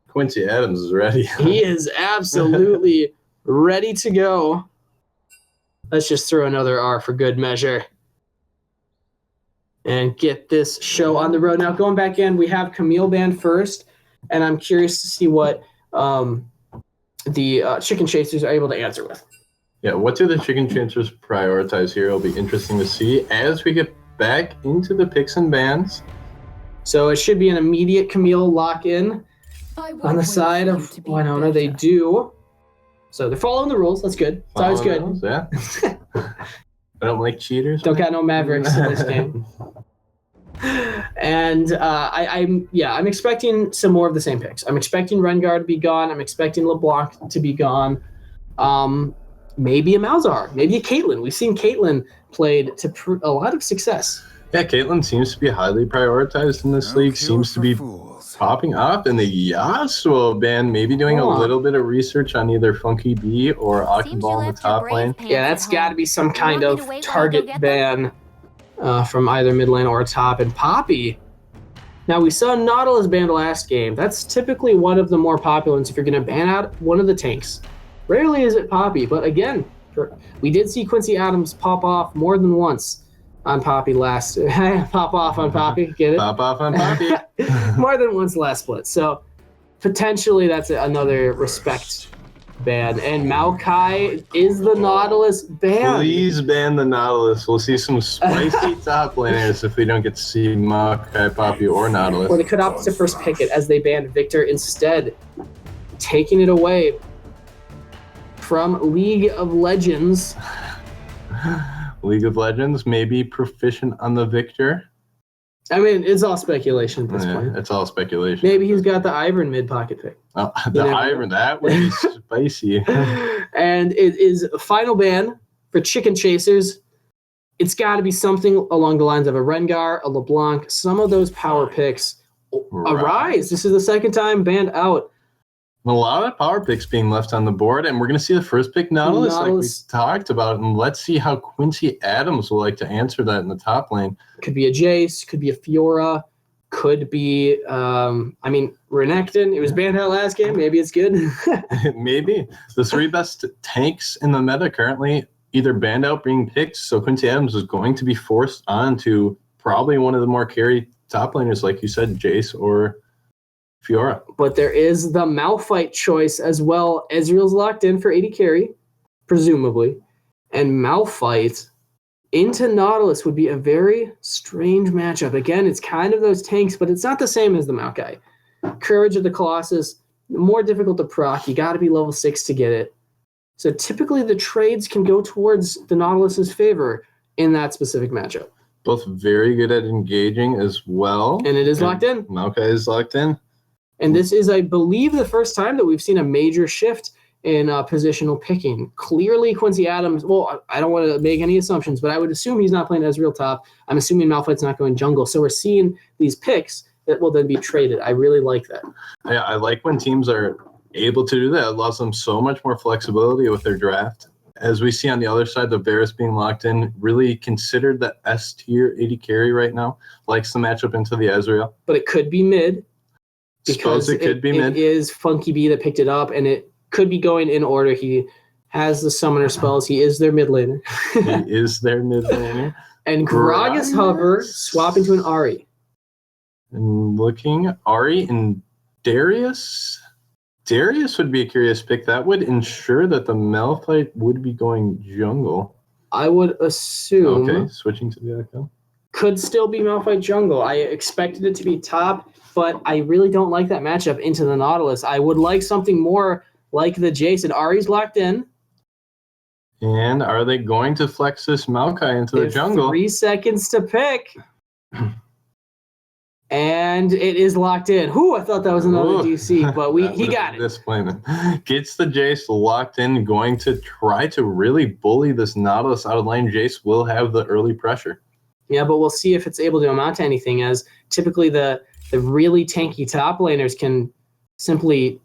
S2: Quincy Adams is ready.
S1: He is absolutely ready to go. Let's just throw another R for good measure. And get this show on the road. Now, going back in, we have Camille banned first. And I'm curious to see what the Chicken Chasers are able to answer with.
S2: Yeah, what do the Chicken Chasers prioritize here? It'll be interesting to see as we get back into the picks and bans.
S1: So it should be an immediate Camille lock-in on the side of Winona. They do. So they're following the rules. That's good. It's always good.
S2: Rules, yeah. I don't like cheaters.
S1: Don't got no Mavericks in this game. And I'm expecting some more of the same picks. I'm expecting Rengar to be gone. I'm expecting LeBlanc to be gone. Maybe a Malzahar, maybe a Caitlyn. We've seen Caitlyn played to a lot of success.
S2: Yeah, Caitlyn seems to be highly prioritized in this league. Seems to be popping up in the Yasuo ban. Maybe doing a little bit of research on either Funky B or Akiball in the top lane.
S1: Yeah, that's got to be some kind of target ban from either mid lane or top. And Poppy. Now, we saw Nautilus banned last game. That's typically one of the more popular ones if you're going to ban out one of the tanks. Rarely is it Poppy, but again, we did see Quincy Adams pop off more than once on Poppy last. Pop off on Poppy, get it?
S2: Pop off on Poppy.
S1: More than once last split. So potentially that's another respect ban. And Maokai is the Nautilus ban.
S2: Please ban the Nautilus. We'll see some spicy top laners if we don't get to see Maokai, Poppy, or Nautilus.
S1: Or they could opt to first pick it as they banned Victor instead, taking it away from League of Legends.
S2: League of Legends may be proficient on the Victor.
S1: I mean, it's all speculation at this point.
S2: It's all speculation.
S1: Maybe he's got the Ivern mid-pocket pick.
S2: Oh, the Ivern, that would be spicy.
S1: And it is a final ban for Chicken Chasers. It's got to be something along the lines of a Rengar, a LeBlanc, some of those power picks. A Rise. This is the second time banned out.
S2: A lot of power picks being left on the board, and we're going to see the first pick Nautilus like we talked about, and let's see how Quincy Adams will like to answer that in the top lane.
S1: Could be a Jace, could be a Fiora, could be, Renekton. It was banned out last game. Maybe it's good.
S2: Maybe. The 3 best tanks in the meta currently either banned out being picked, so Quincy Adams is going to be forced onto probably one of the more carry top laners, like you said, Jace or Fiora.
S1: But there is the Malphite choice as well. Ezreal's locked in for 80 carry, presumably. And Malphite into Nautilus would be a very strange matchup. Again, it's kind of those tanks, but it's not the same as the Maokai. Courage of the Colossus, more difficult to proc. You got to be level 6 to get it. So typically the trades can go towards the Nautilus's favor in that specific matchup.
S2: Both very good at engaging as well.
S1: And it is locked in.
S2: Maokai is locked in.
S1: And this is, I believe, the first time that we've seen a major shift in positional picking. Clearly, Quincy Adams, well, I don't want to make any assumptions, but I would assume he's not playing Ezreal top. I'm assuming Malphite's not going jungle. So we're seeing these picks that will then be traded. I really like that.
S2: Yeah, I like when teams are able to do that. It allows them so much more flexibility with their draft. As we see on the other side, the Varus being locked in, really considered the S tier 80 carry right now. Likes the matchup into the Ezreal.
S1: But it could be mid. Because
S2: it could be mid.
S1: It is Funky B that picked it up, and it could be going in order. He has the summoner spells. He is their mid laner.
S2: He is their mid laner.
S1: And Gragas Hover swap into an Ahri.
S2: And looking, Ahri and Darius. Darius would be a curious pick. That would ensure that the Malphite would be going jungle.
S1: I would assume.
S2: Okay, switching to the Echo.
S1: Could still be Malphite jungle. I expected it to be top, but I really don't like that matchup into the Nautilus. I would like something more like the Jason. Ahri's locked in.
S2: And are they going to flex this Maokai into the jungle?
S1: 3 seconds to pick. And it is locked in. Whew, I thought that was another DC, but he got it.
S2: Disappointment. Gets the Jace locked in, going to try to really bully this Nautilus out of lane. Jace will have the early pressure.
S1: Yeah, but we'll see if it's able to amount to anything, as typically the the really tanky top laners can simply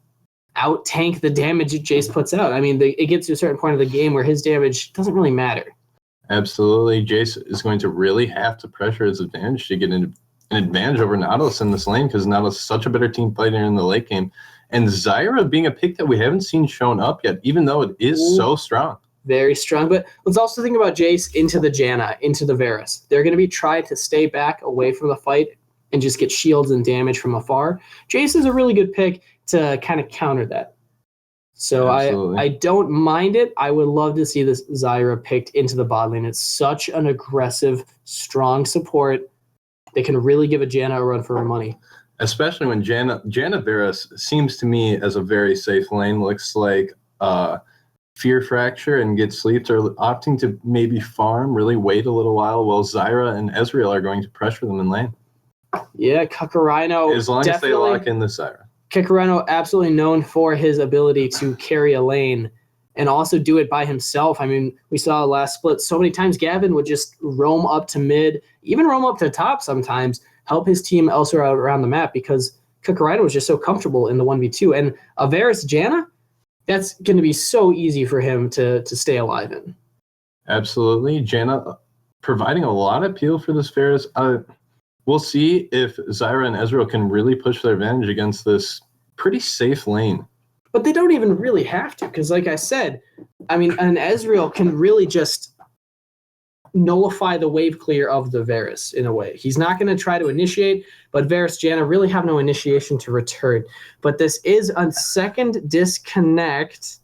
S1: out-tank the damage that Jace puts out. I mean, it gets to a certain point of the game where his damage doesn't really matter.
S2: Absolutely. Jace is going to really have to pressure his advantage to get an advantage over Nautilus in this lane because Nautilus is such a better team fighter in the late game. And Zyra being a pick that we haven't seen shown up yet, even though it is so strong. Very
S1: strong. But let's also think about Jace into the Janna, into the Varus. They're going to be trying to stay back away from the fight and just get shields and damage from afar. Jace is a really good pick to kind of counter that. So I don't mind it. I would love to see this Zyra picked into the bot lane. It's such an aggressive, strong support. They can really give a Janna a run for her money.
S2: Especially when Janna Varus seems to me as a very safe lane. Looks like Fear Fracture and Get Sleep are opting to maybe farm, really wait a little while Zyra and Ezreal are going to pressure them in lane.
S1: Yeah, Kakarino.
S2: As long as they lock in the Zyra.
S1: Kakarino absolutely known for his ability to carry a lane and also do it by himself. I mean, we saw last split so many times Gavin would just roam up to mid, even roam up to top sometimes, help his team elsewhere around the map because Kakarino was just so comfortable in the 1v2. And Varus Janna, that's going to be so easy for him to stay alive in.
S2: Absolutely. Janna providing a lot of appeal for this Varus. We'll see if Zyra and Ezreal can really push their advantage against this pretty safe lane.
S1: But they don't even really have to, because like I said, I mean, an Ezreal can really just nullify the wave clear of the Varus in a way. He's not going to try to initiate, but Varus Janna really have no initiation to return. But this is a second disconnect.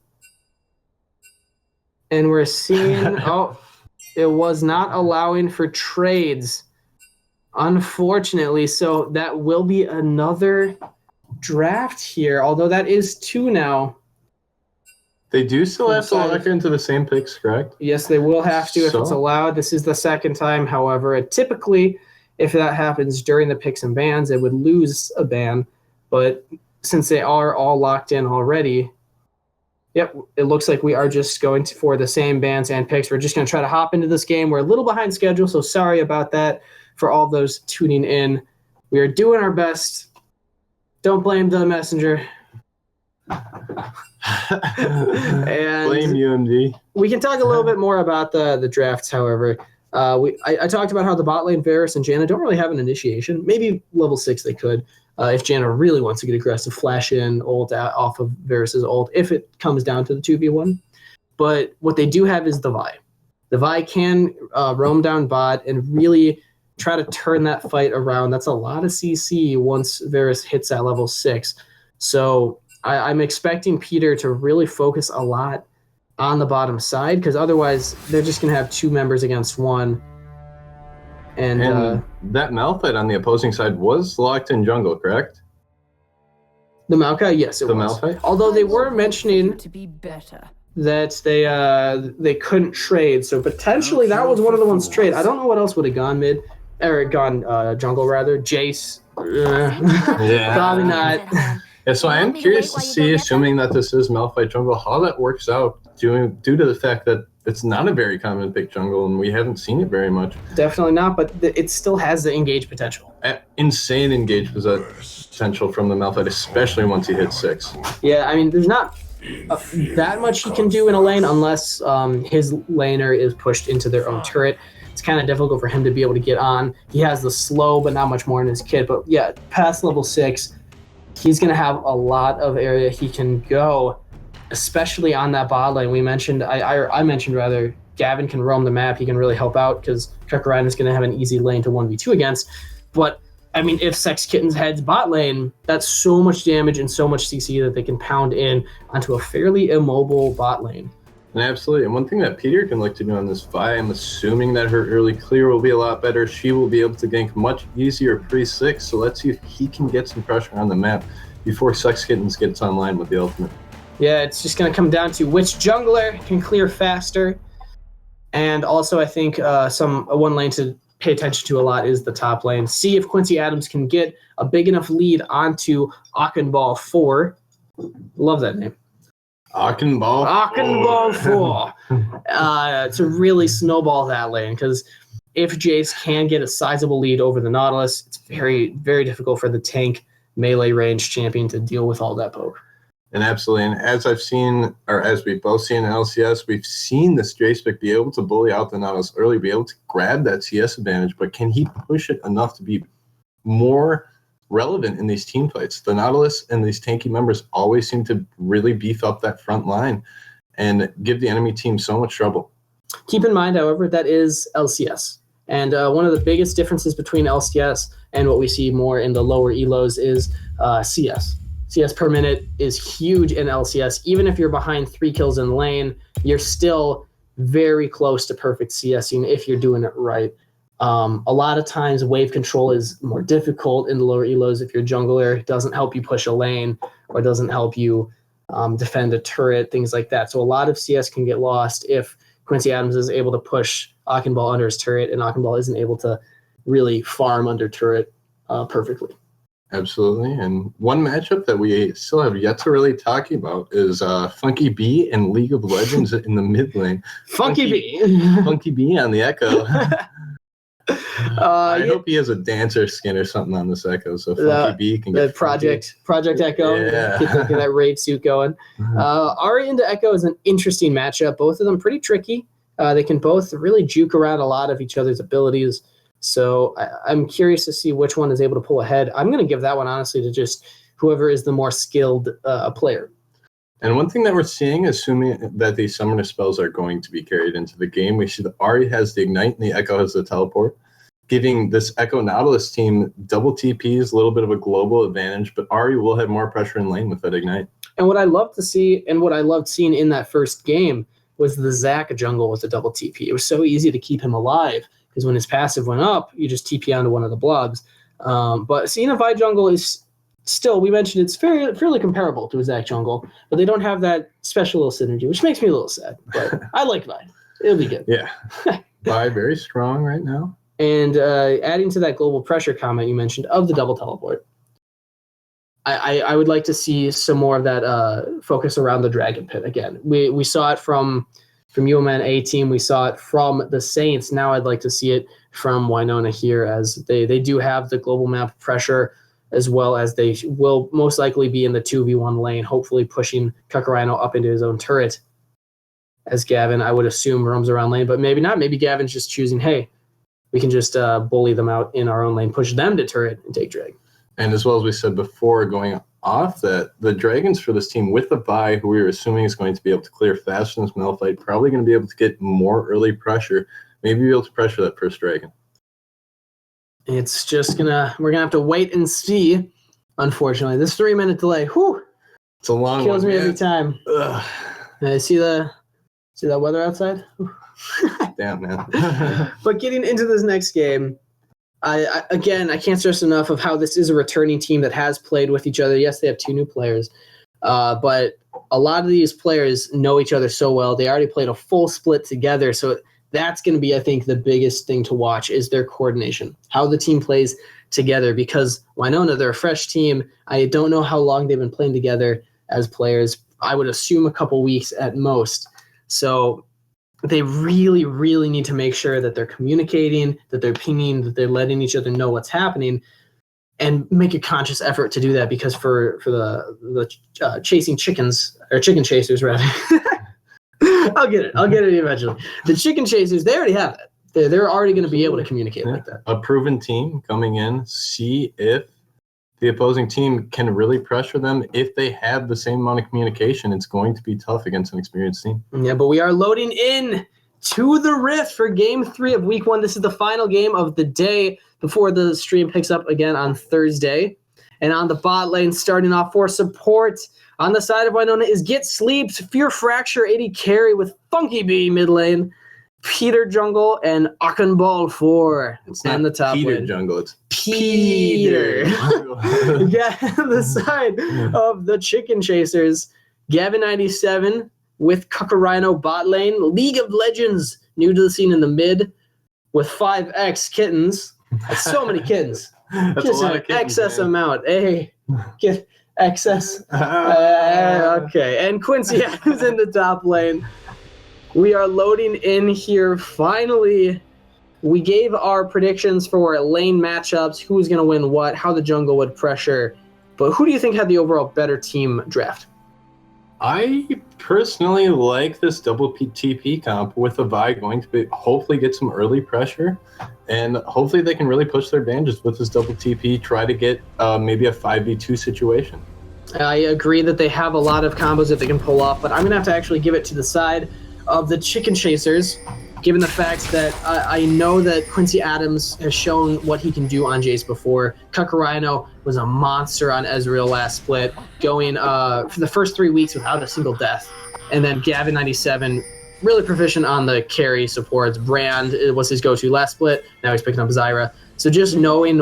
S1: And we're seeing, it was not allowing for trades. Unfortunately, so that will be another draft here, although that is 2 now.
S2: They do still have to lock into the same picks, correct?
S1: Yes, they will have to if it's allowed. This is the second time, however. Typically, if that happens during the picks and bans, it would lose a ban. But since they are all locked in already, yep, it looks like we are just going for the same bans and picks. We're just going to try to hop into this game. We're a little behind schedule, so sorry about that. For all those tuning in, we are doing our best. Don't blame the messenger. And
S2: blame UMD.
S1: We can talk a little bit more about the drafts, however. I talked about how the bot lane Varus and Janna don't really have an initiation. Maybe level 6 they could. If Janna really wants to get aggressive, flash in ult off of Varus's ult, if it comes down to the 2v1. But what they do have is the Vi. The Vi can roam down bot and really try to turn that fight around. That's a lot of CC once Varus hits that level 6. So I'm expecting Peter to really focus a lot on the bottom side, because otherwise they're just going to have 2 members against 1. And
S2: that Malphite on the opposing side was locked in jungle, correct?
S1: The Maokai, yes, it was.
S2: Malphite?
S1: Although they were mentioning
S3: to be better.
S1: that they couldn't trade, so potentially that was one of the ones to trade. I don't know what else would have gone mid. Or gone jungle, rather. Jace.
S2: Yeah.
S1: Probably not.
S2: Yeah, so I am curious to see, assuming that this is Malphite jungle, how that works out due to the fact that it's not a very common pick jungle and we haven't seen it very much.
S1: Definitely not, but it still has the engage potential.
S2: Insane engage potential from the Malphite, especially once he hits 6.
S1: Yeah, I mean, there's not that much he can do in a lane unless his laner is pushed into their own turret. It's kind of difficult for him to be able to get on. He has the slow, but not much more in his kit. But yeah, past level 6, he's going to have a lot of area he can go, especially on that bot lane. We mentioned, I mentioned rather, Gavin can roam the map. He can really help out because Kakarina is going to have an easy lane to 1v2 against. But I mean, if Sex Kittens heads bot lane, that's so much damage and so much CC that they can pound in onto a fairly immobile bot lane.
S2: And absolutely. And one thing that Peter can look to do on this Vi, I'm assuming that her early clear will be a lot better. She will be able to gank much easier pre-6. So let's see if he can get some pressure on the map before Sex Kittens gets online with the ultimate.
S1: Yeah, it's just going to come down to which jungler can clear faster. And also, I think one lane to pay attention to a lot is the top lane. See if Quincy Adams can get a big enough lead onto Akhenbal 4. Love that name.
S2: Akhenbal
S1: 4 to really snowball that lane, because if Jace can get a sizable lead over the Nautilus, it's very, very difficult for the tank melee range champion to deal with all that poke.
S2: And absolutely, and as I've seen, or as we've both seen in LCS, we've seen this Jace pick be able to bully out the Nautilus early, be able to grab that CS advantage, but can he push it enough to be more relevant in these team fights? The Nautilus and these tanky members always seem to really beef up that front line and give the enemy team so much trouble.
S1: Keep in mind, however, that is LCS. And one of the biggest differences between LCS and what we see more in the lower elos is CS. CS per minute is huge in LCS. Even if you're behind 3 kills in lane, you're still very close to perfect CSing if you're doing it right. A lot of times wave control is more difficult in the lower elos if your jungler doesn't help you push a lane or doesn't help you defend a turret, things like that. So a lot of CS can get lost if Quincy Adams is able to push Akhenball under his turret and Akhenball isn't able to really farm under turret perfectly.
S2: Absolutely. And one matchup that we still have yet to really talk about is Funky B in League of Legends in the mid lane.
S1: Funky B.
S2: Funky B on the Echo. I hope he has a dancer skin or something on this Echo, so Funky B can get
S1: Project Echo.
S2: Yeah.
S1: Get that raid suit going. Ahri into Echo is an interesting matchup. Both of them pretty tricky. They can both really juke around a lot of each other's abilities. So I'm curious to see which one is able to pull ahead. I'm going to give that one, honestly, to just whoever is the more skilled player.
S2: And one thing that we're seeing, assuming that these summoner spells are going to be carried into the game, we see that Ahri has the Ignite and the Echo has the Teleport, giving this Echo Nautilus team double TPs, a little bit of a global advantage, but Ahri will have more pressure in lane with that Ignite.
S1: And what I love to see, and what I loved seeing in that first game, was the Zac jungle with the double TP. It was so easy to keep him alive, because when his passive went up, you just TP onto one of the blobs. But seeing a Vi jungle is still, we mentioned it's fairly comparable to a Zac jungle, but they don't have that special little synergy, which makes me a little sad. But I like Vi. It'll be good.
S2: Yeah. Vi very strong right now.
S1: And adding to that global pressure comment you mentioned of the double teleport, I would like to see some more of that focus around the Dragon Pit again. We saw it from UMN A team. We saw it from the Saints. Now I'd like to see it from Winona here, as they do have the global map pressure, as well as they will most likely be in the 2v1 lane, hopefully pushing Kakarino up into his own turret, as Gavin, I would assume, roams around lane. But maybe not. Maybe Gavin's just choosing, hey, we can just bully them out in our own lane, push them to turret, and take drag.
S2: And as well as we said before, going off that, the Dragons for this team with the Vi, who we were assuming is going to be able to clear fast in this middle fight, probably going to be able to get more early pressure, maybe be able to pressure that first Dragon.
S1: It's just we're gonna have to wait and see. Unfortunately, this 3-minute delay,
S2: It's a long
S1: kills
S2: one,
S1: me
S2: man.
S1: every time. See that weather outside?
S2: Damn, man.
S1: But getting into this next game, I can't stress enough of how this is a returning team that has played with each other. Yes, they have 2 new players, but a lot of these players know each other so well. They already played a full split together, so that's going to be, I think, the biggest thing to watch is their coordination, how the team plays together, because Winona, they're a fresh team. I don't know how long they've been playing together as players. I would assume a couple weeks at most. So they really, really need to make sure that they're communicating, that they're pinging, that they're letting each other know what's happening, and make a conscious effort to do that, because for the chasing chickens, or chicken chasers, rather. I'll get it eventually. The chicken chasers, they already have that. They're already going to be able to communicate like that.
S2: A proven team coming in, see if the opposing team can really pressure them. If they have the same amount of communication, it's going to be tough against an experienced team.
S1: Yeah, but we are loading in to the Rift for Game 3 of Week 1. This is the final game of the day before the stream picks up again on Thursday. And on the bot lane, starting off for support, on the side of Winona is Get Sleeps, Fear Fracture, 80 carry with Funky B mid lane, Peter jungle, and Akhenball 4.
S2: It's
S1: and
S2: not
S1: the top
S2: Peter
S1: lane.
S2: jungle, it's
S1: Peter. Yeah, on the side of the Chicken Chasers, Gavin97 with Kakarino bot lane, League of Legends, new to the scene in the mid, with 5X kittens. That's so many kittens.
S2: That's
S1: Just
S2: a lot
S1: an
S2: of kittens,
S1: excess
S2: man.
S1: amount. Hey, get excess. Okay, and Quincy Adams in the top lane. We are loading in here. Finally, we gave our predictions for lane matchups, who was going to win what, how the jungle would pressure. But who do you think had the overall better team draft?
S2: I personally like this double TP comp with the Vi going to hopefully get some early pressure, and hopefully they can really push their advantages with this double TP, try to get maybe a 5v2 situation.
S1: I agree that they have a lot of combos that they can pull off, but I'm going to have to actually give it to the side of the Chicken Chasers, given the fact that I know that Quincy Adams has shown what he can do on Jace before. Kakarino was a monster on Ezreal last split, going for the first 3 weeks without a single death. And then Gavin97, really proficient on the carry supports. Brand was his go-to last split. Now he's picking up Zyra. So just knowing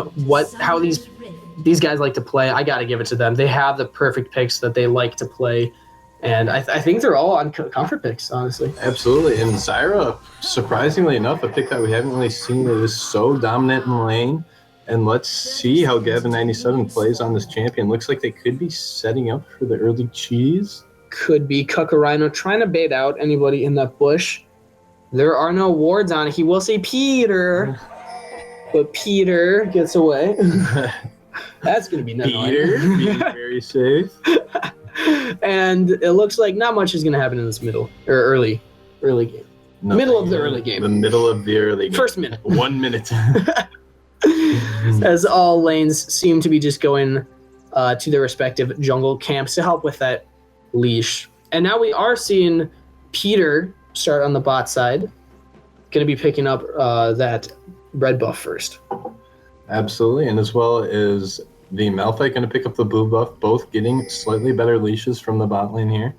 S1: how these guys like to play, I got to give it to them. They have the perfect picks that they like to play. And I think they're all on comfort picks, honestly.
S2: Absolutely. And Zyra, surprisingly enough, a pick that we haven't really seen that is so dominant in lane. And let's see how Gavin97 plays on this champion. Looks like they could be setting up for the early cheese.
S1: Could be Kakarino trying to bait out anybody in that bush. There are no wards on it. He will say Peter, but Peter gets away. That's going to be
S2: Peter being very safe.
S1: And it looks like not much is going to happen in this middle or early game.
S2: Nothing.
S1: Middle of the early game.
S2: The middle of the early game.
S1: First minute.
S2: 1 minute.
S1: As all lanes seem to be just going to their respective jungle camps to help with that leash. And now we are seeing Peter start on the bot side. Going to be picking up that red buff first.
S2: Absolutely. And as well as the Malphite going to pick up the blue buff, both getting slightly better leashes from the bot lane here.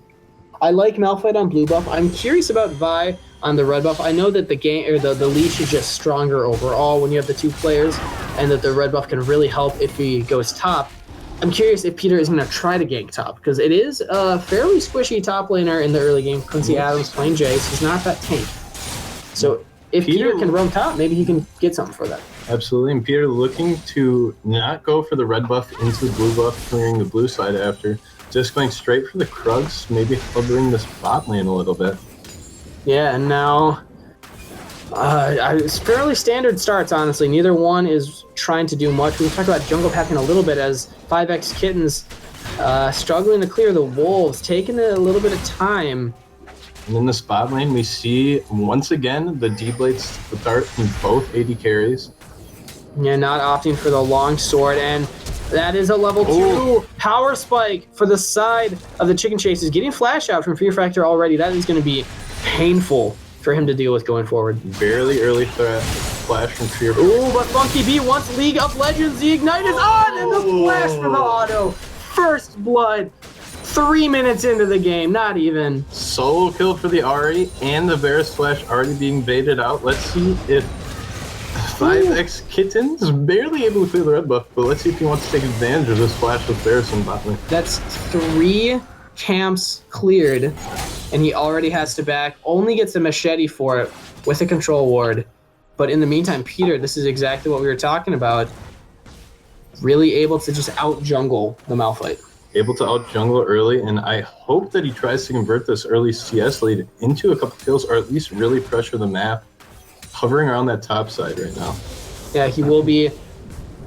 S1: I like Malphite on blue buff. I'm curious about Vi on the red buff. I know that the game or the leash is just stronger overall when you have the two players, and that the red buff can really help if he goes top. I'm curious if Peter is going to try to gank top, because it is a fairly squishy top laner in the early game. Quincy Adams playing Jace. He's not that tank. So if Peter can roam top, maybe he can get something for that.
S2: Absolutely. And Peter looking to not go for the red buff into the blue buff, clearing the blue side after. Just going straight for the Krugs, maybe hovering this bot lane a little bit.
S1: Yeah, and now it's fairly standard starts, honestly. Neither one is trying to do much. We talked about jungle packing a little bit as 5x Kittens struggling to clear the wolves, taking a little bit of time.
S2: And in the spot lane, we see once again the D-Blades start in both AD carries.
S1: Yeah, not opting for the long sword, and that is a level 2 power spike for the side of the Chicken Chasers. Getting flash out from Fear Factor already, that is going to be painful for him to deal with going forward.
S2: Barely early flash from Fear Factor.
S1: Ooh, but Funky B wants League of Legends. The Ignite is on, and the flash for the auto. First blood. 3 minutes into the game, not even.
S2: Solo kill for the Ahri, and the Varus flash already being baited out. Let's see if 5x Kittens is barely able to clear the red buff, but let's see if he wants to take advantage of this flash with Varus in bot lane.
S1: That's 3 camps cleared, and he already has to back. Only gets a machete for it with a control ward. But in the meantime, Peter, this is exactly what we were talking about. Really able to just out-jungle the Malphite.
S2: Able to out-jungle early, and I hope that he tries to convert this early CS lead into a couple kills, or at least really pressure the map, hovering around that top side right now.
S1: Yeah, he will be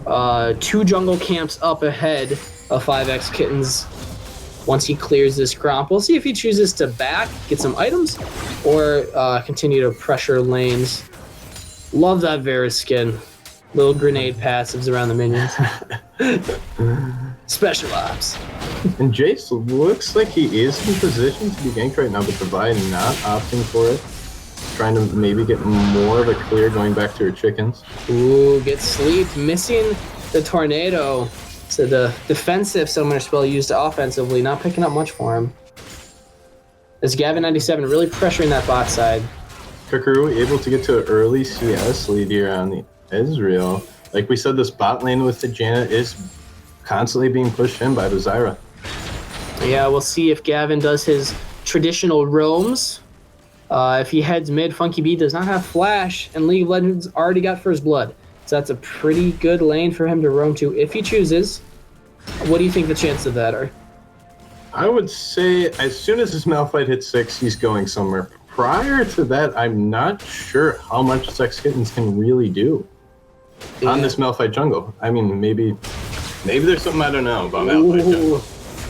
S1: 2 jungle camps up ahead of 5x Kittens once he clears this Gromp. We'll see if he chooses to back, get some items, or continue to pressure lanes. Love that Varus skin. Little grenade passives around the minions. Special ops.
S2: And Jace looks like he is in position to be ganked right now, but Divide not opting for it. Trying to maybe get more of a clear going back to her chickens.
S1: Ooh, get sleeped. Missing the tornado. So the defensive summoner spell used offensively, not picking up much for him. As Gavin97 really pressuring that bot side.
S2: Kukuru able to get to an early CS lead here on the Ezreal. Like we said, this bot lane with the Janet is constantly being pushed in by the Zyra.
S1: Yeah, we'll see if Gavin does his traditional roams. If he heads mid, Funky B does not have flash, and League of Legends already got first blood. So that's a pretty good lane for him to roam to if he chooses. What do you think the chances of that are?
S2: I would say as soon as his Malphite hits 6, he's going somewhere prior to that, I'm not sure how much Sex Kittens can really do on this Malphite jungle. I mean, maybe there's something I don't know about Malphite jungle.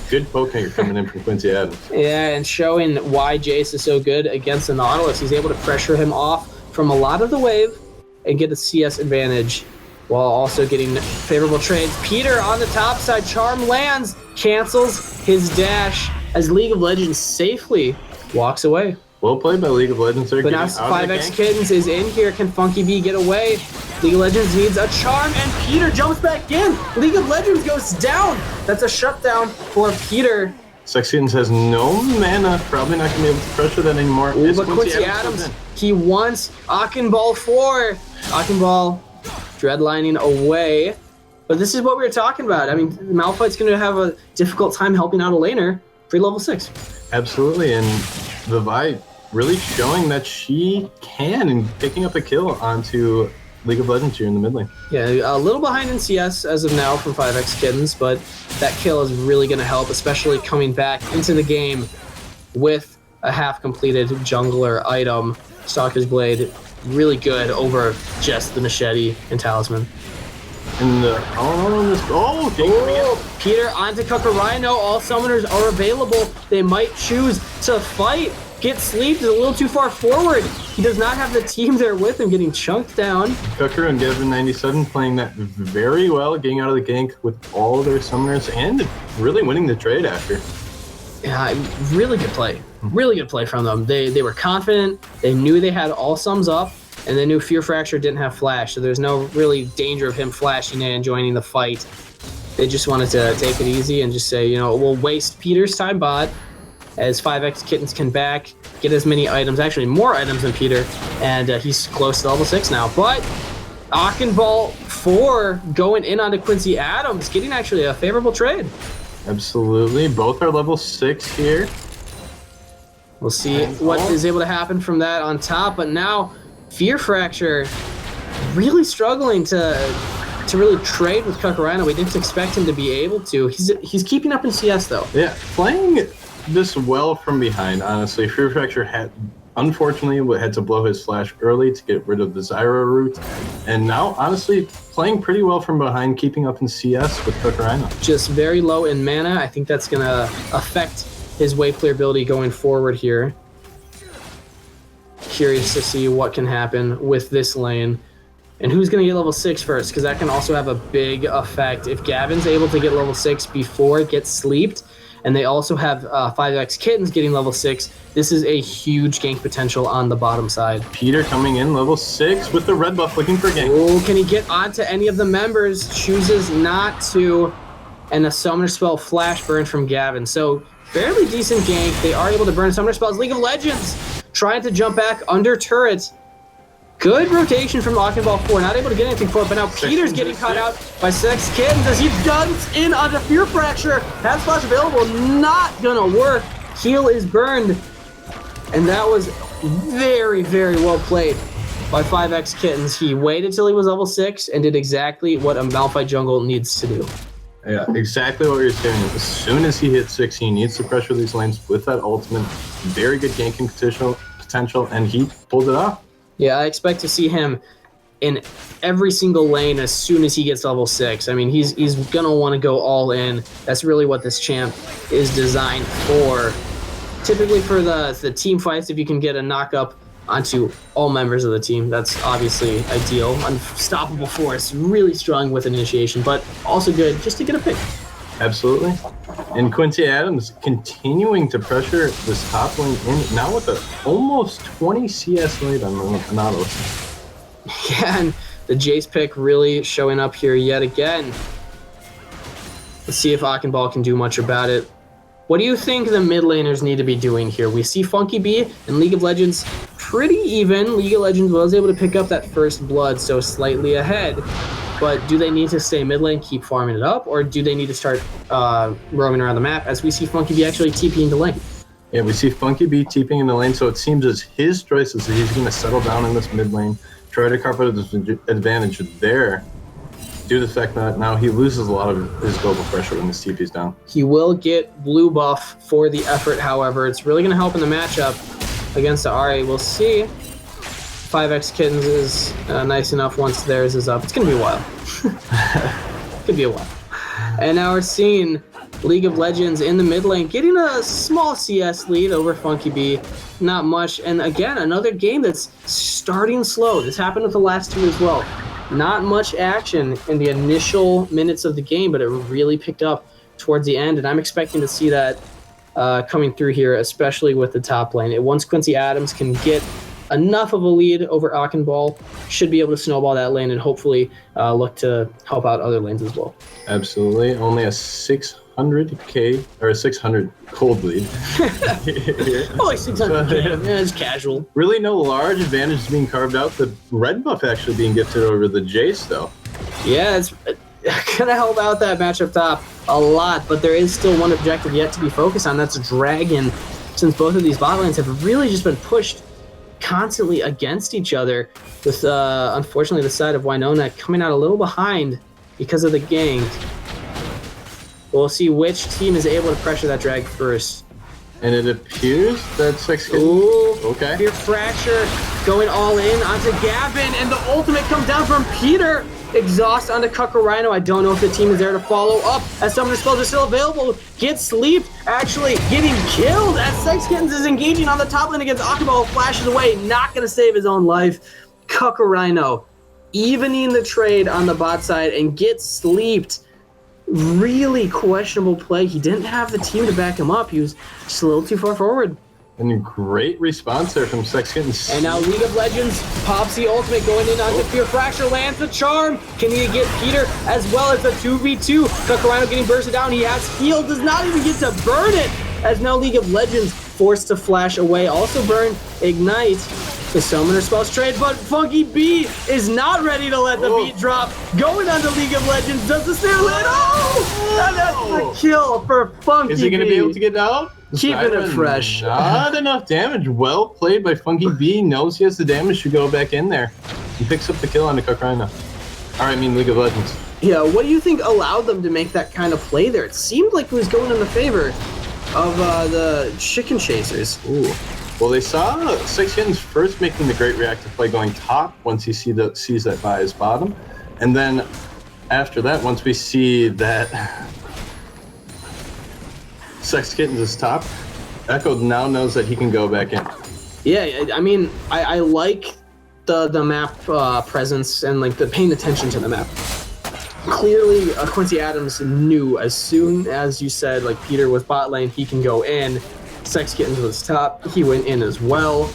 S2: Good poking coming in from Quincy Adams.
S1: Yeah, and showing why Jace is so good against the Nautilus. He's able to pressure him off from a lot of the wave and get a CS advantage while also getting favorable trades. Peter on the top side, Charm lands, cancels his dash as League of Legends safely walks away.
S2: Well played by League of Legends.
S1: But now 5X Kittens is in here. Can Funky B get away? League of Legends needs a charm, and Peter jumps back in. League of Legends goes down. That's a shutdown for Peter.
S2: Sex Kittens has no mana. Probably not going to be able to pressure that anymore.
S1: Ooh, but Quincy Adams, he wants Akinball 4. Akinball dreadlining away. But this is what we were talking about. I mean, Malphite's going to have a difficult time helping out a laner for level 6.
S2: Absolutely, and the Vi really showing that she can and picking up a kill onto League of Legends here in the mid lane.
S1: Yeah, a little behind in CS as of now from 5X Kittens, but that kill is really going to help, especially coming back into the game with a half-completed jungler item. Stalker's Blade, really good over just the Machete and Talisman.
S2: And
S1: Peter onto Kakarino. All summoners are available. They might choose to fight. Get Sleep is a little too far forward. He does not have the team there with him, getting chunked down.
S2: Kucker and Gavin97 playing that very well, getting out of the gank with all their summoners and really winning the trade after.
S1: Yeah, really good play. Really good play from them. They were confident. They knew they had all sums up, and they knew Fear Fracture didn't have flash, so there's no really danger of him flashing in and joining the fight. They just wanted to take it easy and just say, you know, we'll waste Peter's time bot as 5X Kittens can back, get as many items, actually more items than Peter, and he's close to level 6 now. But Akinball 4 going in onto Quincy Adams, getting actually a favorable trade.
S2: Absolutely. Both are level 6 here.
S1: We'll see what is able to happen from that on top, but now Fear Fracture really struggling to really trade with Kakarino. We didn't expect him to be able to. He's keeping up in CS though.
S2: Yeah, playing this well from behind, honestly. Fear Fracture unfortunately had to blow his flash early to get rid of the Zyra route, and now honestly playing pretty well from behind, keeping up in CS with Kakarino.
S1: Just very low in mana. I think that's gonna affect his wave clear ability going forward here. Curious to see what can happen with this lane. And who's going to get level 6 first? Because that can also have a big effect. If Gavin's able to get level 6 before it gets sleeped, and they also have 5X Kittens getting level 6, this is a huge gank potential on the bottom side.
S2: Peter coming in level 6 with the red buff looking for gank.
S1: Oh, can he get onto any of the members? Chooses not to. And a summoner spell flash burn from Gavin. So fairly decent gank. They are able to burn summoner spells. League of Legends trying to jump back under turret. Good rotation from Akinball 4. Not able to get anything for it, but now Peter's getting caught out by Sex Kittens as he duns in onto Fear Fracture. Has flash available. Not gonna work. Heal is burned. And that was very, very well played by 5X Kittens. He waited till he was level 6 and did exactly what a Malphite jungle needs to do.
S2: Yeah, exactly what you're saying. As soon as he hits 6, he needs to pressure these lanes with that ultimate. Very good ganking potential, and he pulled it off.
S1: Yeah, I expect to see him in every single lane as soon as he gets level 6. I mean, he's gonna want to go all in. That's really what this champ is designed for. Typically for the team fights, if you can get a knock up onto all members of the team, that's obviously ideal. Unstoppable force, really strong with initiation, but also good just to get a pick.
S2: Absolutely. And Quincy Adams continuing to pressure this top lane in, now with a almost 20 CS lead on the Nautilus.
S1: Yeah, and the Jace pick really showing up here yet again. Let's see if Akinball can do much about it. What do you think the mid laners need to be doing here? We see Funky B in League of Legends pretty even. League of Legends was able to pick up that first blood, so slightly ahead. But do they need to stay mid lane, keep farming it up, or do they need to start roaming around the map as we see Funky B actually TPing the lane?
S2: Yeah, we see Funky B TPing in the lane, so it seems as his choice is that he's going to settle down in this mid lane, try to carve out his advantage there, due to the fact that now he loses a lot of his global pressure when his TP's down.
S1: He will get blue buff for the effort, however. It's really going to help in the matchup against the RA. We'll see. 5X Kittens is nice enough once theirs is up. It's going to be a while. Could be a while. And now we're seeing League of Legends in the mid lane getting a small CS lead over Funky B. Not much. And again, another game that's starting slow. This happened with the last two as well. Not much action in the initial minutes of the game, but it really picked up towards the end. And I'm expecting to see that coming through here, especially with the top lane. Once Quincy Adams can get enough of a lead over Achenball, should be able to snowball that lane and hopefully look to help out other lanes as well.
S2: Absolutely. Only a 600k or a 600 cold lead.
S1: Only 600k. Yeah, it's casual.
S2: Really no large advantage being carved out. The red buff actually being gifted over the Jace, though.
S1: Yeah, it's going to help out that matchup top a lot, but there is still one objective yet to be focused on. That's Dragon, since both of these bot lanes have really just been pushed constantly against each other, with unfortunately the side of Winona coming out a little behind because of the gank. We'll see which team is able to pressure that drag first.
S2: And it appears that Sex Kitten...
S1: Ooh,
S2: okay.
S1: Fear Fracture going all in onto Gavin, and the ultimate comes down from Peter. Exhaust onto Kakarino. I don't know if the team is there to follow up, as Summoner Spells are still available. Get Sleep actually getting killed as Sex Kittens is engaging on the top lane against Akabal. Flashes away, not going to save his own life. Kakarino evening the trade on the bot side and gets sleeped. Really questionable play. He didn't have the team to back him up. He was just a little too far forward.
S2: And great response there from Sex Kittens.
S1: And now League of Legends pops the ultimate going in onto Fear Fracture, lands the charm. Can he get Peter as well as the 2v2? Kakarino getting bursted down. He has heal, does not even get to burn it, as now League of Legends forced to flash away. Also burn Ignite. The Summoner Spells trade, but Funky B is not ready to let the beat drop. Going onto League of Legends, does the snare land? Oh! And that's the kill for Funky B.
S2: Is he going to be able to get out?
S1: Keeping it fresh.
S2: Not enough damage. Well played by Funky B. Knows he has the damage to go back in there. He picks up the kill on the Kakarina. League of Legends.
S1: Yeah, what do you think allowed them to make that kind of play there? It seemed like it was going in the favor of the Chicken Chasers.
S2: Ooh. Well, they saw Sex Kittens first making the great reactive play going top once he sees that by his bottom. And then after that, once we see that Sex Kittens is top, Echo now knows that he can go back in.
S1: Yeah, I mean, I like the map presence and like the paying attention to the map. Clearly, Quincy Adams knew as soon as you said, like, Peter with bot lane, he can go in. Sex Kittens was top. He went in as well,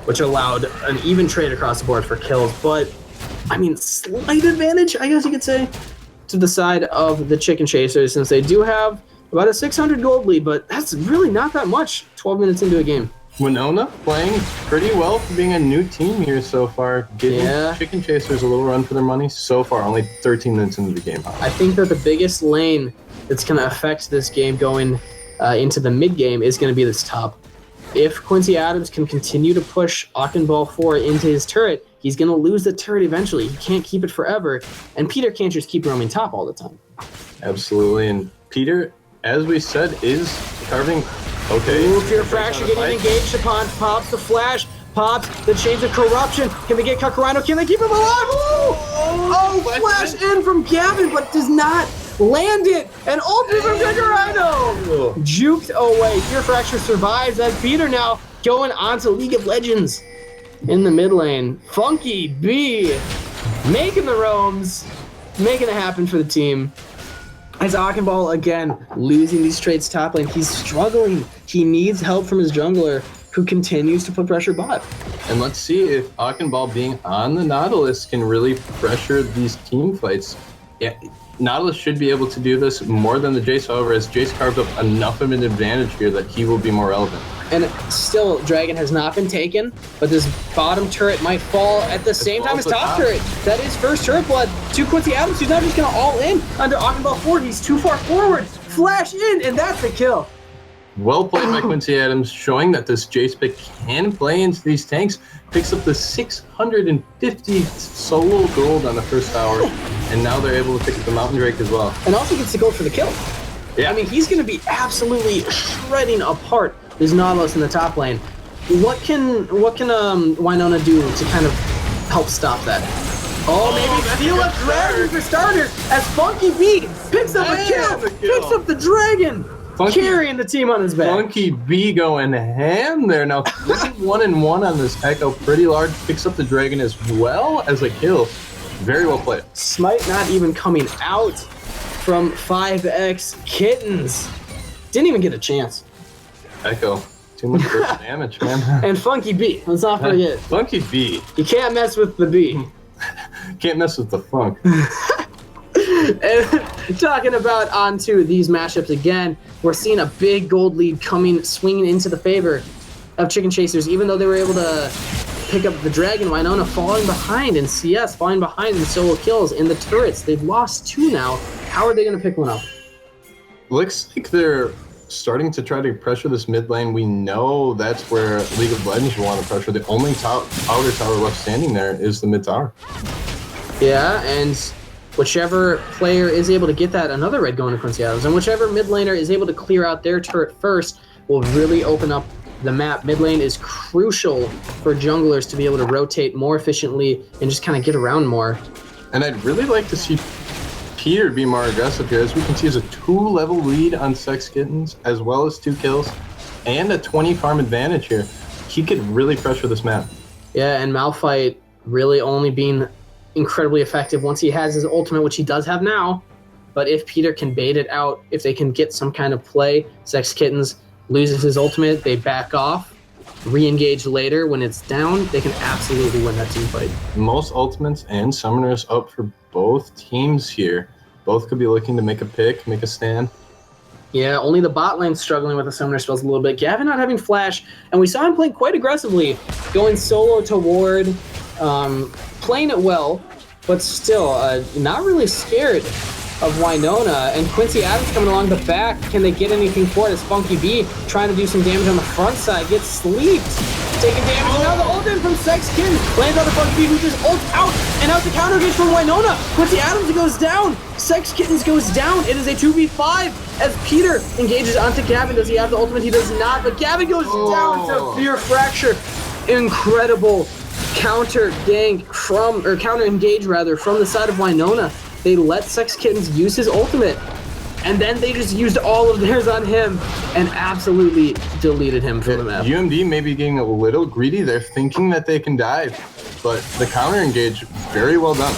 S1: which allowed an even trade across the board for kills. But, I mean, slight advantage, I guess you could say, to the side of the Chicken Chasers, since they do have about a 600 gold lead, but that's really not that much 12 minutes into a game.
S2: Winona playing pretty well for being a new team here so far. Giving Chicken Chasers a little run for their money so far, only 13 minutes into the game.
S1: I think that the biggest lane that's going to affect this game going into the mid game is going to be this top. If Quincy Adams can continue to push Achenball 4 into his turret, he's going to lose the turret eventually. He can't keep it forever, and Peter can't just keep roaming top all the time.
S2: Absolutely, and Peter, as we said, is carving. Okay.
S1: Ooh, Fear Fracture getting engaged upon. Pops the flash. Pops the Chains of Corruption. Can they get Kakarino? Can they keep him alive? Oh, flash in from Gavin, but does not land it. And ultimate from Kakarino. Juked away. Fear Fracture survives as Peter now going on to League of Legends in the mid lane. Funky B making the roams, making it happen for the team. As Achenball, again, losing these trades top lane, he's struggling. He needs help from his jungler, who continues to put pressure bot.
S2: And let's see if Achenball being on the Nautilus can really pressure these team fights. Yeah, Nautilus should be able to do this more than the Jace, however, as Jace carved up enough of an advantage here that he will be more relevant.
S1: And still, Dragon has not been taken, but this bottom turret might fall at the same time as top turret. That is first turret blood to Quincy Adams, who's now just going to all in under Achenball 4. He's too far forward. Flash in, and that's the kill.
S2: Well played by Quincy Adams, showing that this Jace pick can play into these tanks. Picks up the 650 solo gold on the first hour, and now they're able to pick up the Mountain Drake as well.
S1: And also gets the gold for the kill.
S2: Yeah.
S1: I mean, he's going to be absolutely shredding apart this Nautilus in the top lane. what can Winona do to kind of help stop that? Oh, maybe steal a dragon for starters as Funky B picks up a kill, picks up the dragon, carrying the team on his back.
S2: Funky B going ham there. Now 1-1 on this Echo, pretty large, picks up the dragon as well as a kill. Very well played.
S1: Smite not even coming out from 5X Kittens. Didn't even get a chance.
S2: Echo, too much burst damage, man.
S1: And Funky B, let's not forget.
S2: Funky B.
S1: You can't mess with the B.
S2: Can't mess with the funk.
S1: And talking about onto these matchups again, we're seeing a big gold lead swinging into the favor of Chicken Chasers, even though they were able to pick up the dragon. Winona falling behind in CS, falling behind in solo kills in the turrets. They've lost 2 now. How are they going to pick one up?
S2: Looks like they're starting to try to pressure this mid lane. We know that's where League of Legends will want to pressure. The only outer tower left standing there is the mid tower.
S1: Yeah, and whichever player is able to get that, another red going to Quincy Adams, and whichever mid laner is able to clear out their turret first will really open up the map. Mid lane is crucial for junglers to be able to rotate more efficiently and just kind of get around more.
S2: And I'd really like to see Peter be more aggressive here. As we can see, is a 2-level lead on Sex Kittens, as well as 2 kills, and a 20 farm advantage here. He could really pressure this map.
S1: Yeah, and Malphite really only being incredibly effective once he has his ultimate, which he does have now. But if Peter can bait it out, if they can get some kind of play, Sex Kittens loses his ultimate, they back off, re-engage later. When it's down, they can absolutely win that team fight.
S2: Most ultimates and summoners up for both teams here. Both could be looking to make a pick, make a stand.
S1: Yeah, only the bot lane struggling with the summoner spells a little bit. Gavin not having flash, and we saw him playing quite aggressively, going solo to ward, playing it well, but still not really scared of Winona. And Quincy Adams coming along the back. Can they get anything for it? As Funky B trying to do some damage on the front side, gets sleeped, taking damage. And now the ult in from Sex Kittens lands on the Funky B, who just ults out, and out the counter engage from Winona. Quincy Adams goes down. Sex Kittens goes down. It is a 2v5 as Peter engages onto Gavin. Does he have the ultimate? He does not, but Gavin goes down to Fear Fracture. Incredible counter engage from the side of Winona. They let Sex Kittens use his ultimate, and then they just used all of theirs on him and absolutely deleted him from the map.
S2: UMD may be getting a little greedy. They're thinking that they can dive, but the counter engage, very well done.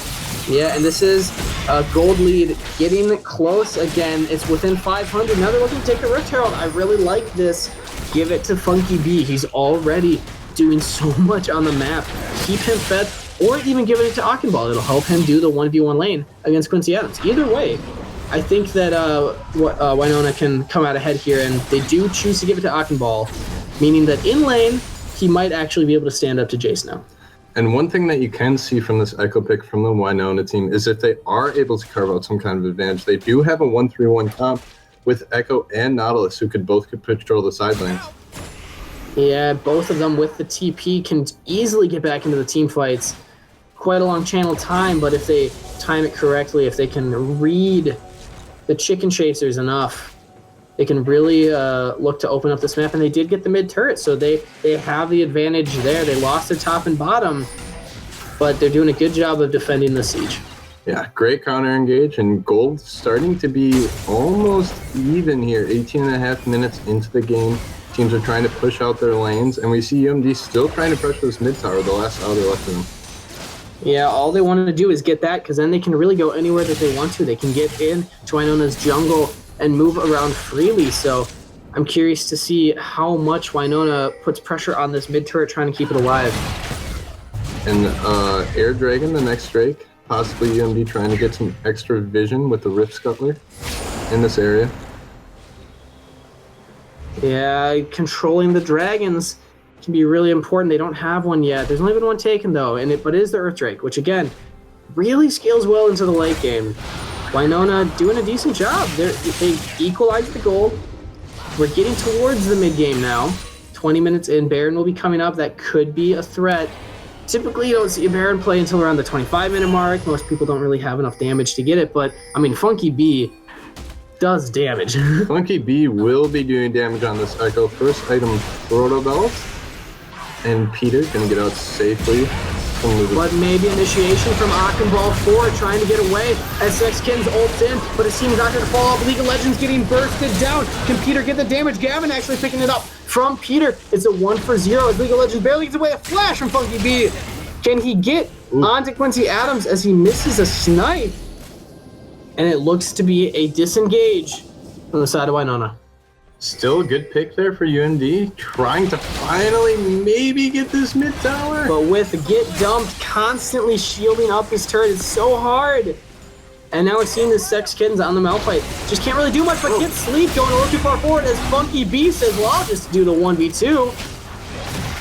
S1: Yeah, and this is a gold lead getting close again. It's within 500. Now they're looking to take the Rift Herald. I really like this. Give it to Funky B. He's already doing so much on the map. Keep him fed, or even giving it to Akhenball. It'll help him do the 1v1 lane against Quincy Adams. Either way, I think that Winona can come out ahead here, and they do choose to give it to Akhenball, meaning that in lane, he might actually be able to stand up to Jace now.
S2: And one thing that you can see from this Echo pick from the Winona team is if they are able to carve out some kind of advantage, they do have a 1-3-1 comp with Echo and Nautilus, who could both control the side lanes.
S1: Yeah, both of them with the TP can easily get back into the team fights. Quite a long channel time, but if they time it correctly, if they can read the Chicken Chasers enough, they can really look to open up this map. And they did get the mid turret, so they have the advantage there. They lost their top and bottom, but they're doing a good job of defending the siege.
S2: Yeah, great counter engage, and gold starting to be almost even here. 18.5 minutes into the game. Teams are trying to push out their lanes, and we see UMD still trying to pressure this mid tower, the last tower left in them.
S1: Yeah, all they wanted to do is get that, because then they can really go anywhere that they want to. They can get in to Winona's jungle and move around freely. So I'm curious to see how much Winona puts pressure on this mid turret, trying to keep it alive.
S2: And Air Dragon, the next Drake, possibly UMD trying to get some extra vision with the Rift Scuttler in this area.
S1: Yeah, controlling the dragons can be really important. They don't have one yet. There's only been one taken though, but it is the Earth Drake, which again really scales well into the late game. Winona doing a decent job. They equalized the gold. We're getting towards the mid game now. 20 minutes in, Baron will be coming up. That could be a threat. Typically, you don't see a Baron play until around the 25-minute mark. Most people don't really have enough damage to get it, but I mean, Funky B does damage.
S2: Funky B will be doing damage on this Echo. First item, Proto Belt. and Peter gonna get out safely.
S1: But maybe initiation from Ball 4 trying to get away as Sexkins ults in, but his team's not going to fall off. League of Legends getting bursted down. Can Peter get the damage? Gavin actually picking it up from Peter. It's a 1-for-0 as League of Legends barely gets away. A flash from Funky B. Can he get onto Quincy Adams as he misses a snipe? And it looks to be a disengage from the side of Winona.
S2: Still a good pick there for UMD, trying to finally maybe get this mid tower.
S1: But with Get Dumped constantly shielding up his turret, it's so hard. And now we're seeing the Sexkins on the Malphite. Just can't really do much, but Get Sleep going a little too far forward as Funky B says, well, I'll just do the 1v2.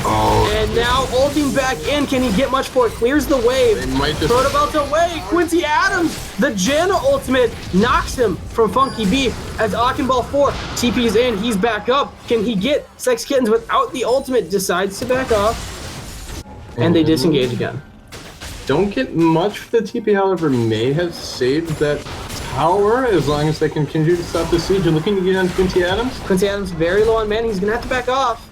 S2: Oh.
S1: And now ulting back in. Can he get much for it? Clears the wave.
S2: They might just...
S1: Protobolt's away. Quincy Adams, the Jen ultimate, knocks him from Funky B as Ball 4 TP's in. He's back up. Can he get Sex Kittens without the ultimate? Decides to back off. And they disengage again.
S2: Don't get much for the TP, however, may have saved that tower as long as they can continue to stop the siege. You're looking to get on Quincy Adams?
S1: Quincy Adams very low on mana. He's going to have to back off.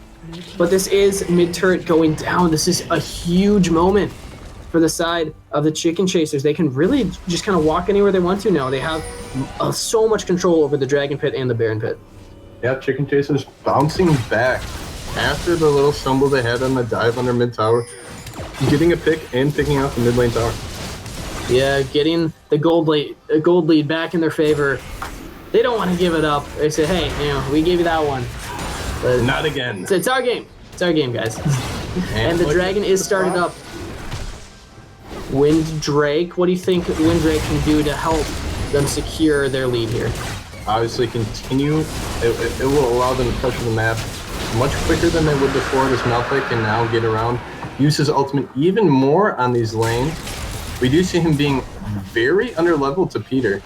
S1: But this is mid-turret going down. This is a huge moment for the side of the Chicken Chasers. They can really just kind of walk anywhere they want to now. They have so much control over the Dragon Pit and the Baron Pit.
S2: Yeah, Chicken Chasers bouncing back after the little stumble they had on the dive under mid-tower. Getting a pick and picking out the mid lane tower.
S1: Yeah, getting the gold lead back in their favor. They don't want to give it up. They say, hey, we gave you that one. But
S2: not again.
S1: It's our game. It's our game, guys. And the dragon is started up. Wind Drake. What do you think Wind Drake can do to help them secure their lead here?
S2: Obviously, continue. It will allow them to pressure the map much quicker than they would before. This Malphite can now get around. Use his ultimate even more on these lanes. We do see him being very underleveled to Peter.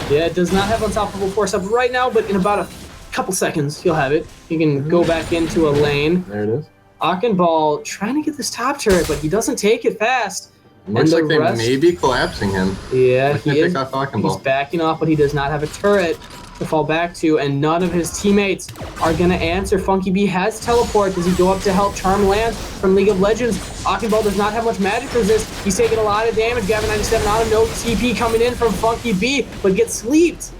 S1: Yeah, it does not have unstoppable force up right now, but in about a couple seconds, he'll have it. He can go back into a lane.
S2: There it is.
S1: Ball trying to get this top turret, but he doesn't take it fast.
S2: Looks like they may be collapsing him.
S1: Yeah, he is.
S2: He's
S1: backing off, but he does not have a turret to fall back to, and none of his teammates are going to answer. Funky B has teleport. Does he go up to help Charm Land from League of Legends? Ball does not have much magic resist. He's taking a lot of damage. Gavin 97 out of no TP coming in from Funky B, but gets sleeped.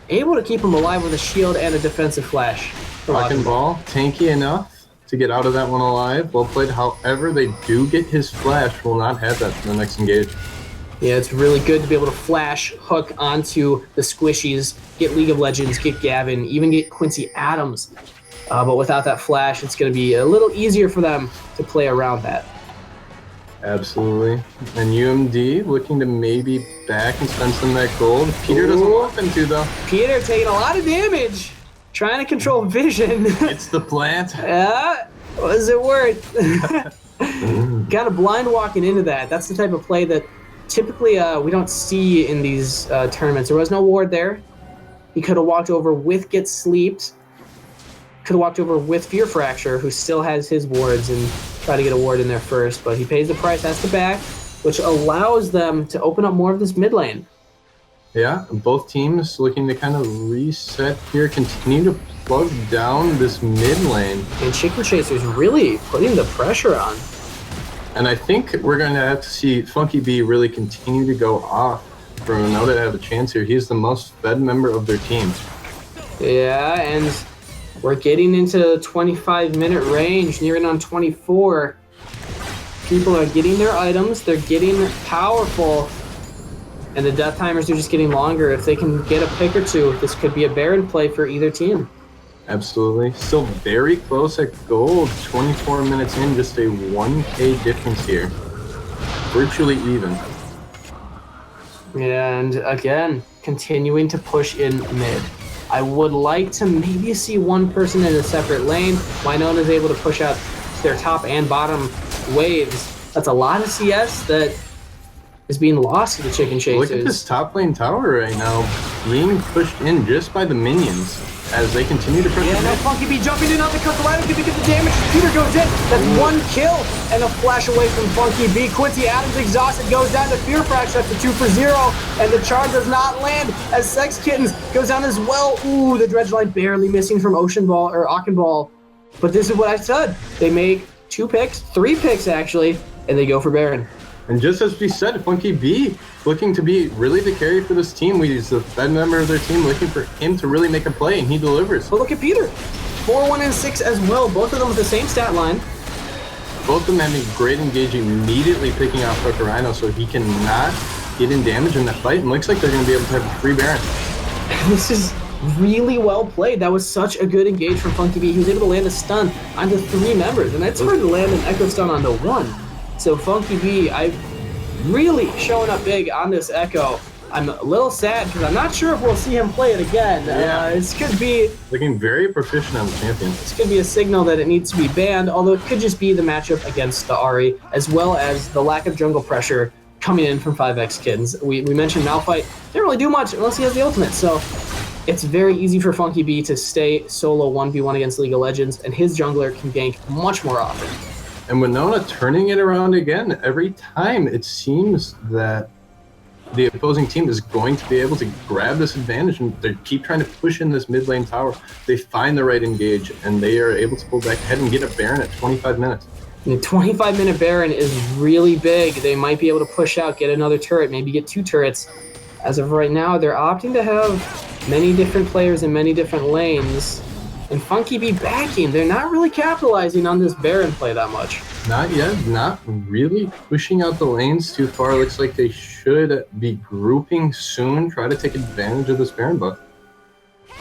S1: Able to keep him alive with a shield and a defensive flash.
S2: Ball, tanky enough to get out of that one alive. Well played. However, they do get his flash. Will not have that for the next engage.
S1: Yeah, it's really good to be able to flash hook onto the squishies, get League of Legends, get Gavin, even get Quincy Adams. But without that flash, it's going to be a little easier for them to play around that.
S2: Absolutely. And UMD looking to maybe back and spend some of that gold. Peter doesn't want them to, though.
S1: Peter taking a lot of damage, trying to control vision.
S2: It's the plant.
S1: Yeah, was it worth? Got a blind walking into that. That's the type of play that typically we don't see in these tournaments. There was no ward there. He could have walked over with Get Sleeped. Could have walked over with Fear Fracture, who still has his wards, and try to get a ward in there first. But he pays the price, has to back, which allows them to open up more of this mid lane.
S2: Yeah, both teams looking to kind of reset here, continue to plug down this mid lane.
S1: And Chicken Chasers really putting the pressure on.
S2: And I think we're going to have to see Funky B really continue to go off for Winona to have a chance here. He's the most fed member of their team.
S1: Yeah, and we're getting into 25-minute range, nearing on 24. People are getting their items, they're getting powerful, and the death timers are just getting longer. If they can get a pick or two, this could be a Baron play for either team.
S2: Absolutely. Still very close at gold. 24 minutes in, just a 1k difference here. Virtually even.
S1: Yeah, and again, continuing to push in mid. I would like to maybe see one person in a separate lane. Winona is able to push out their top and bottom waves. That's a lot of CS that is being lost to the Chicken Chasers.
S2: Look at this top lane tower right now, being pushed in just by the minions as they continue to press.
S1: Yeah, now Funky B jumping in on the cut. The rider can get the damage. Peter goes in. That's one kill and a flash away from Funky B. Quincy Adams exhausted, goes down to Fear Fracture after 2 for 0, and the charge does not land as Sex Kittens goes down as well. Ooh, the dredge line barely missing from Ball. But this is what I said. They make 2 picks, 3 picks actually, and they go for Baron.
S2: And just as we said, Funky B looking to be really the carry for this team. He's the Fed member of their team, looking for him to really make a play, and he delivers.
S1: But look at Peter. 4, 1, and 6 as well. Both of them with the same stat line.
S2: Both of them having great engage, immediately picking off Tucker Rhino so he cannot get in damage in that fight. And looks like they're going to be able to have a free Baron.
S1: This is really well played. That was such a good engage from Funky B. He was able to land a stun onto 3 members, and that's hard to land an Echo stun onto 1. So Funky B, I really showing up big on this Echo. I'm a little sad because I'm not sure if we'll see him play it again. This could be
S2: looking very proficient on the champion.
S1: This could be a signal that it needs to be banned, although it could just be the matchup against the Ahri, as well as the lack of jungle pressure coming in from 5x Kittens. We mentioned Malphite didn't really do much unless he has the ultimate, so it's very easy for Funky B to stay solo 1v1 against League of Legends, and his jungler can gank much more often.
S2: And Winona turning it around again. Every time it seems that the opposing team is going to be able to grab this advantage, and they keep trying to push in this mid lane tower. They find the right engage, and they are able to pull back ahead and get a Baron at 25 minutes.
S1: The 25-minute Baron is really big. They might be able to push out, get another turret, maybe get 2 turrets. As of right now, they're opting to have many different players in many different lanes. And Funky B backing, they're not really capitalizing on this Baron play that much.
S2: Not yet, not really pushing out the lanes too far. Looks like they should be grouping soon, try to take advantage of this Baron buff.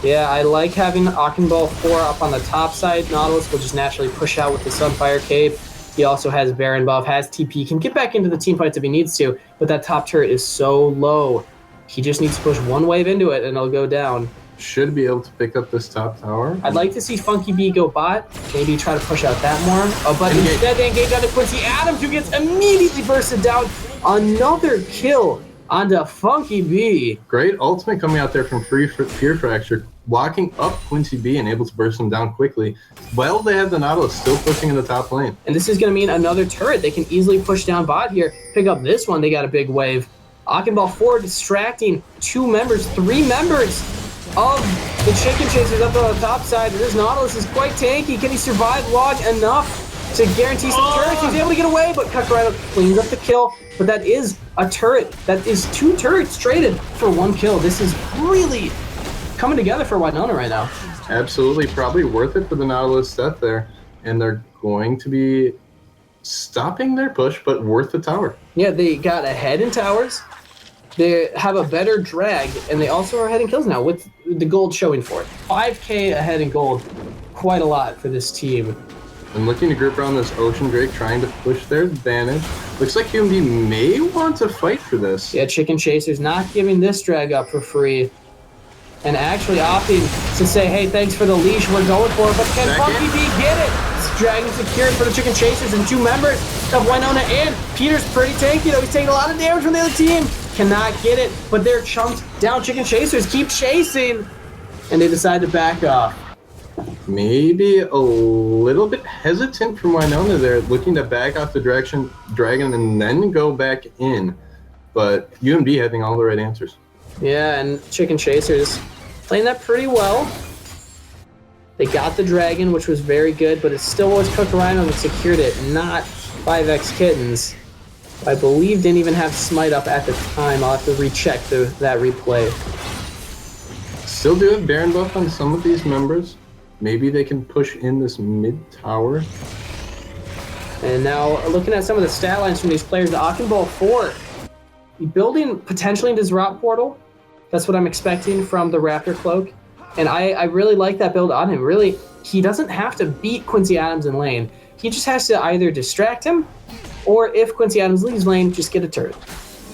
S1: Yeah, I like having Akhenball 4 up on the top side. Nautilus will just naturally push out with the Sunfire Cape. He also has Baron buff, has TP, can get back into the team fights if he needs to, but that top turret is so low. He just needs to push 1 wave into it and it'll go down.
S2: Should be able to pick up this top tower.
S1: I'd like to see Funky B go bot, maybe try to push out that more. But instead they engage onto Quincy Adams, who gets immediately bursted down. Another kill onto Funky B.
S2: Great ultimate coming out there from Fear Fracture, walking up Quincy B and able to burst him down quickly. Well, they have the Nautilus still pushing in the top lane.
S1: And this is going to mean another turret. They can easily push down bot here, pick up this one. They got a big wave. Akhenball 4 distracting 2 members, 3 members of the Chicken Chasers up on the top side. This Nautilus is quite tanky. Can he survive long enough to guarantee some turrets? He's able to get away, but Kakarado cleans up the kill. But that is a turret. That is 2 turrets traded for 1 kill. This is really coming together for Winona right now.
S2: Absolutely, probably worth it for the Nautilus set there. And they're going to be stopping their push, but worth the tower.
S1: Yeah, they got ahead in towers. They have a better drag, and they also are ahead in kills now with the gold showing for it. 5K ahead in gold, quite a lot for this team.
S2: And looking to group around this Ocean Drake, trying to push their advantage. Looks like UMD may want to fight for this.
S1: Yeah, Chicken Chasers not giving this drag up for free, and actually opting to say, hey, thanks for the leash, we're going for it, but can Funky B get it? Dragon secured for the Chicken Chasers, and 2 members of Winona and Peter's pretty tanky though. He's taking a lot of damage from the other team. Cannot get it, but they're chunked down. Chicken Chasers keep chasing, and they decide to back off.
S2: Maybe a little bit hesitant from Winona there, looking to back off the dragon and then go back in. But UMD having all the right answers.
S1: Yeah, and Chicken Chasers playing that pretty well. They got the dragon, which was very good, but it still was Cook Rhino that secured it, not 5x Kittens. I believe didn't even have Smite up at the time. I'll have to recheck that replay.
S2: Still do have Baron buff on some of these members. Maybe they can push in this mid tower.
S1: And now looking at some of the stat lines from these players, the Akhenball 4, building potentially into his Rot Portal. That's what I'm expecting from the Raptor Cloak. And I really like that build on him. Really, he doesn't have to beat Quincy Adams in lane. He just has to either distract him, or if Quincy Adams leaves lane, just get a turret.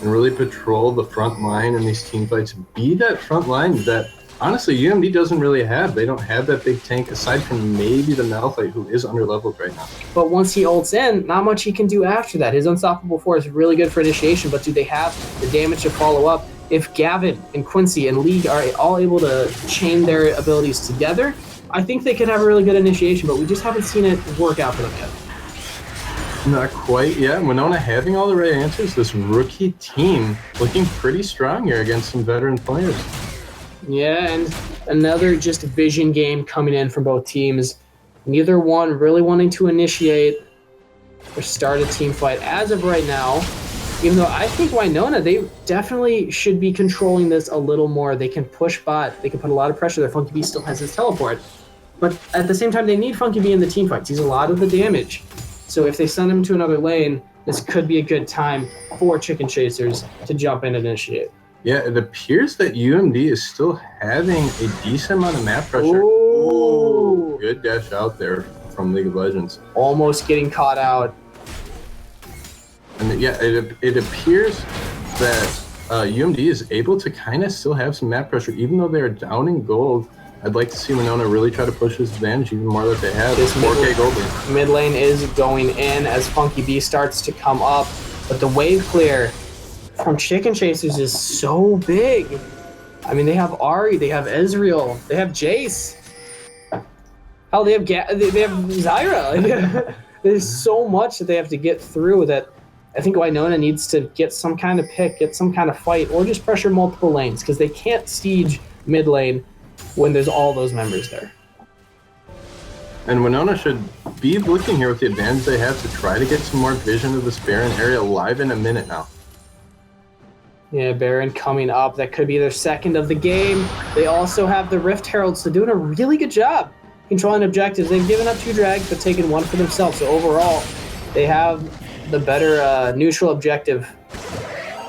S2: And really patrol the front line in these team fights. Be that front line that, honestly, UMD doesn't really have. They don't have that big tank, aside from maybe the Malphite, who is under-leveled right now.
S1: But once he ults in, not much he can do after that. His Unstoppable 4 is really good for initiation, but do they have the damage to follow up? If Gavin and Quincy and League are all able to chain their abilities together, I think they could have a really good initiation, but we just haven't seen it work out for them yet.
S2: Not quite yet. Winona having all the right answers. This rookie team looking pretty strong here against some veteran players.
S1: Yeah, and another just vision game coming in from both teams. Neither one really wanting to initiate or start a team fight as of right now. Even though I think Winona, they definitely should be controlling this a little more. They can push bot. They can put a lot of pressure there. Funky B still has his teleport. But at the same time, they need Funky B in the team fights. He's a lot of the damage. So if they send him to another lane, this could be a good time for Chicken Chasers to jump in and initiate.
S2: Yeah, it appears that UMD is still having a decent amount of map pressure.
S1: Ooh.
S2: Good dash out there from League of Legends.
S1: Almost getting caught out.
S2: And yeah, it appears that UMD is able to kind of still have some map pressure, even though they're down in gold. I'd like to see Winona really try to push this advantage even more that they have.
S1: This
S2: 4K gold lane.
S1: Mid lane is going in as Funky B starts to come up, but the wave clear from Chicken Chasers is so big. I mean, they have Ari, they have Ezreal, they have Jace. Hell, they have Zyra. There's so much that they have to get through that I think Winona needs to get some kind of pick, get some kind of fight, or just pressure multiple lanes, because they can't siege mid lane when there's all those members there.
S2: And Winona should be looking here with the advantage they have to try to get some more vision of this Baron area live in a minute now.
S1: Yeah, Baron coming up. That could be their second of the game. They also have the Rift Heralds, so doing a really good job controlling objectives. They've given up 2 drags, but taken 1 for themselves. So overall, they have the better neutral objective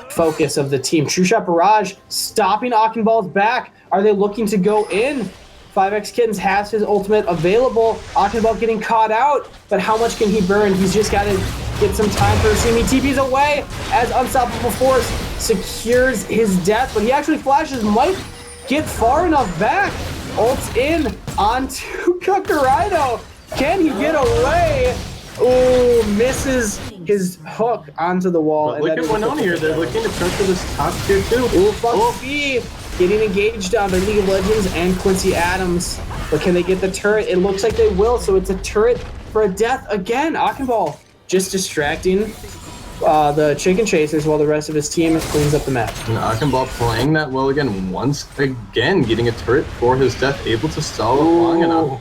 S1: focus of the team. True Shot Barrage stopping Akhenball's back. Are they looking to go in? 5X Kittens has his ultimate available. Akhenball getting caught out, but how much can he burn? He's just got to get some time for Simi. TP's away as Unstoppable Force secures his death, but he actually flashes, might get far enough back. Ults in onto Kakaraido. Can he get away? Ooh, misses his hook onto the wall.
S2: But look at Winona here. They're looking to pressure this top tier too.
S1: Ooh, Funky getting engaged on by League of Legends and Quincy Adams. But can they get the turret? It looks like they will, so it's a turret for a death again. Akhenball just distracting the Chicken Chasers while the rest of his team cleans up the map.
S2: And Akhenball playing that well again, once again getting a turret for his death, able to stall it long enough.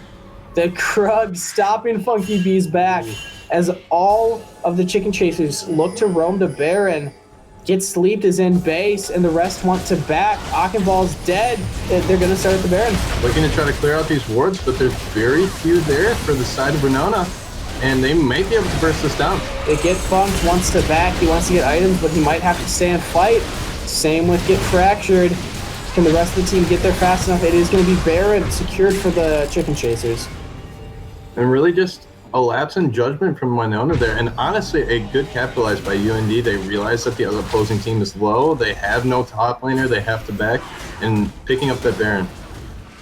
S1: The Krug stopping Funky B's back as all of the Chicken Chasers look to roam to Baron. Get Sleeped is in base, and the rest want to back. Akhenball's dead. They're going to start at the Baron.
S2: Looking to try to clear out these wards, but there's very few there for the side of Winona, and they might be able to burst this down.
S1: They get Funked, wants to back, he wants to get items, but he might have to stay and fight. Same with Get Fractured. Can the rest of the team get there fast enough? It is going to be Baron secured for the Chicken Chasers.
S2: And really just a lapse in judgment from Winona there. And honestly, a good capitalized by UND. They realize that the other opposing team is low. They have no top laner. They have to back and picking up that Baron.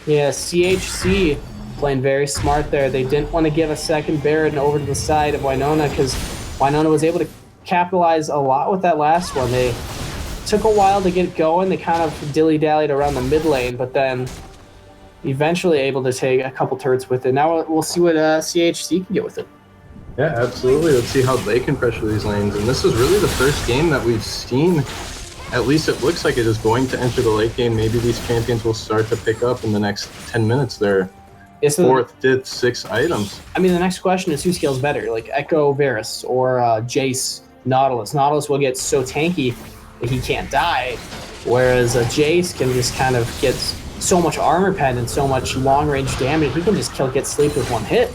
S1: Yeah, CHC playing very smart there. They didn't want to give a second Baron over to the side of Winona because Winona was able to capitalize a lot with that last one. They took a while to get going. They kind of dilly-dallied around the mid lane, but then eventually able to take a couple turrets with it. Now we'll see what CHC can get with it.
S2: Yeah, absolutely. Let's see how they can pressure these lanes. And this is really the first game that we've seen, at least it looks like it is going to enter the late game. Maybe these champions will start to pick up in the next 10 minutes. Their fourth, fifth, sixth items.
S1: I mean, the next question is who scales better, like Echo Varus or Jace Nautilus. Nautilus will get so tanky that he can't die, whereas Jace can just kind of get so much armor pen and so much long-range damage. He can just get Sleep with one hit.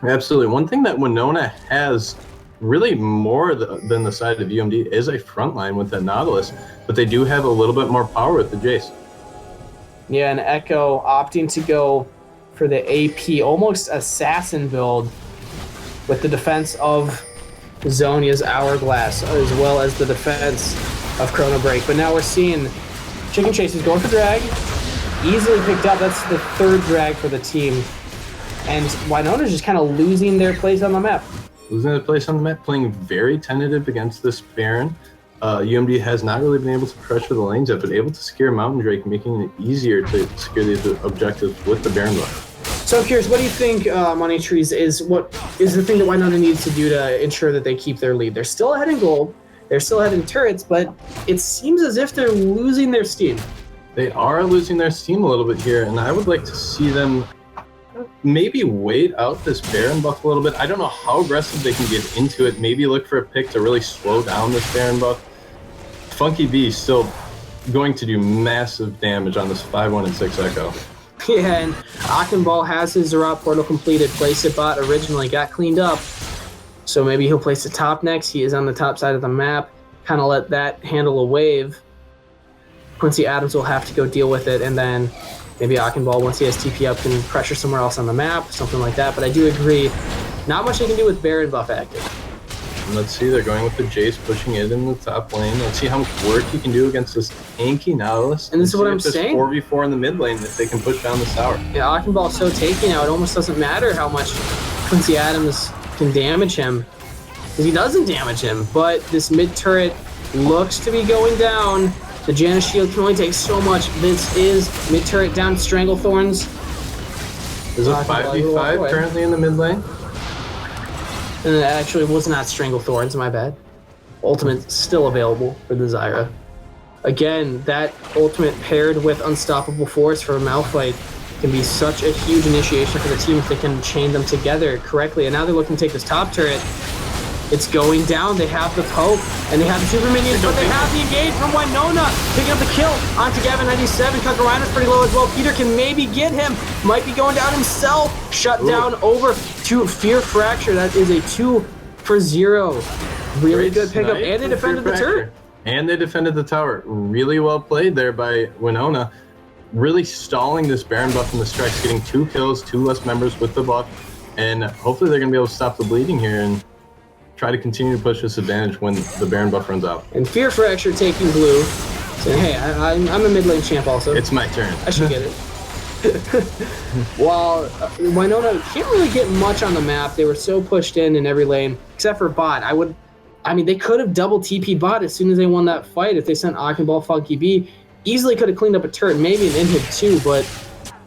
S2: Absolutely. One thing that Winona has really more than the side of UMD is a front line with that Nautilus, but they do have a little bit more power with the Jace.
S1: Yeah, and Echo opting to go for the AP, almost assassin build with the defense of Zonia's Hourglass, as well as the defense of Chrono Break. But now we're seeing Chicken Chasers going for drag, easily picked up. That's the third drag for the team. And Winona's just kind of losing their place on the map.
S2: Losing their place on the map, playing very tentative against this Baron. UMD has not really been able to pressure the lanes yet, but able to scare Mountain Drake, making it easier to secure these objectives with the Baron buff.
S1: So I'm curious, what do you think, Money Trees, is the thing that Winona needs to do to ensure that they keep their lead? They're still ahead in gold, they're still ahead in turrets, but it seems as if they're losing their steam.
S2: They are losing their steam a little bit here, and I would like to see them maybe wait out this Baron buff a little bit. I don't know how aggressive they can get into it. Maybe look for a pick to really slow down this Baron buff. Funky B still going to do massive damage on this 5-1 and 6 Echo.
S1: Yeah, and Akhenball has his Zerat portal completed. Place it bot originally, got cleaned up. So maybe he'll place the top next. He is on the top side of the map. Kind of let that handle a wave. Quincy Adams will have to go deal with it, and then maybe Akhenball, once he has TP up, can pressure somewhere else on the map, something like that. But I do agree, not much they can do with Baron buff active.
S2: Let's see, they're going with the Jace, pushing it in the top lane. Let's see how much work he can do against this tanky Nautilus.
S1: And this is what I'm saying.
S2: 4v4 in the mid lane if they can push down this tower.
S1: Yeah, Akhenball's so tanky now, it almost doesn't matter how much Quincy Adams can damage him, because he doesn't damage him. But this mid turret looks to be going down. The Janus shield can only take so much. This is mid turret down, Stranglethorns.
S2: There's a 5v5 currently in the mid lane.
S1: And it actually was not Stranglethorns, my bad. Ultimate still available for the Zyra. Again, that ultimate paired with Unstoppable Force for a Malphite can be such a huge initiation for the team if they can chain them together correctly. And now they're looking to take this top turret. It's going down. They have the poke, and they have the super minions, but they have the engage from Winona, picking up the kill onto Gavin 97. Kakarina's pretty low as well. Peter can maybe get him. Might be going down himself. Shut down over to Fear Fracture. That is a 2-for-0. Really good pickup, and they defended the turret.
S2: And they defended the tower. Really well played there by Winona. Really stalling this Baron buff and the strikes, getting 2 kills, 2 less members with the buff, and hopefully they're going to be able to stop the bleeding here and try to continue to push this advantage when the Baron buff runs out.
S1: And Fear Fracture taking blue, saying, hey, I'm a mid lane champ also.
S2: It's my turn.
S1: I should get it. While Winona can't really get much on the map. They were so pushed in every lane, except for bot. I mean, they could have double TP bot as soon as they won that fight. If they sent Akhenball, Funky B, easily could have cleaned up a turret, maybe an inhib too, but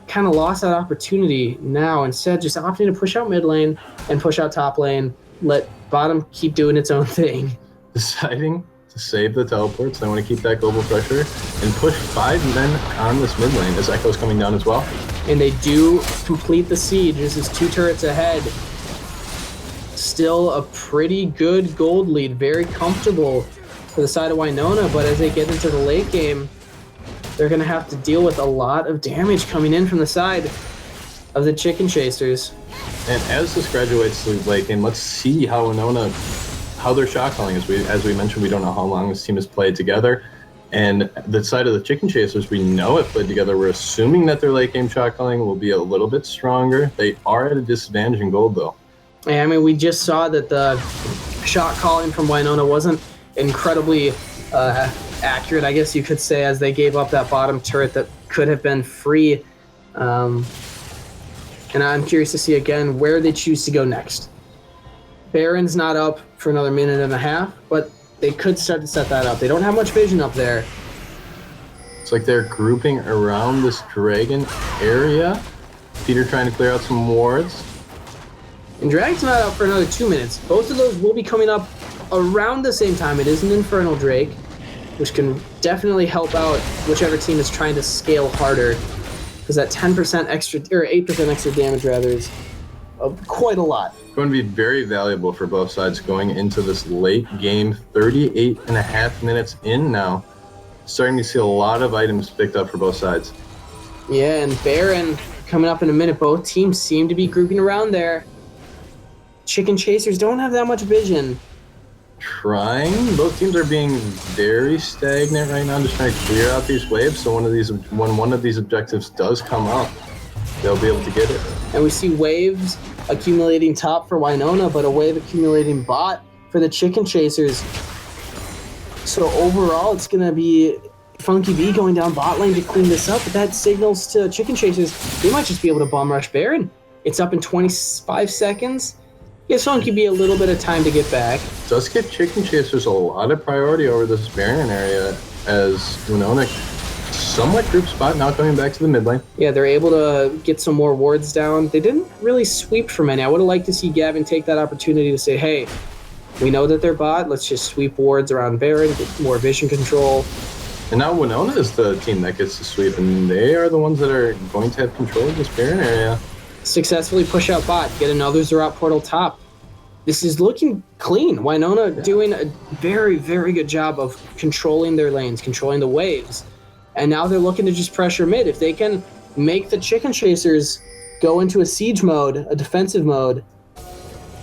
S1: kind of lost that opportunity now. Instead, just opting to push out mid lane and push out top lane, let bottom keep doing its own thing.
S2: Deciding to save the teleports. They want to keep that global pressure and push 5 men on this mid lane as Echo's coming down as well.
S1: And they do complete the siege. This is 2 turrets ahead. Still a pretty good gold lead. Very comfortable for the side of Winona, but as they get into the late game, they're going to have to deal with a lot of damage coming in from the side of the Chicken Chasers.
S2: And as this graduates to the late game, let's see how Winona, how they're shot calling. As we mentioned, we don't know how long this team has played together. And the side of the Chicken Chasers, we know have played together. We're assuming that their late game shot calling will be a little bit stronger. They are at a disadvantage in gold, though.
S1: Yeah, I mean, we just saw that the shot calling from Winona wasn't incredibly accurate, I guess you could say, as they gave up that bottom turret that could have been free. And I'm curious to see, again, where they choose to go next. Baron's not up for another minute and a half, but they could start to set that up. They don't have much vision up there.
S2: It's like they're grouping around this dragon area. Peter trying to clear out some wards.
S1: And Dragon's not up for another 2 minutes. Both of those will be coming up around the same time. It is an Infernal Drake, which can definitely help out whichever team is trying to scale harder. Because that 10% extra, or 8% extra damage rather, is quite a lot.
S2: Going to be very valuable for both sides going into this late game. 38.5 minutes in now. Starting to see a lot of items picked up for both sides.
S1: Yeah, and Baron coming up in a minute. Both teams seem to be grouping around there. Chicken Chasers don't have that much vision.
S2: Trying. Both teams are being very stagnant right now, just trying to clear out these waves. So when one of these objectives does come up, they'll be able to get it.
S1: And we see waves accumulating top for Winona, but a wave accumulating bot for the Chicken Chasers. So overall, it's going to be Funky B going down bot lane to clean this up, but that signals to Chicken Chasers they might just be able to bomb rush Baron. It's up in 25 seconds. Gives Funky B a little bit of time to get back.
S2: Does give Chicken Chasers a lot of priority over this Baron area as Winona somewhat group spot now coming back to the mid lane.
S1: Yeah, they're able to get some more wards down. They didn't really sweep for many. I would have liked to see Gavin take that opportunity to say, hey, we know that they're bot. Let's just sweep wards around Baron, get more vision control.
S2: And now Winona is the team that gets to sweep, and they are the ones that are going to have control of this Baron area.
S1: successfully push out bot, get another Zerat portal top. This is looking clean. Winona doing a very, very good job of controlling their lanes, controlling the waves. And now they're looking to just pressure mid. If they can make the Chicken Chasers go into a siege mode, a defensive mode,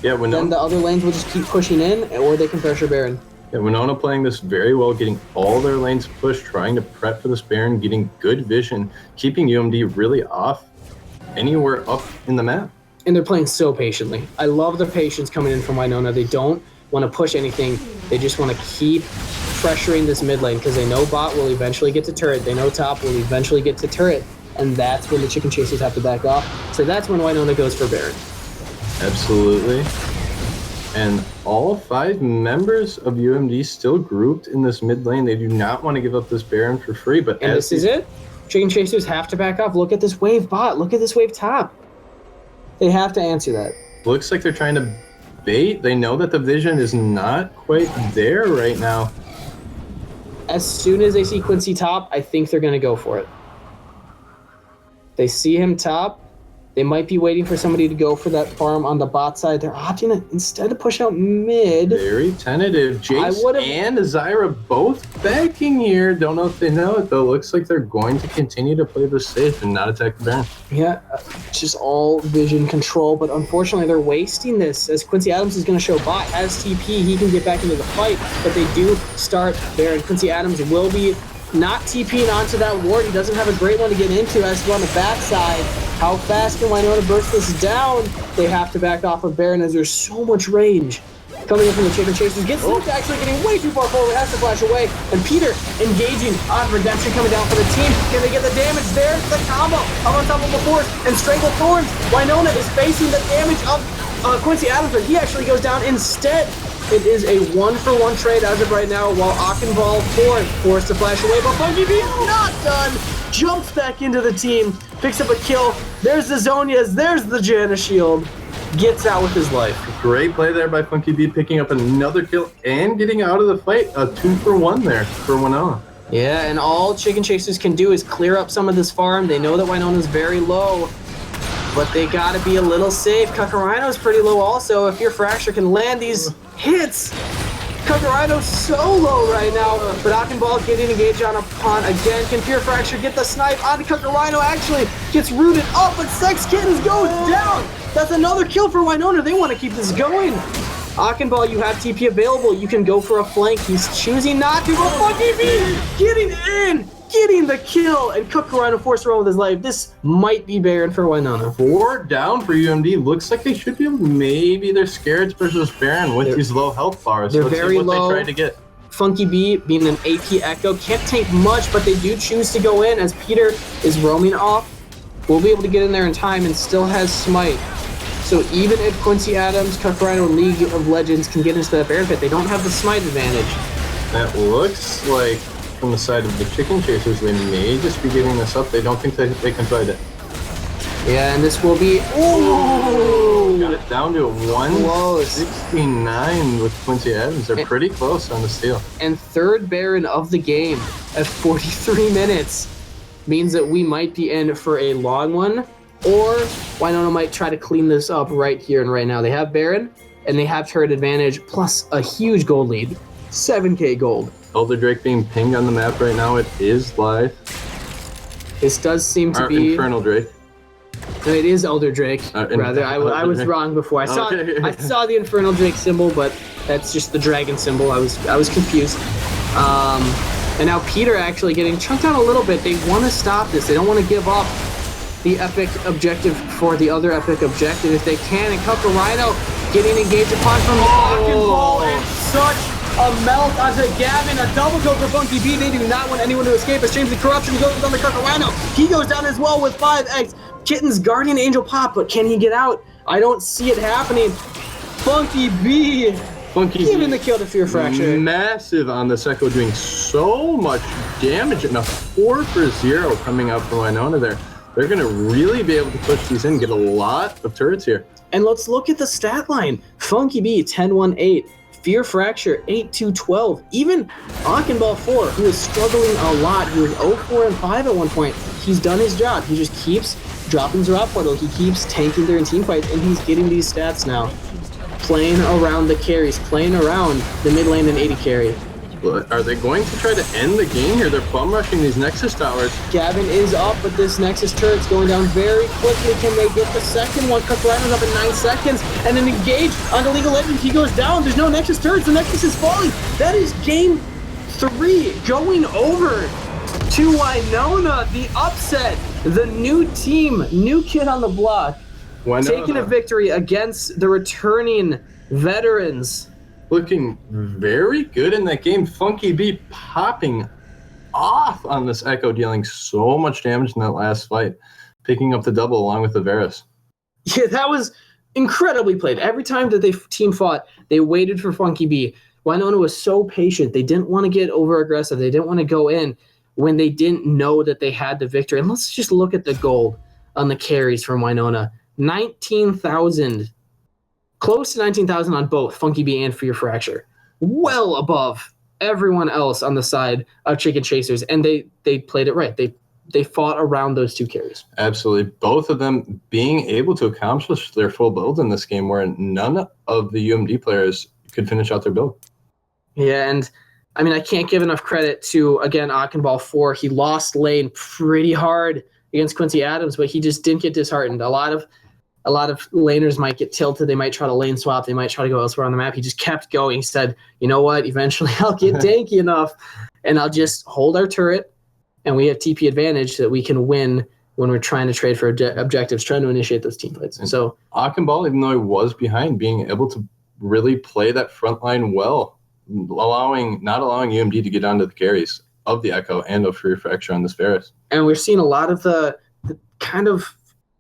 S1: then the other lanes will just keep pushing in, or they can pressure Baron.
S2: Yeah, Winona playing this very well, getting all their lanes pushed, trying to prep for this Baron, getting good vision, keeping UMD really off anywhere up in the map.
S1: And they're playing so patiently. I love the patience coming in from Winona. They don't want to push anything. They just want to keep pressuring this mid lane because they know bot will eventually get to turret. They know top will eventually get to turret. And that's when the Chicken Chasers have to back off. So that's when Winona goes for Baron.
S2: Absolutely. And all 5 members of UMD still grouped in this mid lane. They do not want to give up this Baron for free.
S1: And this is it. Chicken Chasers have to back off. Look at this wave bot. Look at this wave top. They have to answer that.
S2: Looks like they're trying to bait. They know that the vision is not quite there right now.
S1: As soon as they see Quincy top, I think they're going to go for it. They see him top. They might be waiting for somebody to go for that farm on the bot side. They're opting to, instead to push out mid.
S2: Very tentative. Jace and Zyra both backing here. Don't know if they know it, though. Looks like they're going to continue to play this safe and not attack the Baron.
S1: Yeah, just all vision control. But unfortunately, they're wasting this. As Quincy Adams is going to show bot. Has TP, he can get back into the fight. But they do start Baron. Quincy Adams will be not TPing onto that ward. He doesn't have a great one to get into as well on the backside. How fast can Winona burst this down? They have to back off of Baron as there's so much range coming in from the Chicken Chasers. Gets looked actually getting way too far forward, has to flash away. And Peter engaging on Redemption coming down for the team. Can they get the damage there? The combo of Unstoppable Force and Strangle Thorns. Winona is facing the damage of Quincy Adams, but he actually goes down instead. It is a 1-for-1 trade as of right now, while Akinball forced to flash away, but Funky B not done. Jumps back into the team, picks up a kill. There's the Zonias, there's the Janna shield. Gets out with his life.
S2: Great play there by Funky B, picking up another kill and getting out of the fight. A 2-for-1 there for Winona.
S1: Yeah, and all Chicken Chasers can do is clear up some of this farm. They know that Winona's very low, but they gotta be a little safe. Kakarino's pretty low also. If your Fracture can land these hits, Kakarino's so low right now, but Akinball getting engaged on upon again. Can Pure Fracture get the snipe onto Kakarino? Actually gets rooted up, but Sex Kittens goes down. That's another kill for Winona. They want to keep this going. Akinball, you have TP available. You can go for a flank. He's choosing not to. But Funky B getting in, getting the kill, and Kakarino forced to run with his life. This might be Baron for Winona.
S2: 4 down for UMD. Looks like they should be able, maybe they're scared versus Baron with these low health bars.
S1: They're very low.
S2: They tried to get.
S1: Funky B being an AP Echo can't tank much, but they do choose to go in as Peter is roaming off. Will be able to get in there in time and still has Smite. So even if Quincy Adams, Kakarino, and League of Legends can get into that Baron pit, they don't have the Smite advantage.
S2: That looks like from the side of the Chicken Chasers, they may just be giving this up. They don't think that they can fight it.
S1: Yeah, and this will be... Oh!
S2: Got it down to a 169 with Quincy Adams. They're pretty close on the steal.
S1: And third Baron of the game at 43 minutes means that we might be in for a long one, or Winona might try to clean this up right here and right now. They have Baron, and they have turret advantage, plus a huge gold lead. 7k gold.
S2: Elder Drake being pinged on the map right now. It is live.
S1: This does seem to be...
S2: Infernal Drake.
S1: No, it is Elder Drake, rather. I was wrong before. I saw the Infernal Drake symbol, but that's just the dragon symbol. I was confused. And now Peter actually getting chunked out a little bit. They want to stop this. They don't want to give up the epic objective for the other epic objective if they can. And Kakarino getting engaged upon from Akinball, and such a melt onto Gavin. A double kill for Funky B. They do not want anyone to escape as James the Corruption goes on the Kakarino. He goes down as well with 5x. Kitten's Guardian Angel pop, but can he get out? I don't see it happening. Funky B giving the kill to Fear Fracture.
S2: Massive on this Echo, doing so much damage, and a 4-for-0 coming out from Winona there. They're going to really be able to push these in, get a lot of turrets here. And
S1: let's look at the stat line. Funky B, 10-1-8. Fear Fracture, 8-2-12. Even Akinball 4, who is struggling a lot. He was 0-4-5 at one point. He's done his job. He just keeps dropping drop portal. He keeps tanking during team fights, and he's getting these stats now. Playing around the carries, playing around the mid lane and 80 carry.
S2: Are they going to try to end the game here? They're bum rushing these Nexus towers.
S1: Gavin is up, but this Nexus turret's going down very quickly. Can they get the second one? Kakarano's up in 9 seconds, and then engage onto League of Legends. He goes down. There's no Nexus turrets. The Nexus is falling. That is game 3 going over to Winona. The upset. The new team, new kid on the block, taking a victory against the returning veterans.
S2: Looking very good in that game. Funky B popping off on this Echo, dealing so much damage in that last fight, picking up the double along with the Varus.
S1: Yeah, that was incredibly played. Every time that the team fought, they waited for Funky B. Winona was so patient. They didn't want to get over aggressive. They didn't want to go in when they didn't know that they had the victory. And let's just look at the gold on the carries from Winona. 19,000. Close to 19,000 on both Funky B and Fear Fracture. Well above everyone else on the side of Chicken Chasers. And they played it right. They fought around those two carries.
S2: Absolutely. Both of them being able to accomplish their full build in this game where none of the UMD players could finish out their build.
S1: Yeah, and I mean, I can't give enough credit to, again, Akinball 4. He lost lane pretty hard against Quincy Adams, but he just didn't get disheartened. A lot of laners might get tilted. They might try to lane swap. They might try to go elsewhere on the map. He just kept going. He said, you know what? Eventually I'll get tanky enough, and I'll just hold our turret, and we have TP advantage that we can win when we're trying to trade for objectives, trying to initiate those team fights. And so
S2: Akinball, even though he was behind, being able to really play that front line well, not allowing UMD to get onto the carries of the Echo and of Fear Fracture on this Varus.
S1: And we're seeing a lot of the kind of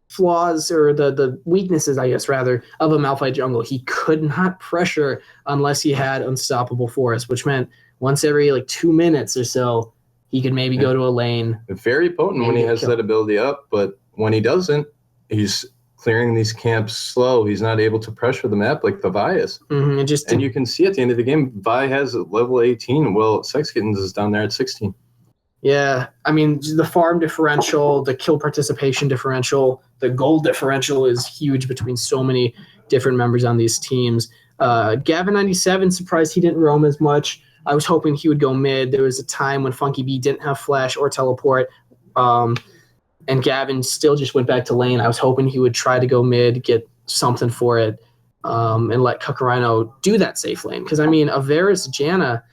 S1: flaws or the weaknesses, I guess, rather, of a Malphite jungle. He could not pressure unless he had Unstoppable Forest, which meant once every 2 minutes or so, he could maybe go to a lane.
S2: Very potent when he has that ability up, but when he doesn't, he's clearing these camps slow. He's not able to pressure the map like the Vi is.
S1: Mm-hmm,
S2: and you can see at the end of the game, Vi has level 18. Well, Sex Kittens is down there at 16.
S1: Yeah, I mean, the farm differential, the kill participation differential, the gold differential is huge between so many different members on these teams. Gavin97, surprised he didn't roam as much. I was hoping he would go mid. There was a time when Funky B didn't have flash or teleport, and Gavin still just went back to lane. I was hoping he would try to go mid, get something for it, and let Kakarino do that safe lane. Because, I mean, a Varus Janna,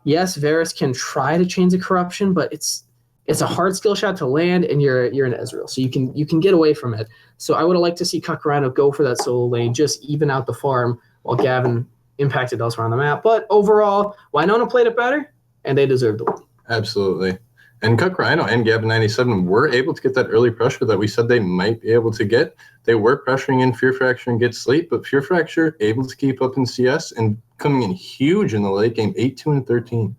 S1: yes, Varus can try to change the corruption, but it's a hard skill shot to land, and you're an Ezreal, so you can get away from it. So I would have liked to see Kakarino go for that solo lane, just even out the farm, while Gavin impacted elsewhere on the map. But overall, Winona played it better, and they deserved the win.
S2: Absolutely. And Kakarino and Gavin97 were able to get that early pressure that we said they might be able to get. They were pressuring in Fear Fracture and Get Sleep, but Fear Fracture able to keep up in CS and coming in huge in the late game, 8-2 and 13.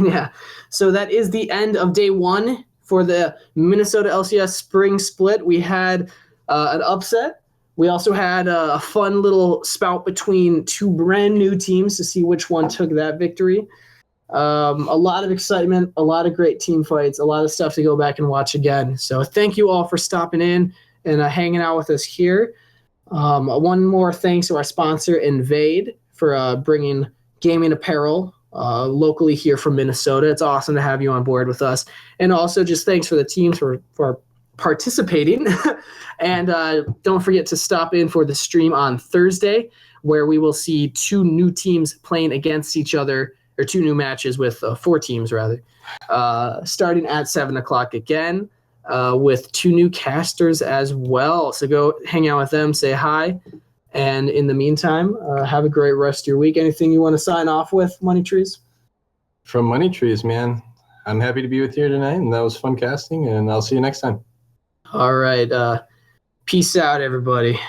S1: Yeah, so that is the end of day 1 for the Minnesota LCS spring split. We had an upset. We also had a fun little spout between 2 brand new teams to see which one took that victory. A lot of excitement, a lot of great team fights, a lot of stuff to go back and watch again. So thank you all for stopping in and hanging out with us here. One more thanks to our sponsor, Invade, for bringing gaming apparel locally here from Minnesota. It's awesome to have you on board with us. And also just thanks for the teams for participating. And don't forget to stop in for the stream on Thursday, where we will see 2 new teams playing against each other, or 2 new matches with 4 teams, rather, starting at 7 o'clock again, with 2 new casters as well. So go hang out with them, say hi. And in the meantime, have a great rest of your week. Anything you want to sign off with, Money Trees?
S2: From Money Trees, man. I'm happy to be with you tonight, and that was fun casting, and I'll see you next time.
S1: All right. Peace out, everybody.